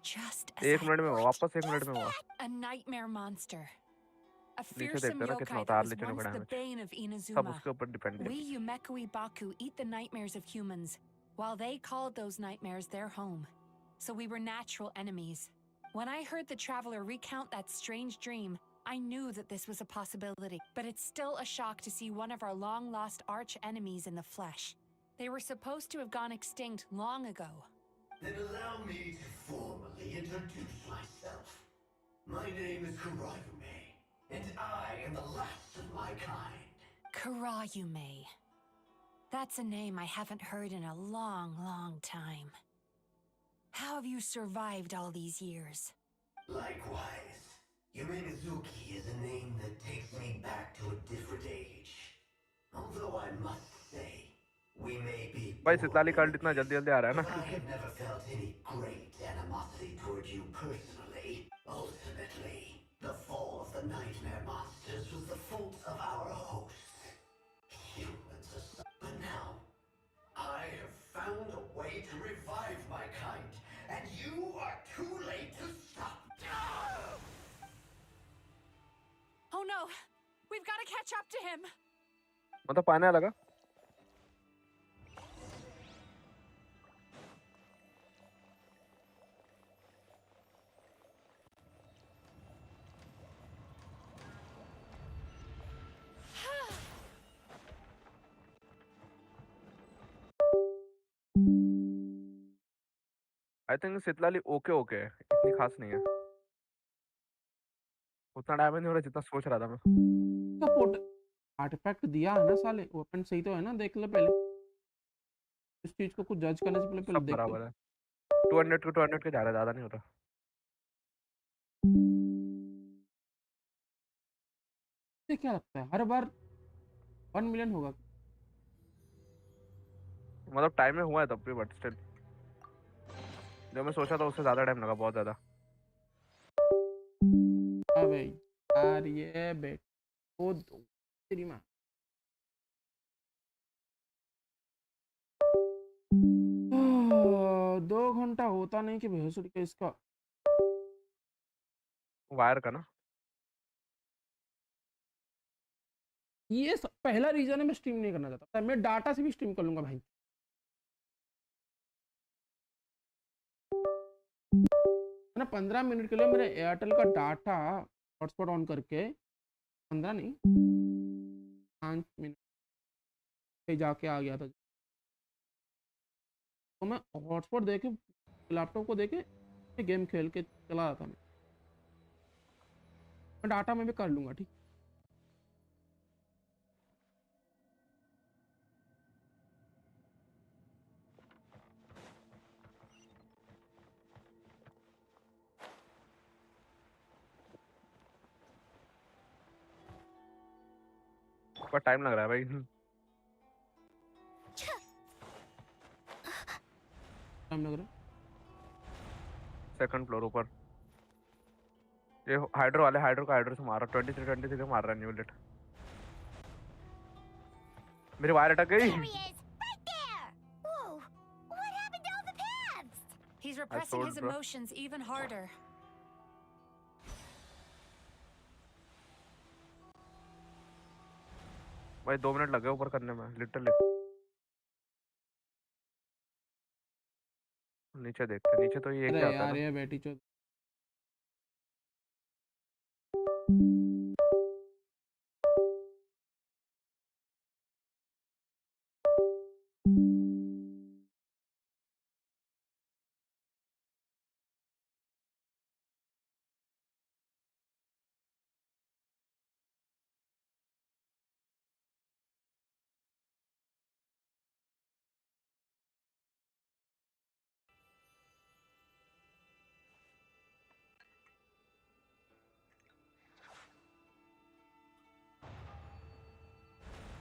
Just as 1 minute में हुआ वापस 1 मिनट में हुआ. a nightmare monster. A नीचे fearsome देखते ना कितना yokai होता that है was आर्ली चिन्ह once का the डैमेज. bane of सब Inazuma. उसके ऊपर डिपेंड है. We Yumekui Baku eat the nightmares of humans, while they called those nightmares their home. So we were natural enemies. When I heard the traveler recount that strange dream, I knew that this was a possibility. But it's still a shock to see one of our long-lost arch enemies in the flesh. They were supposed to have gone extinct long ago. Then allow me to formally introduce myself. My name is Kurayume, and I am the last of my kind. Kurayume. That's a name I haven't heard in a long, long time. How have you survived all these years? Likewise, Yume Mizuki is a name that takes me back to a different age. Although I must say, we may be भाई सितलाली card इतना जल्दी जल्दी आ रहा है but I ना. have never felt any great animosity toward you personally. Ultimately, the fall of the nightmare monsters was the fault of our hosts. Humans aside. But now, I have found a way to revive my kind, and you are too late to stop. Oh no! We've got to catch up to him! मतलब पाने लगा. I think सितलाली okay okay है, इतनी खास नहीं है, उतना damage नहीं हो रहा जितना सोच रहा था मैं। सपोर्ट आर्टिफैक्ट दिया है ना साले, वेपन सही तो है ना, देख ले पहले इस चीज को कुछ जज करने से पहले सब देख तो। बराबर है, 200 के जा रहा है, ज्यादा नहीं हो रहा। ये क्या लगता है हर बार 1 मिलियन होगा? मतलब टाइम में हुआ है तब भी, बट स्टिल जो मैं सोचा था उससे ज्यादा टाइम लगा, बहुत ज्यादा। अबे यार ये बेट ओ तेरी माँ, 2 घंटा होता नहीं कि भैंसुर के इसका वायर का ना। ये पहला रीजन है मैं स्ट्रीम नहीं करना चाहता, मैं डाटा से भी स्ट्रीम कर लूंगा भाई। मैंने 15 मिनट के लिए मेरे एयरटेल का डाटा हॉटस्पॉट ऑन करके, 15 नहीं 5 मिनट पे जाके आ गया था, तो मैं हॉटस्पॉट देके लैपटॉप को देके गेम खेल के चला रहा था। मैं डाटा में भी कर लूंगा ठीक। पर टाइम लग रहा है भाई। टाइम लग रहा है। सेकंड फ्लोर ऊपर, ये हाइड्रो वाले, हाइड्रो से मार रहा, 23 से मार रहा है न्यू लिट। मेरी वायर अटक गई। Whoa! What happened to all the paths? He's repressing his emotions even harder. भाई 2 मिनट लगे ऊपर करने में लिटरली। नीचे देखते, नीचे तो ये अरे क्या होता है यार ना। ये बेटी चो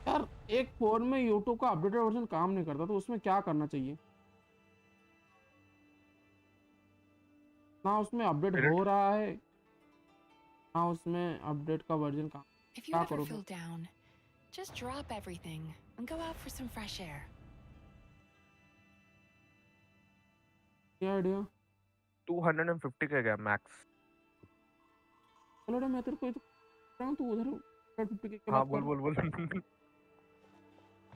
यार, एक फोन में यूट्यूब का अपडेटेड वर्जन काम नहीं करता तो उसमें क्या करना चाहिए? ना उसमें अपडेट हो रहा है ना उसमें अपडेट का वर्जन काम। If you क्या ever करो feel फिर? down, just drop everything and go out for some fresh air. क्या आइडिया? 250 के गया मैक्स। चलो मैं तेरे को तू उधर 150 के हाँ बात बोल कर। बोल बोल।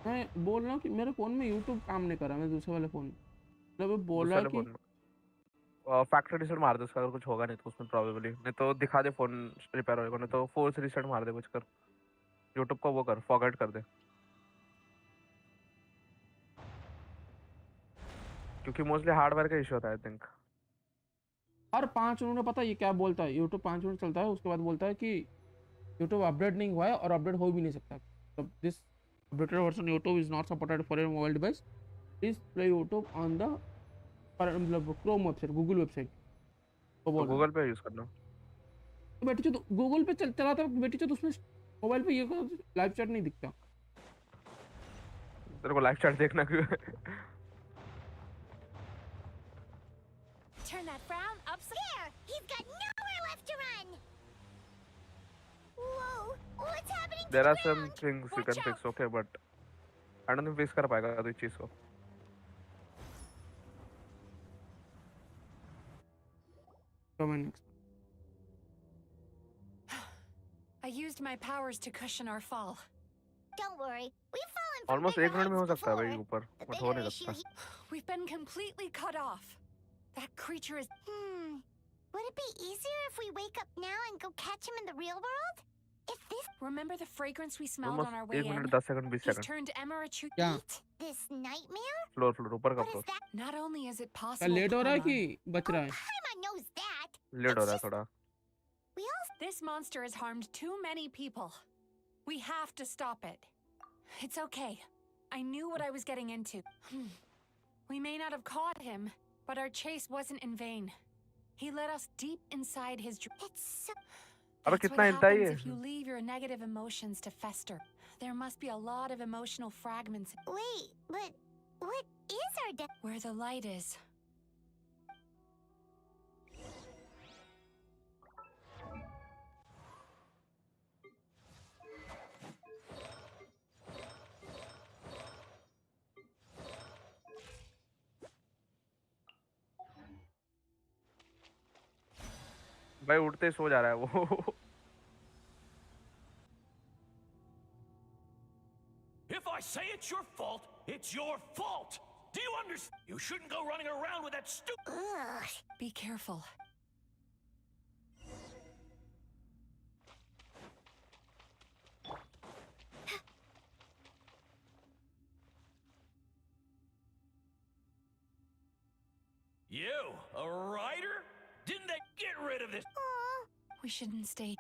मैं बोल रहा हूँ कि मेरे फोन में यूट्यूब काम नहीं कर रहा, मैं दूसरे वाले फोन में मतलब बोल रहा दूसरे है कि फोन में फैक्ट्री रीसेट मार दे उसका, अगर कुछ होगा नहीं तो उसमें प्रॉबेबली, नहीं तो दिखा दे फोन रिपेयर होगा, नहीं तो फोर्स रीसेट मार दे, कुछ कर यूट्यूब को वो कर फॉरगेट कर दे, क्योंकि मोस्टली हार्डवेयर का इशू होता है आई थिंक। हर 5 मिनट में पता है ये क्या बोलता है, यूट्यूब 5 मिनट चलता है उसके बाद बोलता है कि यूट्यूब अपडेट नहीं हुआ है और अपडेट हो भी नहीं सकता, तो this updated version YouTube is not supported for your mobile device, please play YouTube on the मतलब क्रोम वेबसाइट, गूगल वेबसाइट। तो तो बोल रहा है गूगल पे यूज करना। तो बेटी तो गूगल पे चला था बेटी, तो उसमें मोबाइल पे ये लाइव चैट नहीं दिखता। तेरे को लाइव चैट देखना क्यों? Turn that frown upside. There! He's got nowhere left to run! Whoa! What's happening to There the are some ground? things you Watch can fix, out. okay, but I don't think fix कर पाएगा तो इस चीज को। I used my powers to cushion our fall. Don't worry, we've fallen from almost bigger 1 minute में हो heights सकता है भाई before. ऊपर, The बट हो bigger नहीं issue सकता। We've been completely cut off. That creature is... Would it be easier if we wake up now and go catch him in the real world? If this Remember the fragrance we smelled Almost on our way 1 minute in? 10 second 20 He's second. turned Emera to क्या eat. this nightmare? Floor ऊपर का What floor. is that? Not only is it क्या possible, late हो रहा है कि Paimon, बच रहा है? Paimon knows that. लेट हो रहा है थोड़ा. We all this monster has harmed too many people. We have to stop it. It's okay. I knew what I was getting into. We may not have caught him, but our chase wasn't in vain. He led us deep inside his It's so अबे That's कितना what हिलता है happens ये? if you leave your negative emotions to fester. There must be a lot of emotional fragments wait, but what is our where the light is. भाई उठते ही सो जा रहा है वो. If I say it's your fault, it's your fault! Do you understand? You shouldn't go running around with that Ugh. Be careful. You, a rider? Didn't they get rid of this? We shouldn't stay.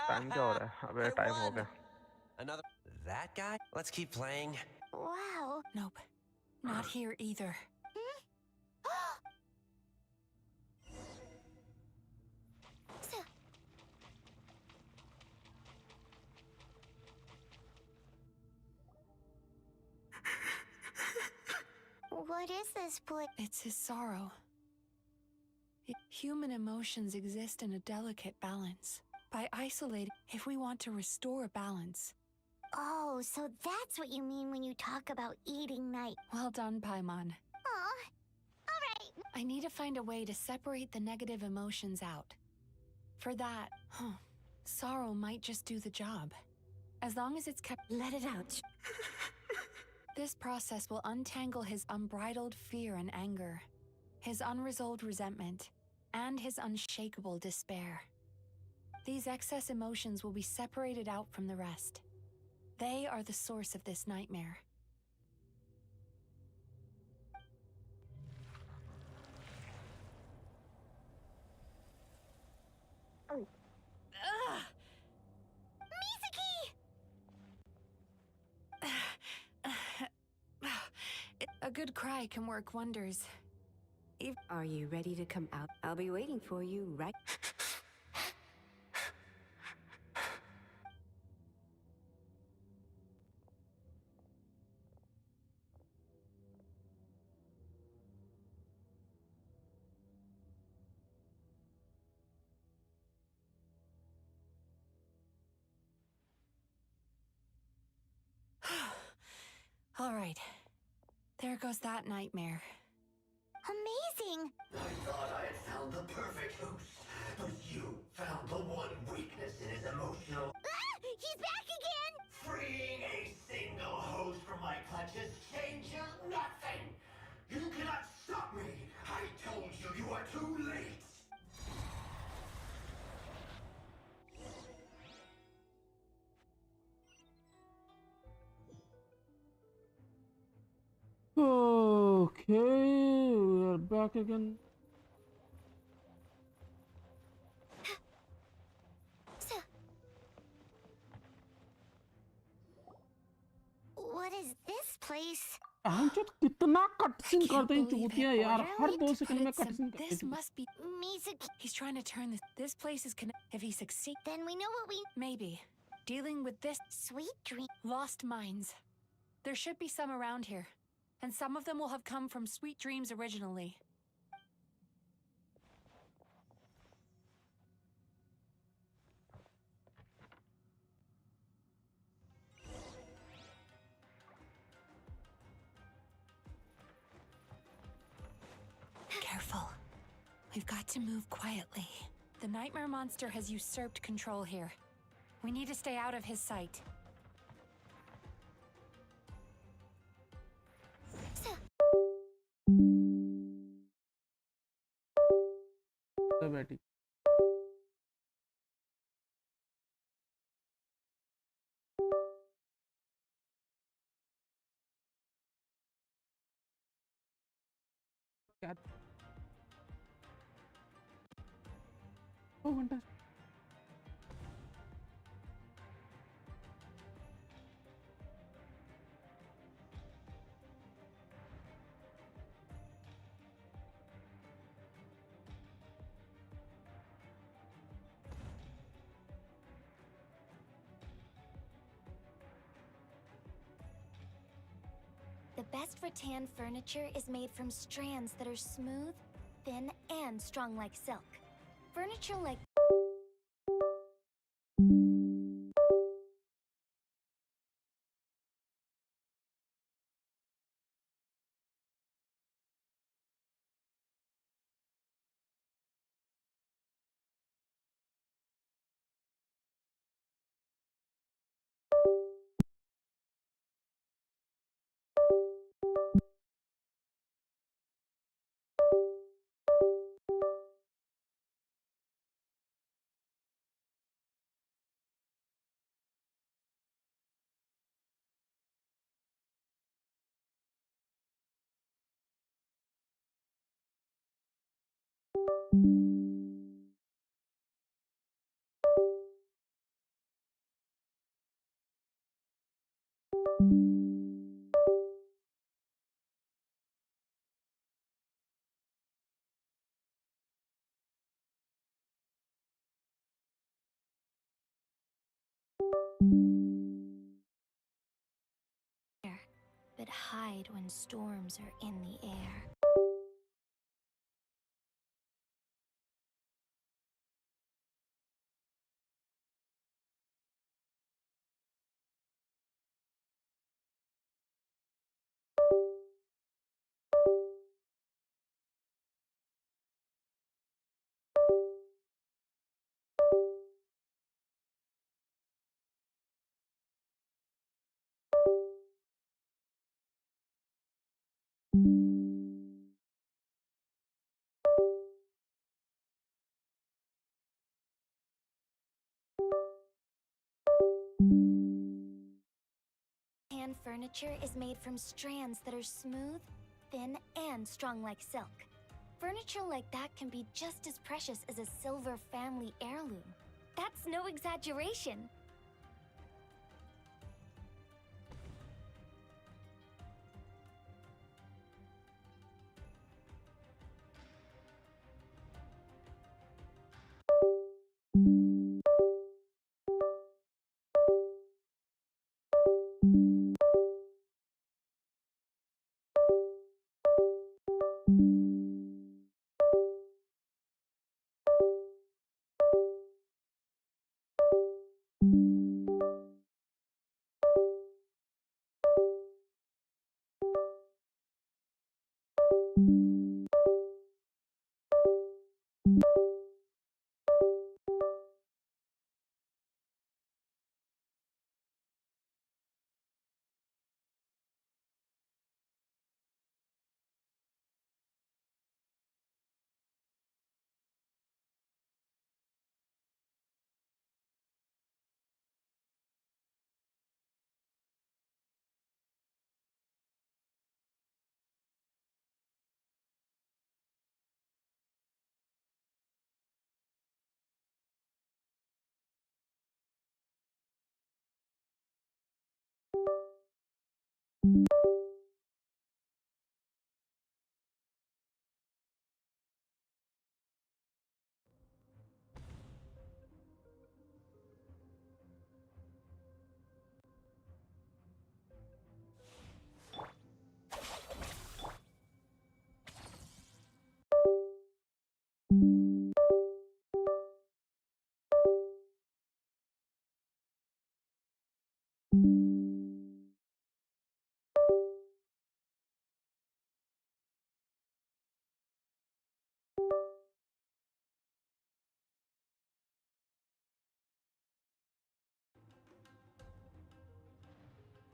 Time क्या हो रहा है? अबे time हो गया. Another. That guy? Let's keep playing. Wow. Nope. Not here either. What is this place? It's his sorrow. Human emotions exist in a delicate balance. By isolating, if we want to restore balance. Oh, so that's what you mean when you talk about eating night. Well done, Paimon. Aw. All right. I need to find a way to separate the negative emotions out. For that, sorrow might just do the job. As long as it's kept, let it out. This process will untangle his unbridled fear and anger, his unresolved resentment, and his unshakable despair. These excess emotions will be separated out from the rest. They are the source of this nightmare. A good cry can work wonders. Are you ready to come out? I'll be waiting for you right. All right. There goes that nightmare. Amazing! I thought I had found the perfect host, but you found the one weakness in his emotional... Ah! He's back again! Freeing a single host from my clutches changes nothing! You cannot stop me! I told you you are too late! Okay, we are back again. What is this place? कितना cutscene करते हैं चूतिया यार हर 2 second में cutscene This must be Mizuki. He's trying to turn this. This place is if he succeeds. Then we know what we... Maybe. Dealing with this. Sweet dream. Lost minds. There should be some around here. And some of them will have come from Sweet Dreams originally. Careful. We've got to move quietly. The Nightmare Monster has usurped control here. We need to stay out of his sight. बैठी क्या 2 घंटा The best rattan furniture is made from strands that are smooth, thin, and strong like silk. Furniture like but hide when storms are in the air. Hand furniture is made from strands that are smooth, thin, and strong like silk. Furniture like that can be just as precious as a silver family heirloom. That's no exaggeration.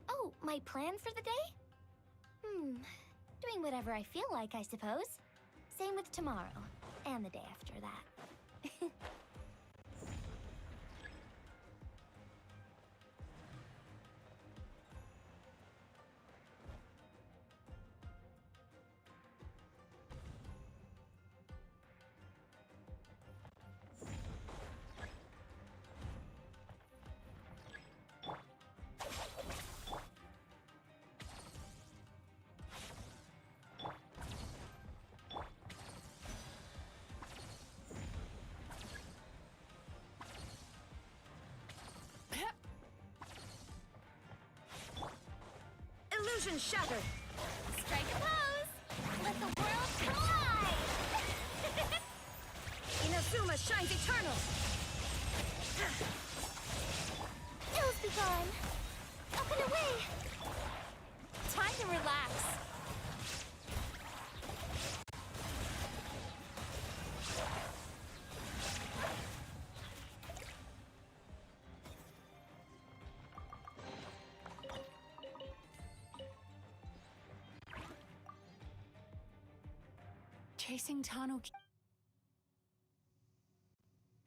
Oh, my plan for the day? Doing whatever I feel like, I suppose. Same with tomorrow, and the day after that. Illusion shattered. Strike a pose. Let the world collide. Inazuma shines eternal. Ills be gone. Up and away. Time to relax. Chasing Tanuki.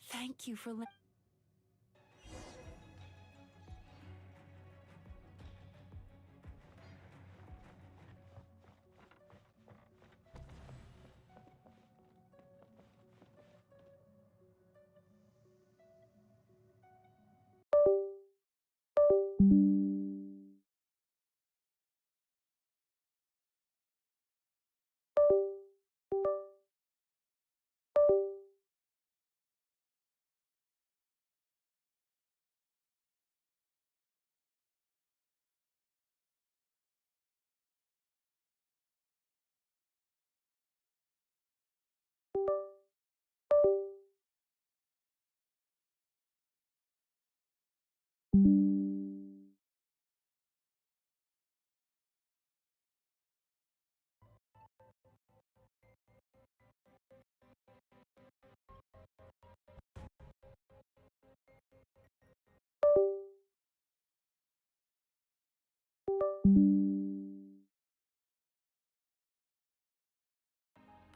Thank you for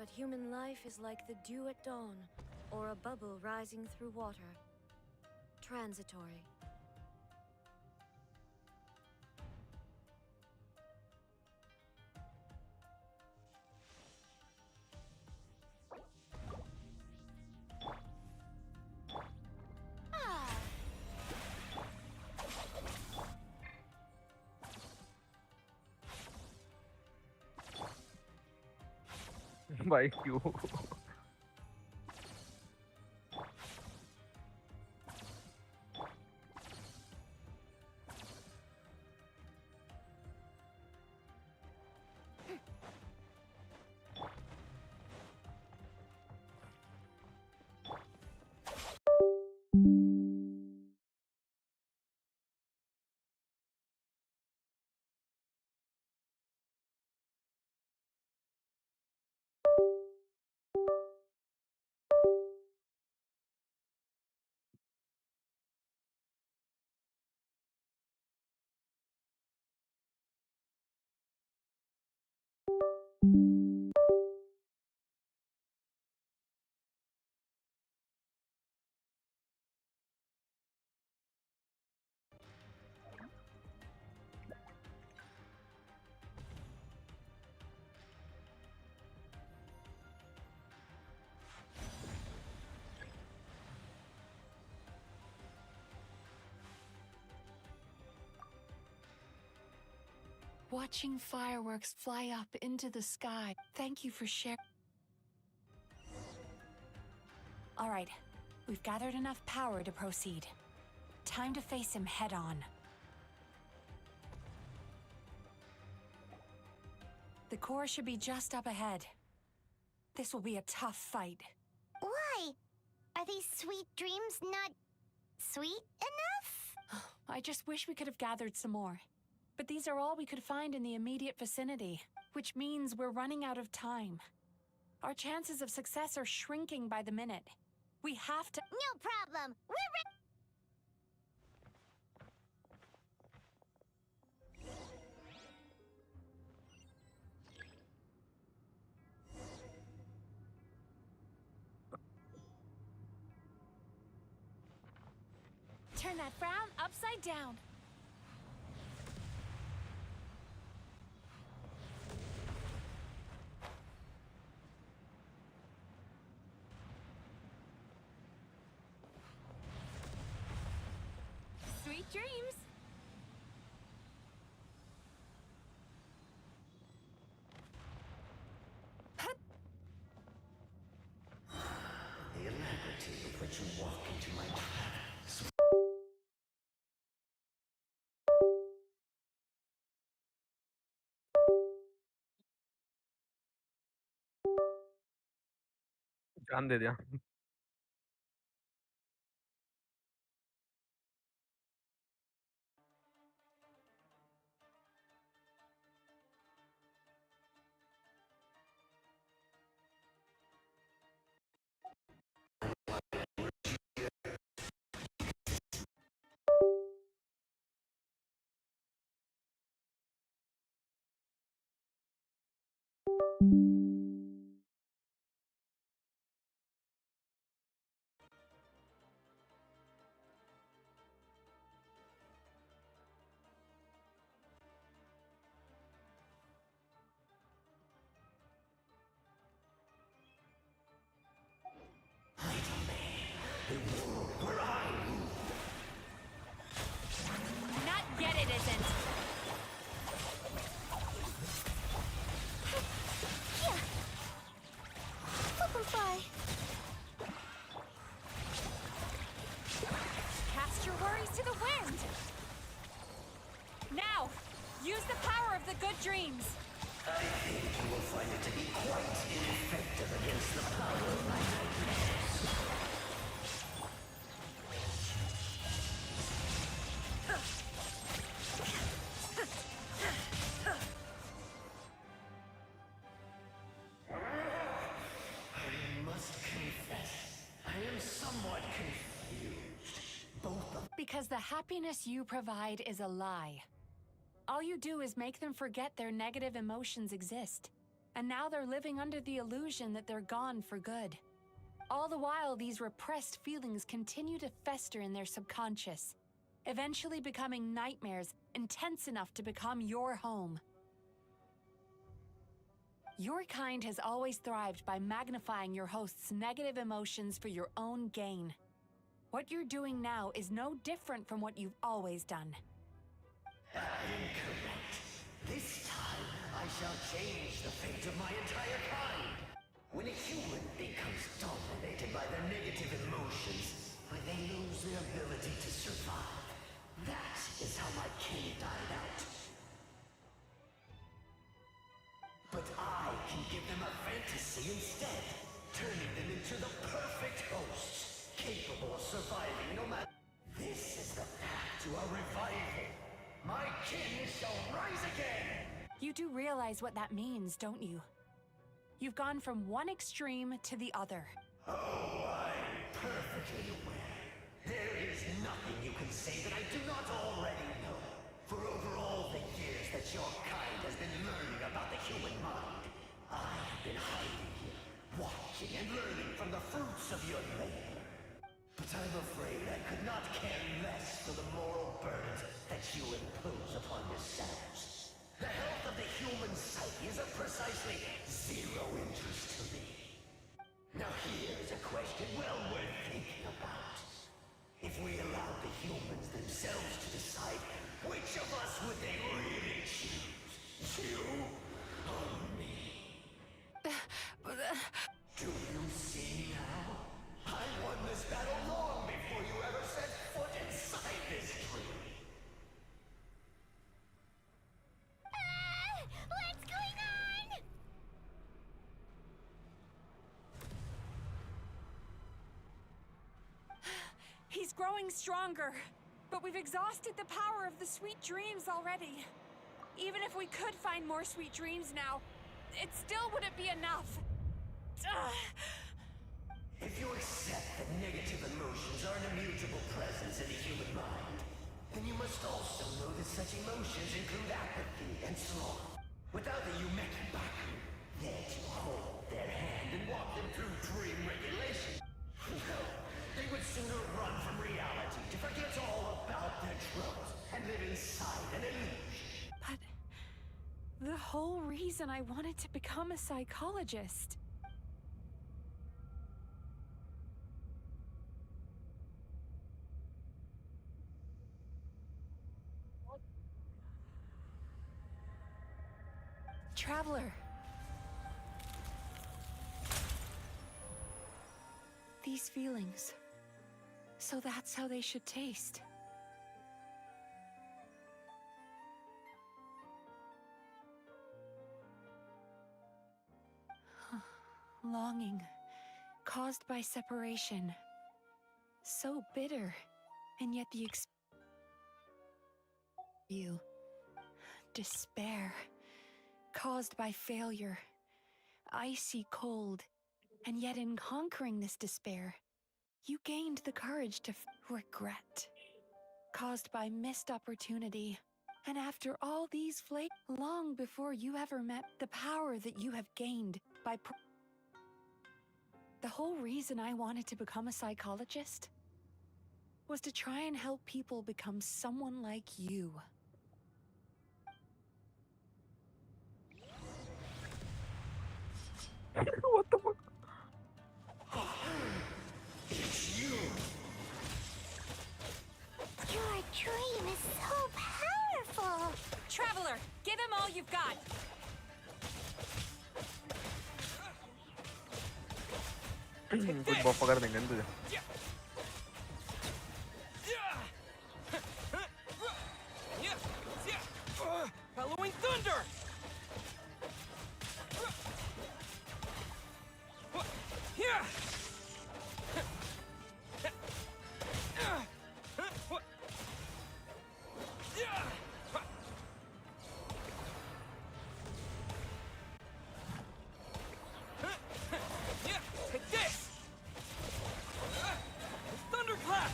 But human life is like the dew at dawn, or a bubble rising through water. Transitory. भाई क्यों? watching fireworks fly up into the sky. Thank you for sharing. All right, we've gathered enough power to proceed. Time to face him head on. The core should be just up ahead. This will be a tough fight. Why? Are these sweet dreams not sweet enough? I just wish we could have gathered some more. But these are all we could find in the immediate vicinity, which means we're running out of time. Our chances of success are shrinking by the minute. We have to— No problem. We're ready. turn that frown upside down. Sweet dreams. The alacrity with which you walk into my trap. जान दे दिया। Not yet, it isn't. Butterfly. Cast your worries to the wind. Now, use the power of the good dreams. I think you will find it to be quite ineffective against the power of my nightmares. I must confess, I am somewhat confused. Both of Because the happiness you provide is a lie. All you do is make them forget their negative emotions exist. And now they're living under the illusion that they're gone for good. All the while, these repressed feelings continue to fester in their subconscious, eventually becoming nightmares intense enough to become your home. Your kind has always thrived by magnifying your host's negative emotions for your own gain. What you're doing now is no different from what you've always done. Incorrect. This time, I shall change the fate of my entire kind. When a human becomes dominated by their negative emotions, when they lose their ability to survive, that is how my king died out. But I can give them a fantasy instead, turning them into the perfect hosts, capable of surviving no matter. This is the path to a revival. My king shall rise again! You do realize what that means, don't you? You've gone from one extreme to the other. Oh, I'm perfectly aware. There is nothing you can say that I do not already know. For over all the years that your kind has been learning about the human mind, I have been hiding here, watching and learning from the fruits of your labor. But I'm afraid I could not care less for the moral burdens that you impose upon yourselves. The health of the human psyche is of precisely zero interest to me. Now here is a question well worth thinking about. If we allowed the humans themselves to decide, which of us would they really choose? You or me? Do you see now? I won this battle long before you ever set foot inside this tree. What's going on? He's growing stronger, but we've exhausted the power of the sweet dreams already. Even if we could find more sweet dreams now, it still wouldn't be enough. If you accept that negative emotions are an immutable presence in the human mind, then you must also know that such emotions include apathy and sloth. Without the Yumeki Baku, there to hold their hand and walk them through dream regulation, well, they would sooner run from reality to forget all whole reason I wanted to become a psychologist. Traveler. These feelings. So that's how they should taste. Longing, caused by separation. So bitter, and yet the you. Despair, caused by failure. Icy cold, and yet in conquering this despair, you gained the courage to regret, caused by missed opportunity. And after all these flakes, long before you ever met the power that you have gained by the whole reason I wanted to become a psychologist was to try and help people become someone like you. What the fuck? It's you! Your dream is so powerful! Traveler, give him all you've got! कुछ बफ कर देंगे ना तुझे. Bellowing thunder! Take this! Thunderclap!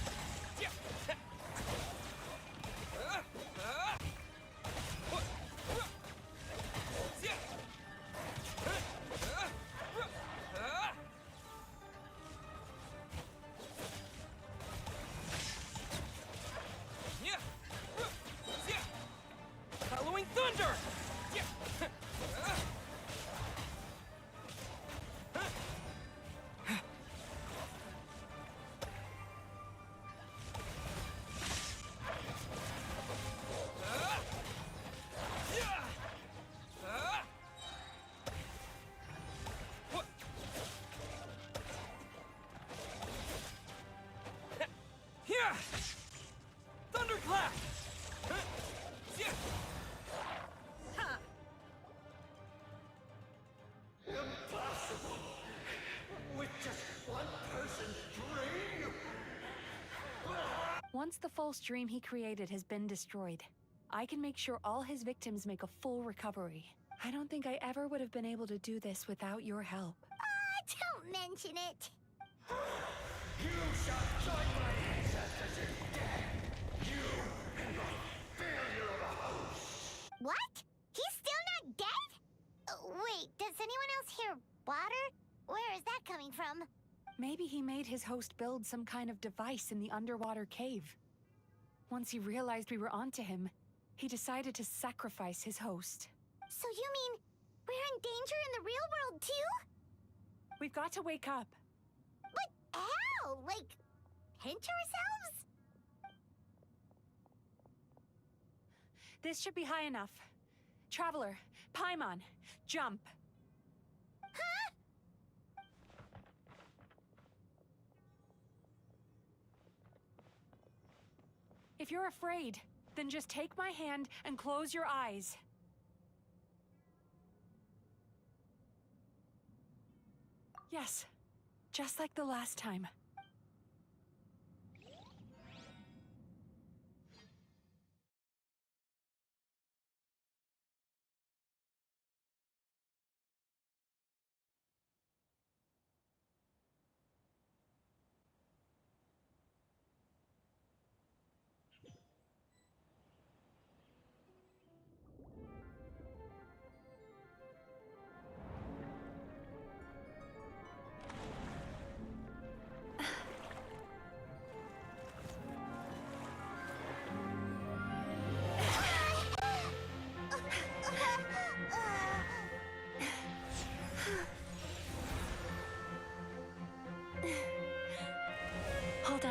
Bellowing thunder! Thunderclap! Impossible! With just one person's dream? Once the false dream he created has been destroyed, I can make sure all his victims make a full recovery. I don't think I ever would have been able to do this without your help. Don't mention it! You shall join my ancestors in death! You and my failure of a host! What? He's still not dead? Wait, does anyone else hear water? Where is that coming from? Maybe he made his host build some kind of device in the underwater cave. Once he realized we were onto him, he decided to sacrifice his host. So you mean we're in danger in the real world too? We've got to wake up. But how? Like, pinch ourselves? This should be high enough. Traveler, Paimon, jump. Huh? If you're afraid, then just take my hand and close your eyes. Yes, just like the last time.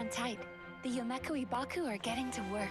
on tight. The Yomeko Ibaku are getting to work.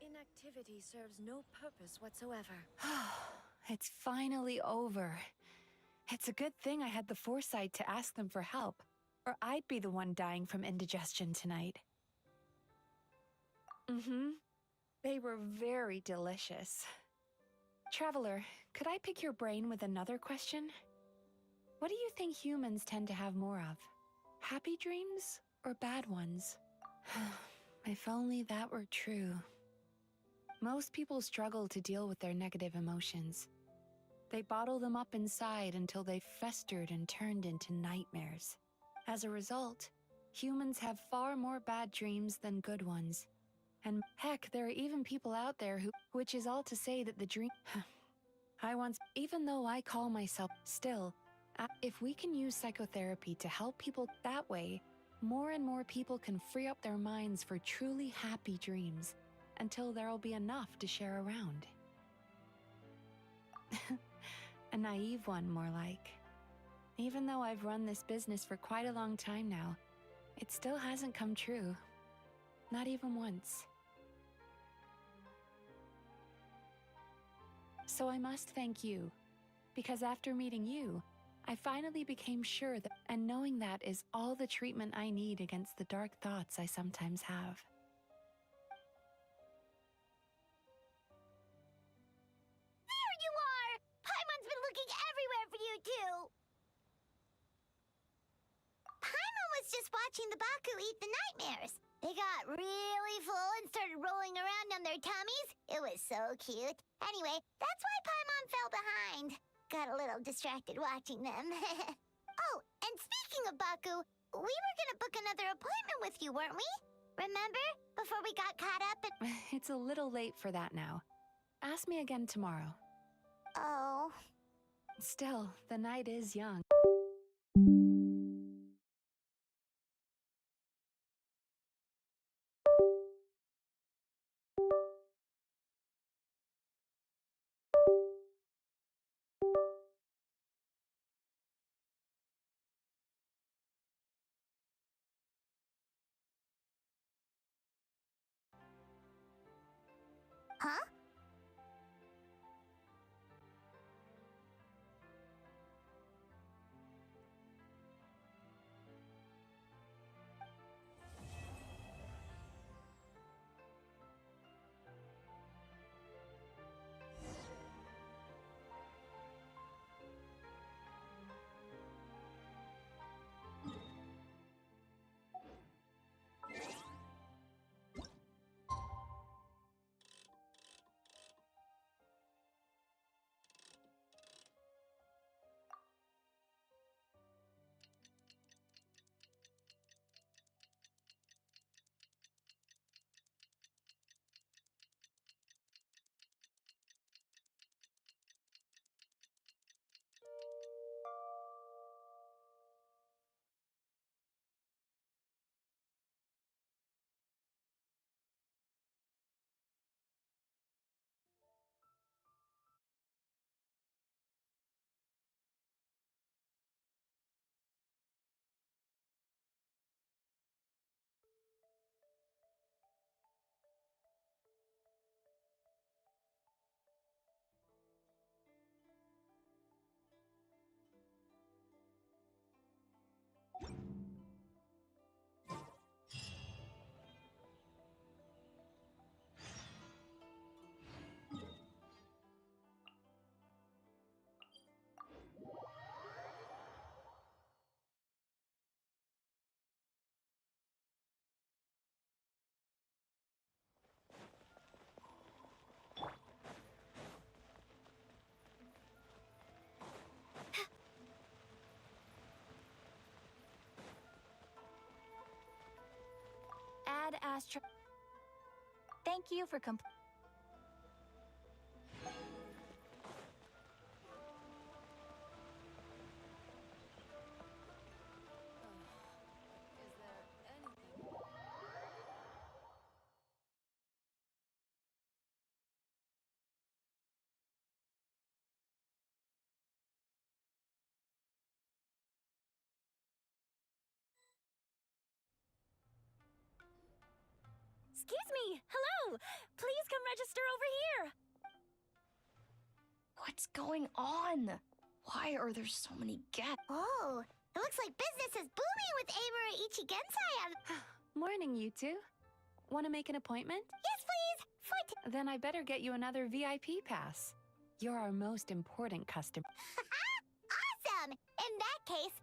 Inactivity serves no purpose whatsoever. It's finally over. It's a good thing I had the foresight to ask them for help, or I'd be the one dying from indigestion tonight. They were very delicious. Traveler, could I pick your brain with another question? What do you think humans tend to have more of? Happy dreams or bad ones? If only that were true. Most people struggle to deal with their negative emotions. They bottle them up inside until they festered and turned into nightmares. As a result, humans have far more bad dreams than good ones. And heck, there are even people out there which is all to say that the dream... even though I call myself still, if we can use psychotherapy to help people that way, more and more people can free up their minds for truly happy dreams until there'll be enough to share around. A naive one, more like. Even though I've run this business for quite a long time now, it still hasn't come true. Not even once. So I must thank you, because after meeting you, I finally became sure that, and knowing that is all the treatment I need against the dark thoughts I sometimes have. There you are! Paimon's been looking everywhere for you, too! Paimon was just watching the Baku eat the nightmares. They got really full and started rolling around on their tummies. It was so cute. Anyway, that's why Paimon fell behind. Got a little distracted watching them. Oh, and speaking of Baku, we were gonna book another appointment with you, weren't we? Remember? Before we got caught up in... It's a little late for that now. Ask me again tomorrow. Oh. Still, the night is young. Huh? Astra. Thank you for Excuse me! Hello! Please come register over here! What's going on? Why are there so many guests? Oh, it looks like business is booming with Amura Ichigensai. Morning, you two. Want to make an appointment? Yes, please. Then I better get you another VIP pass. You're our most important customer. Awesome! In that case,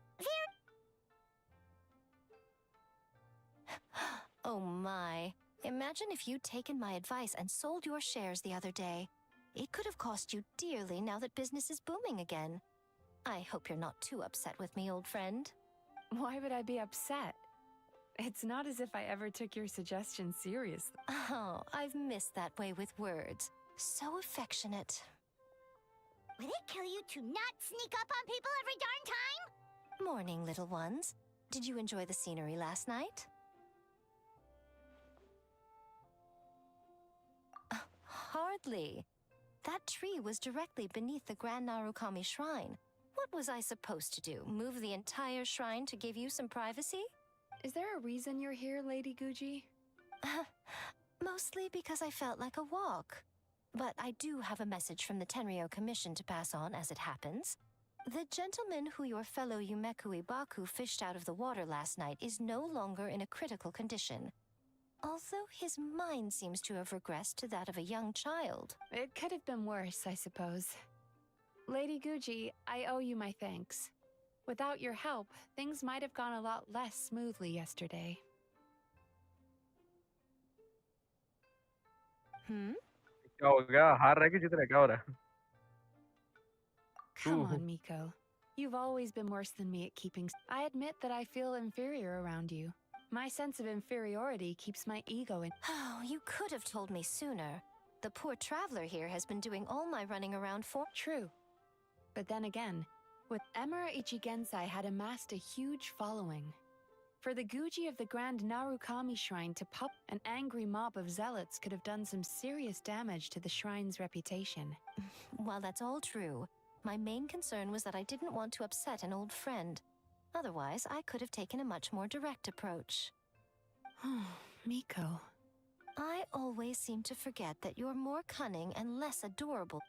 Oh my. Imagine if you'd taken my advice and sold your shares the other day. It could have cost you dearly now that business is booming again. I hope you're not too upset with me, old friend. Why would I be upset? It's not as if I ever took your suggestion seriously. Oh, I've missed that way with words. So affectionate. would it kill you to not sneak up on people every darn time? Morning, little ones. Did you enjoy the scenery last night? Hardly. That tree was directly beneath the Grand Narukami Shrine. What was I supposed to do? Move the entire shrine to give you some privacy? Is there a reason you're here, Lady Guji? Mostly because I felt like a walk. But I do have a message from the Tenryo Commission to pass on as it happens. The gentleman who your fellow Yumeku Ibaku fished out of the water last night is no longer in a critical condition. Although his mind seems to have regressed to that of a young child. It could have been worse, I suppose. Lady Guji, I owe you my thanks. Without your help, things might have gone a lot less smoothly yesterday. क्या हो गया? हार रहा है कि जीत रहा है? क्या हो रहा है? Come on, Miko. You've always been worse than me at keeping... I admit that I feel inferior around you. My sense of inferiority keeps my ego in... Oh, you could have told me sooner. The poor traveler here has been doing all my running around for... True. But then again, with Emura Ichigensai had amassed a huge following. For the Guji of the Grand Narukami Shrine to pop, an angry mob of zealots could have done some serious damage to the shrine's reputation. While that's all true, my main concern was that I didn't want to upset an old friend. Otherwise, I could have taken a much more direct approach. Miko. I always seem to forget that you're more cunning and less adorable.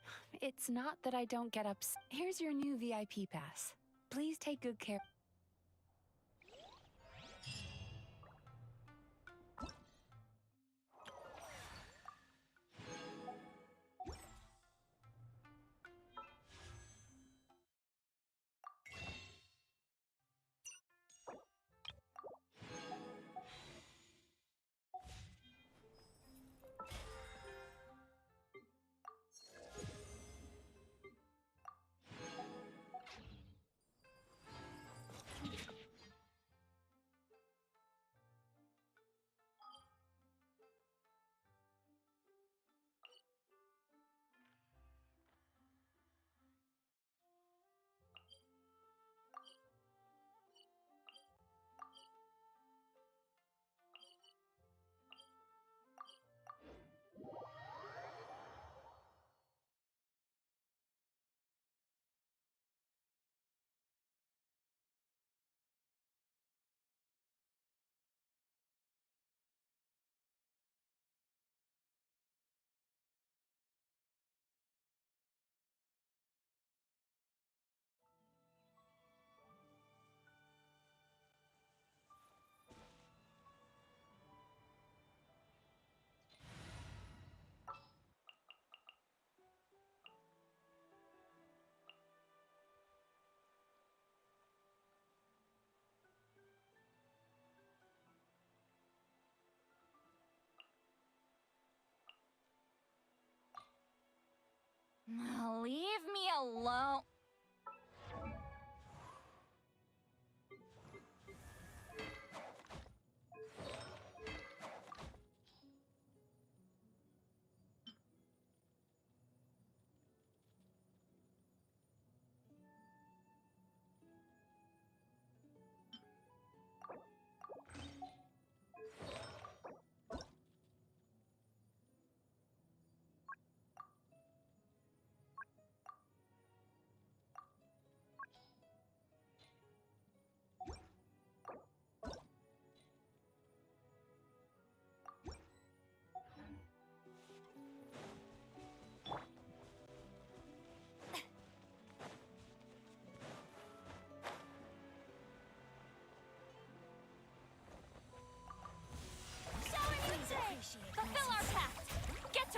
It's not that I don't get upset. Here's your new VIP pass. Please take good care.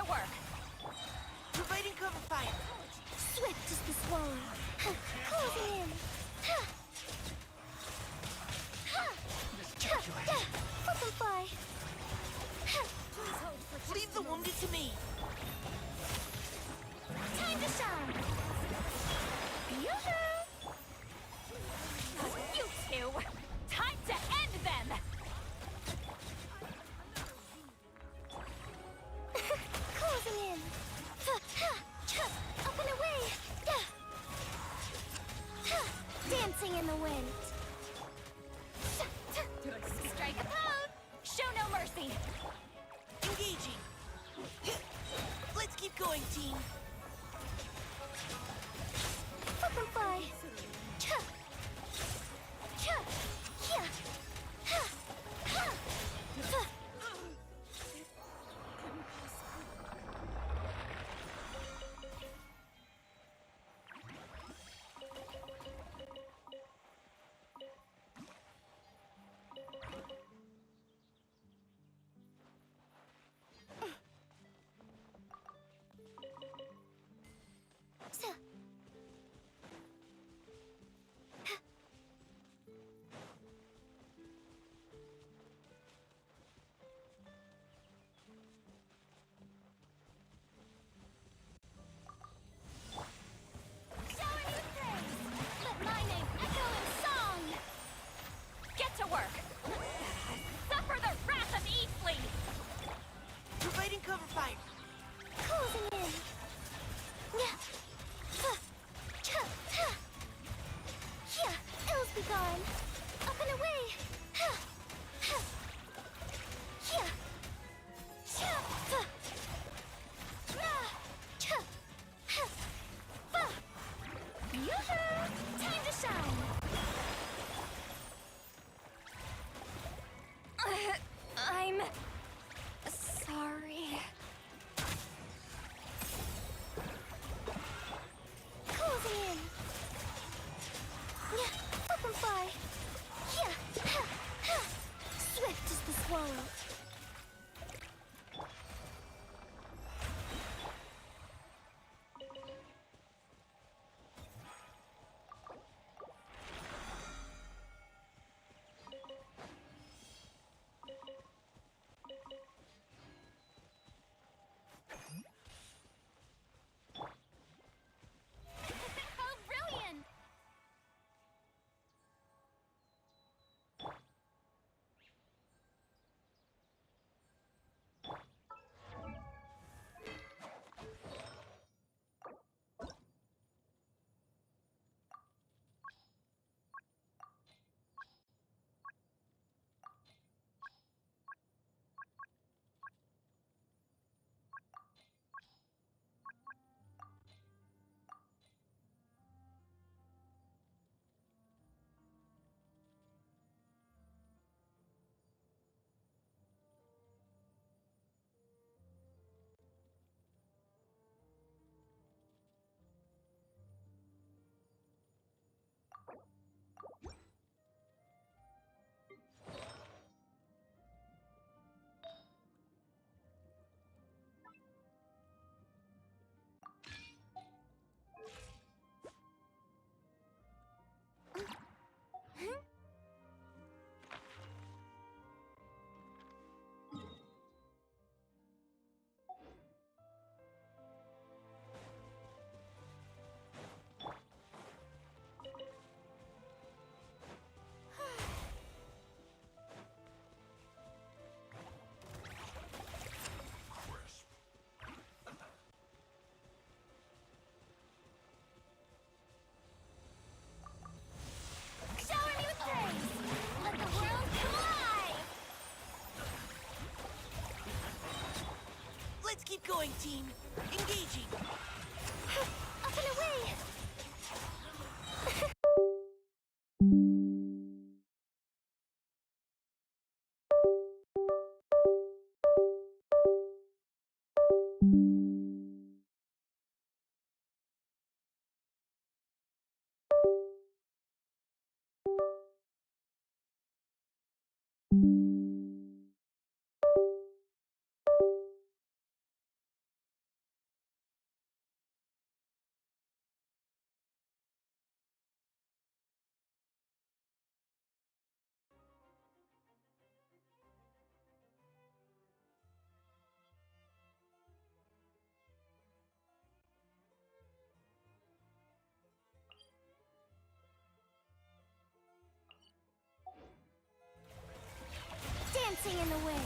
work. Providing cover fire. Swift is the swallow. Closing in. Flip and fly. Leave the wounded to me. Time to shine. Yoo-hoo! You two! Time to end them! Closing in. Up and away. Dancing in the wind. Strike a pose! Show no mercy! Engaging. Let's keep going, team. Flip and fly. Let my name echo in song! Get to work! Suffer the wrath of Eastleigh! Providing cover fire. Closing in. Ills be gone. Up and away. Yoo-hoo! Time to shine. I'm sorry. Closing in. Flip and fly. Swift is the swallow. How brilliant! Keep going, team. Engaging. Up and away. anything in the way.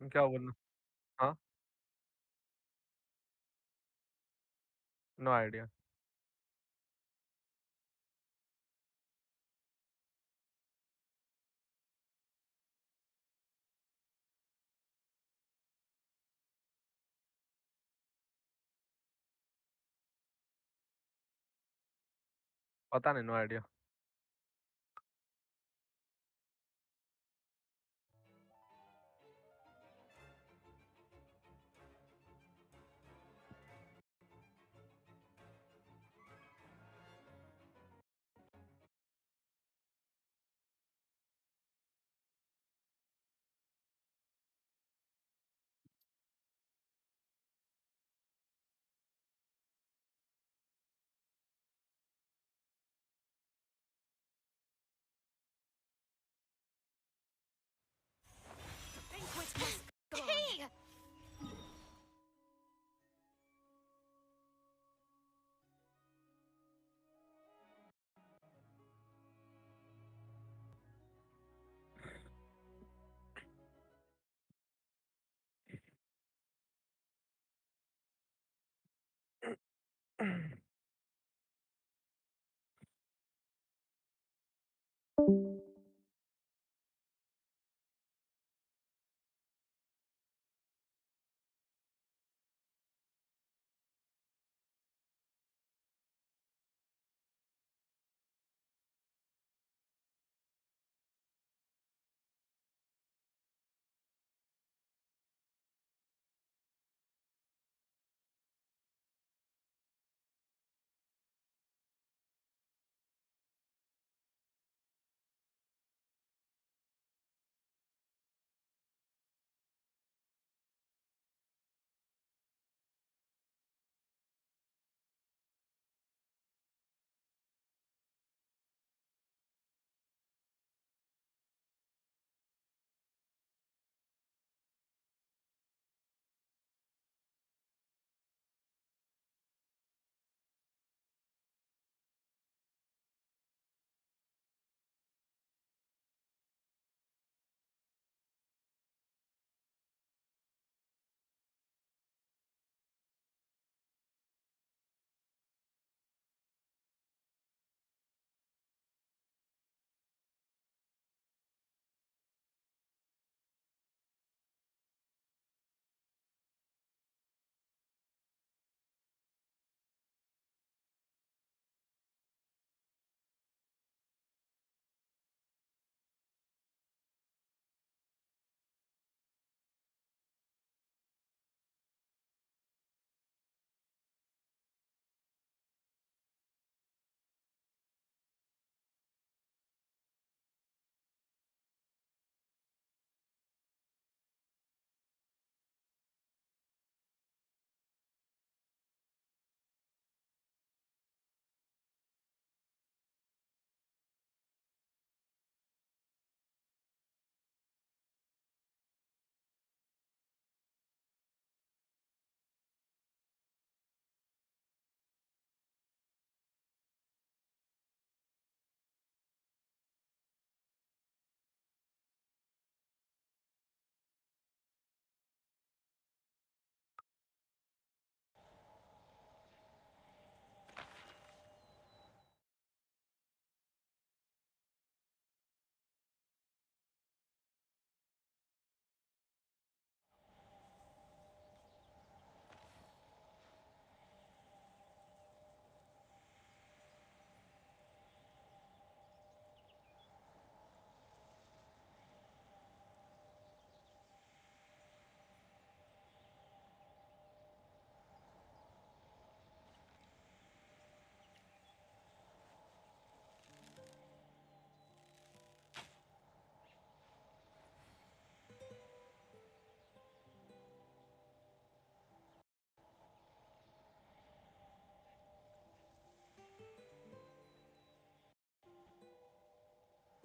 क्या बोलना? हाँ? No idea. पता नहीं, no idea. Banquets must go on. Hey!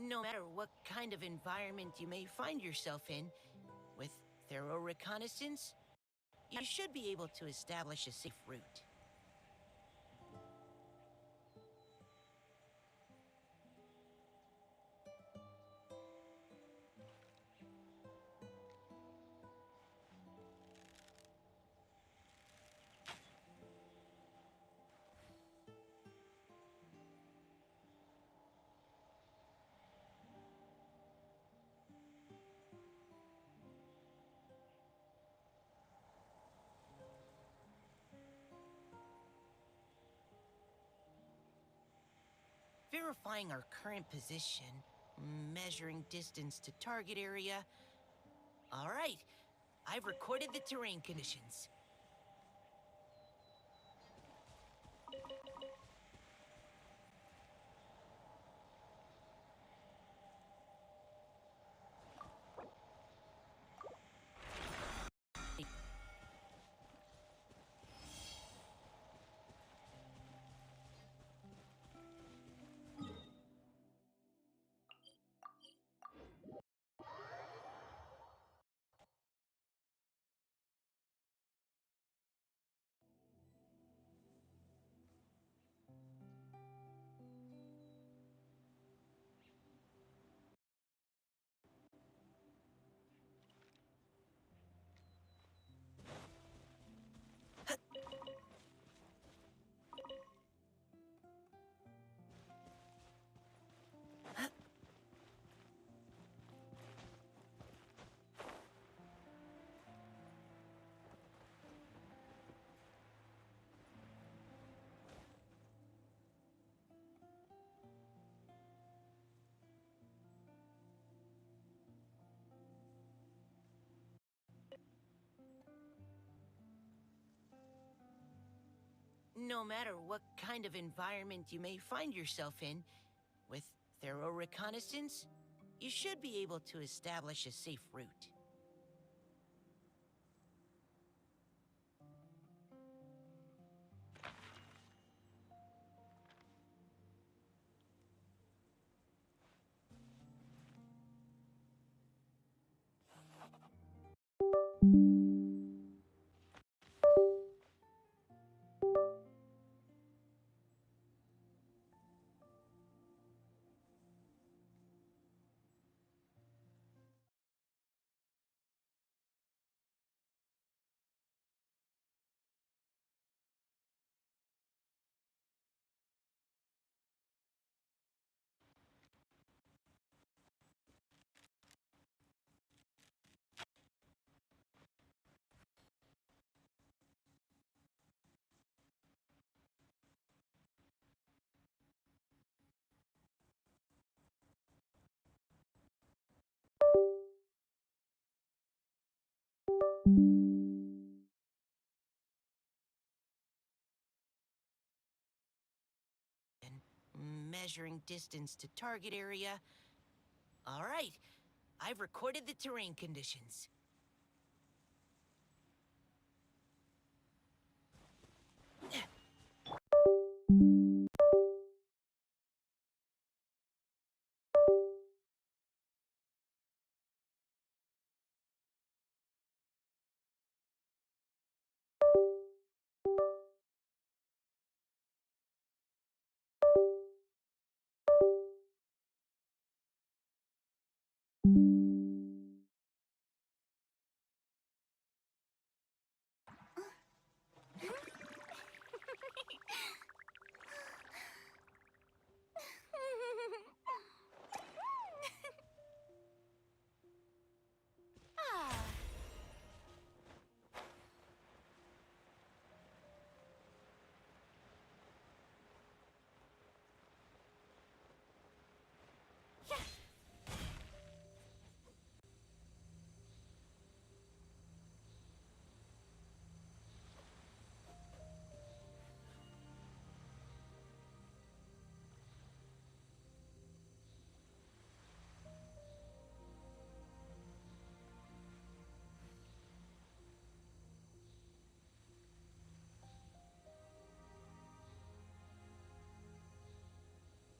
No matter what kind of environment you may find yourself in, with thorough reconnaissance, you should be able to establish a safe route. Verifying our current position, measuring distance to target area. All right, I've recorded the terrain conditions. No matter what kind of environment you may find yourself in, with thorough reconnaissance, you should be able to establish a safe route. Measuring distance to target area. All right, I've recorded the terrain conditions.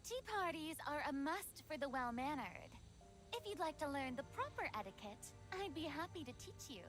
Tea parties are a must for the well-mannered. If you'd like to learn the proper etiquette, I'd be happy to teach you.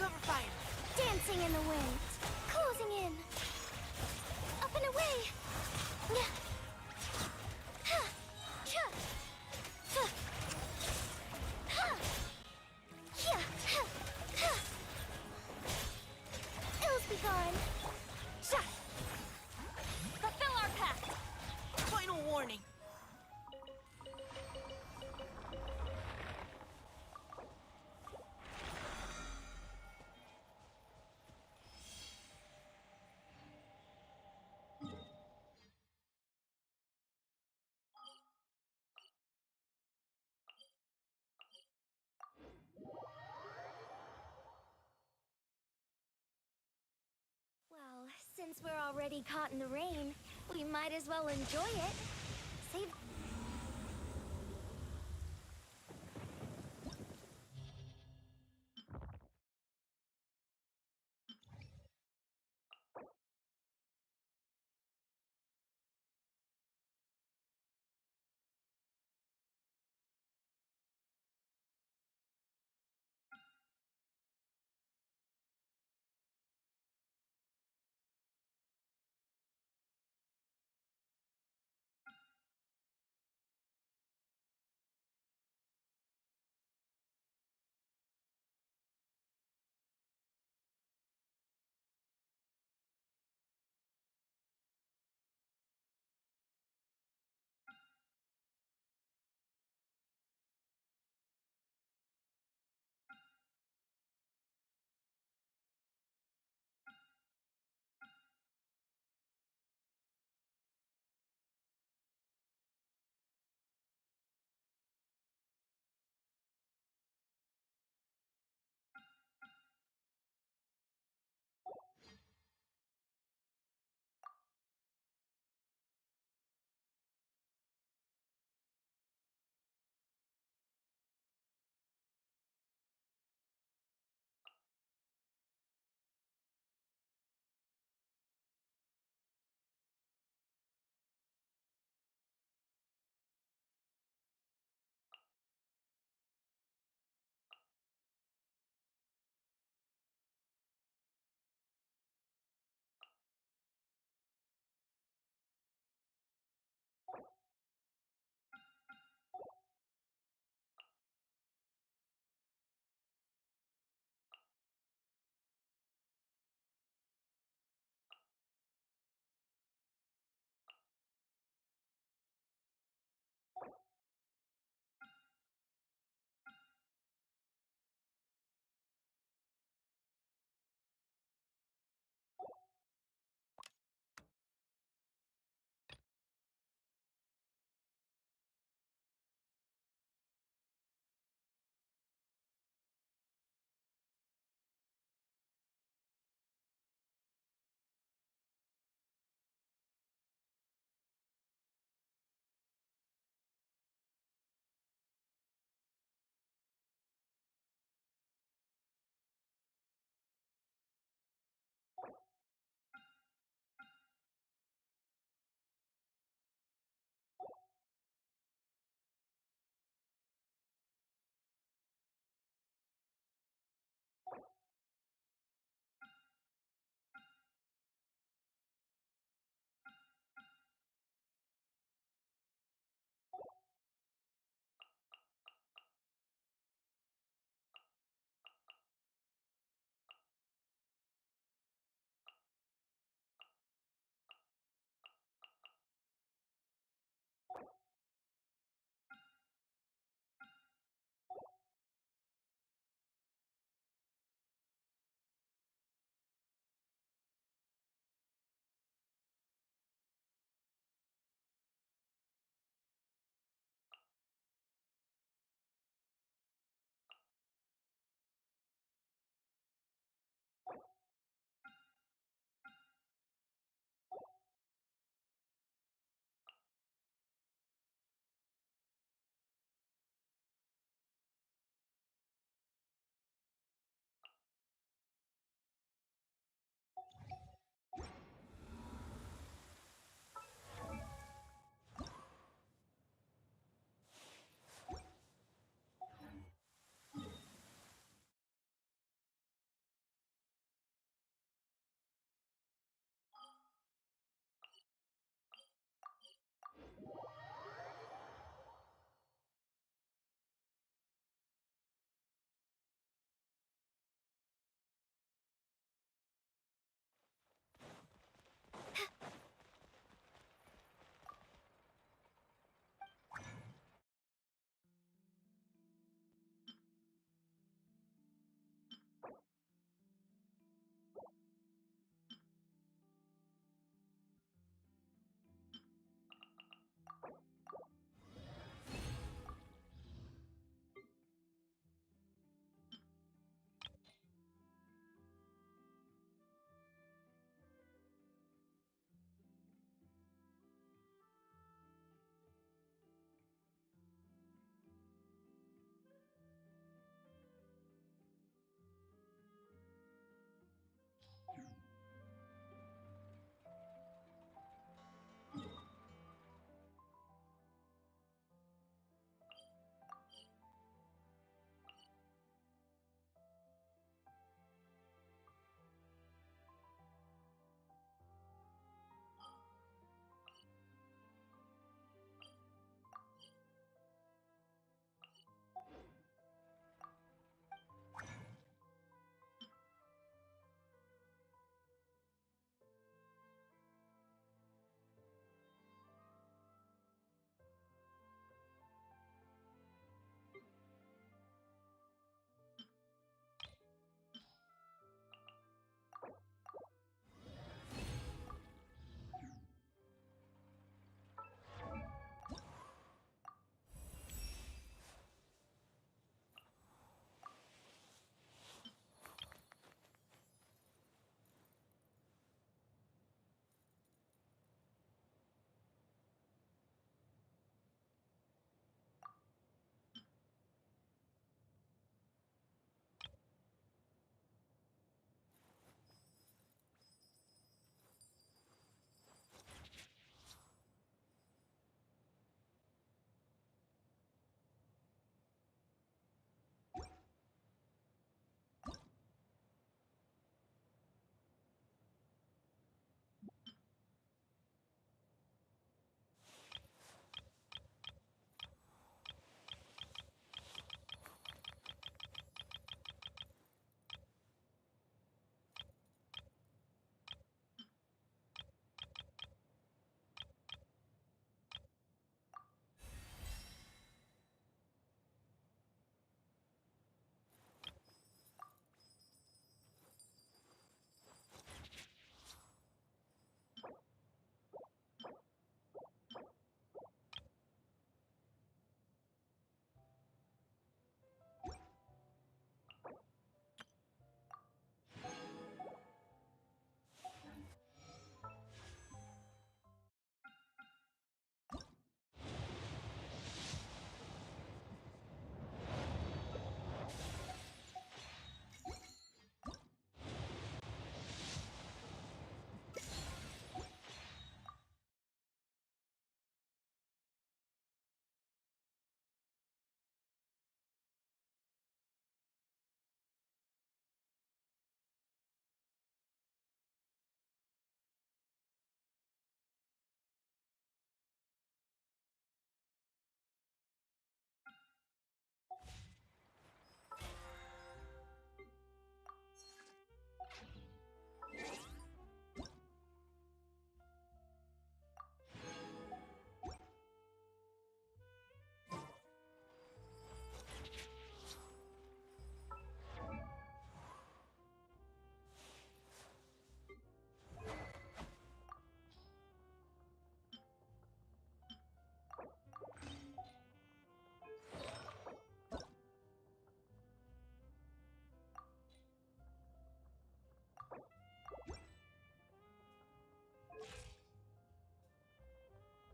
Cover fire! Dancing in the wind. Closing in. Up and away. Yeah. Ha. Cha. Fa. Ha. Yeah. Ha. Ha. Ills be gone. Sha. Fulfill our pact. Final warning. Well, since we're already caught in the rain, we might as well enjoy it. Save.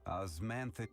Osmanthic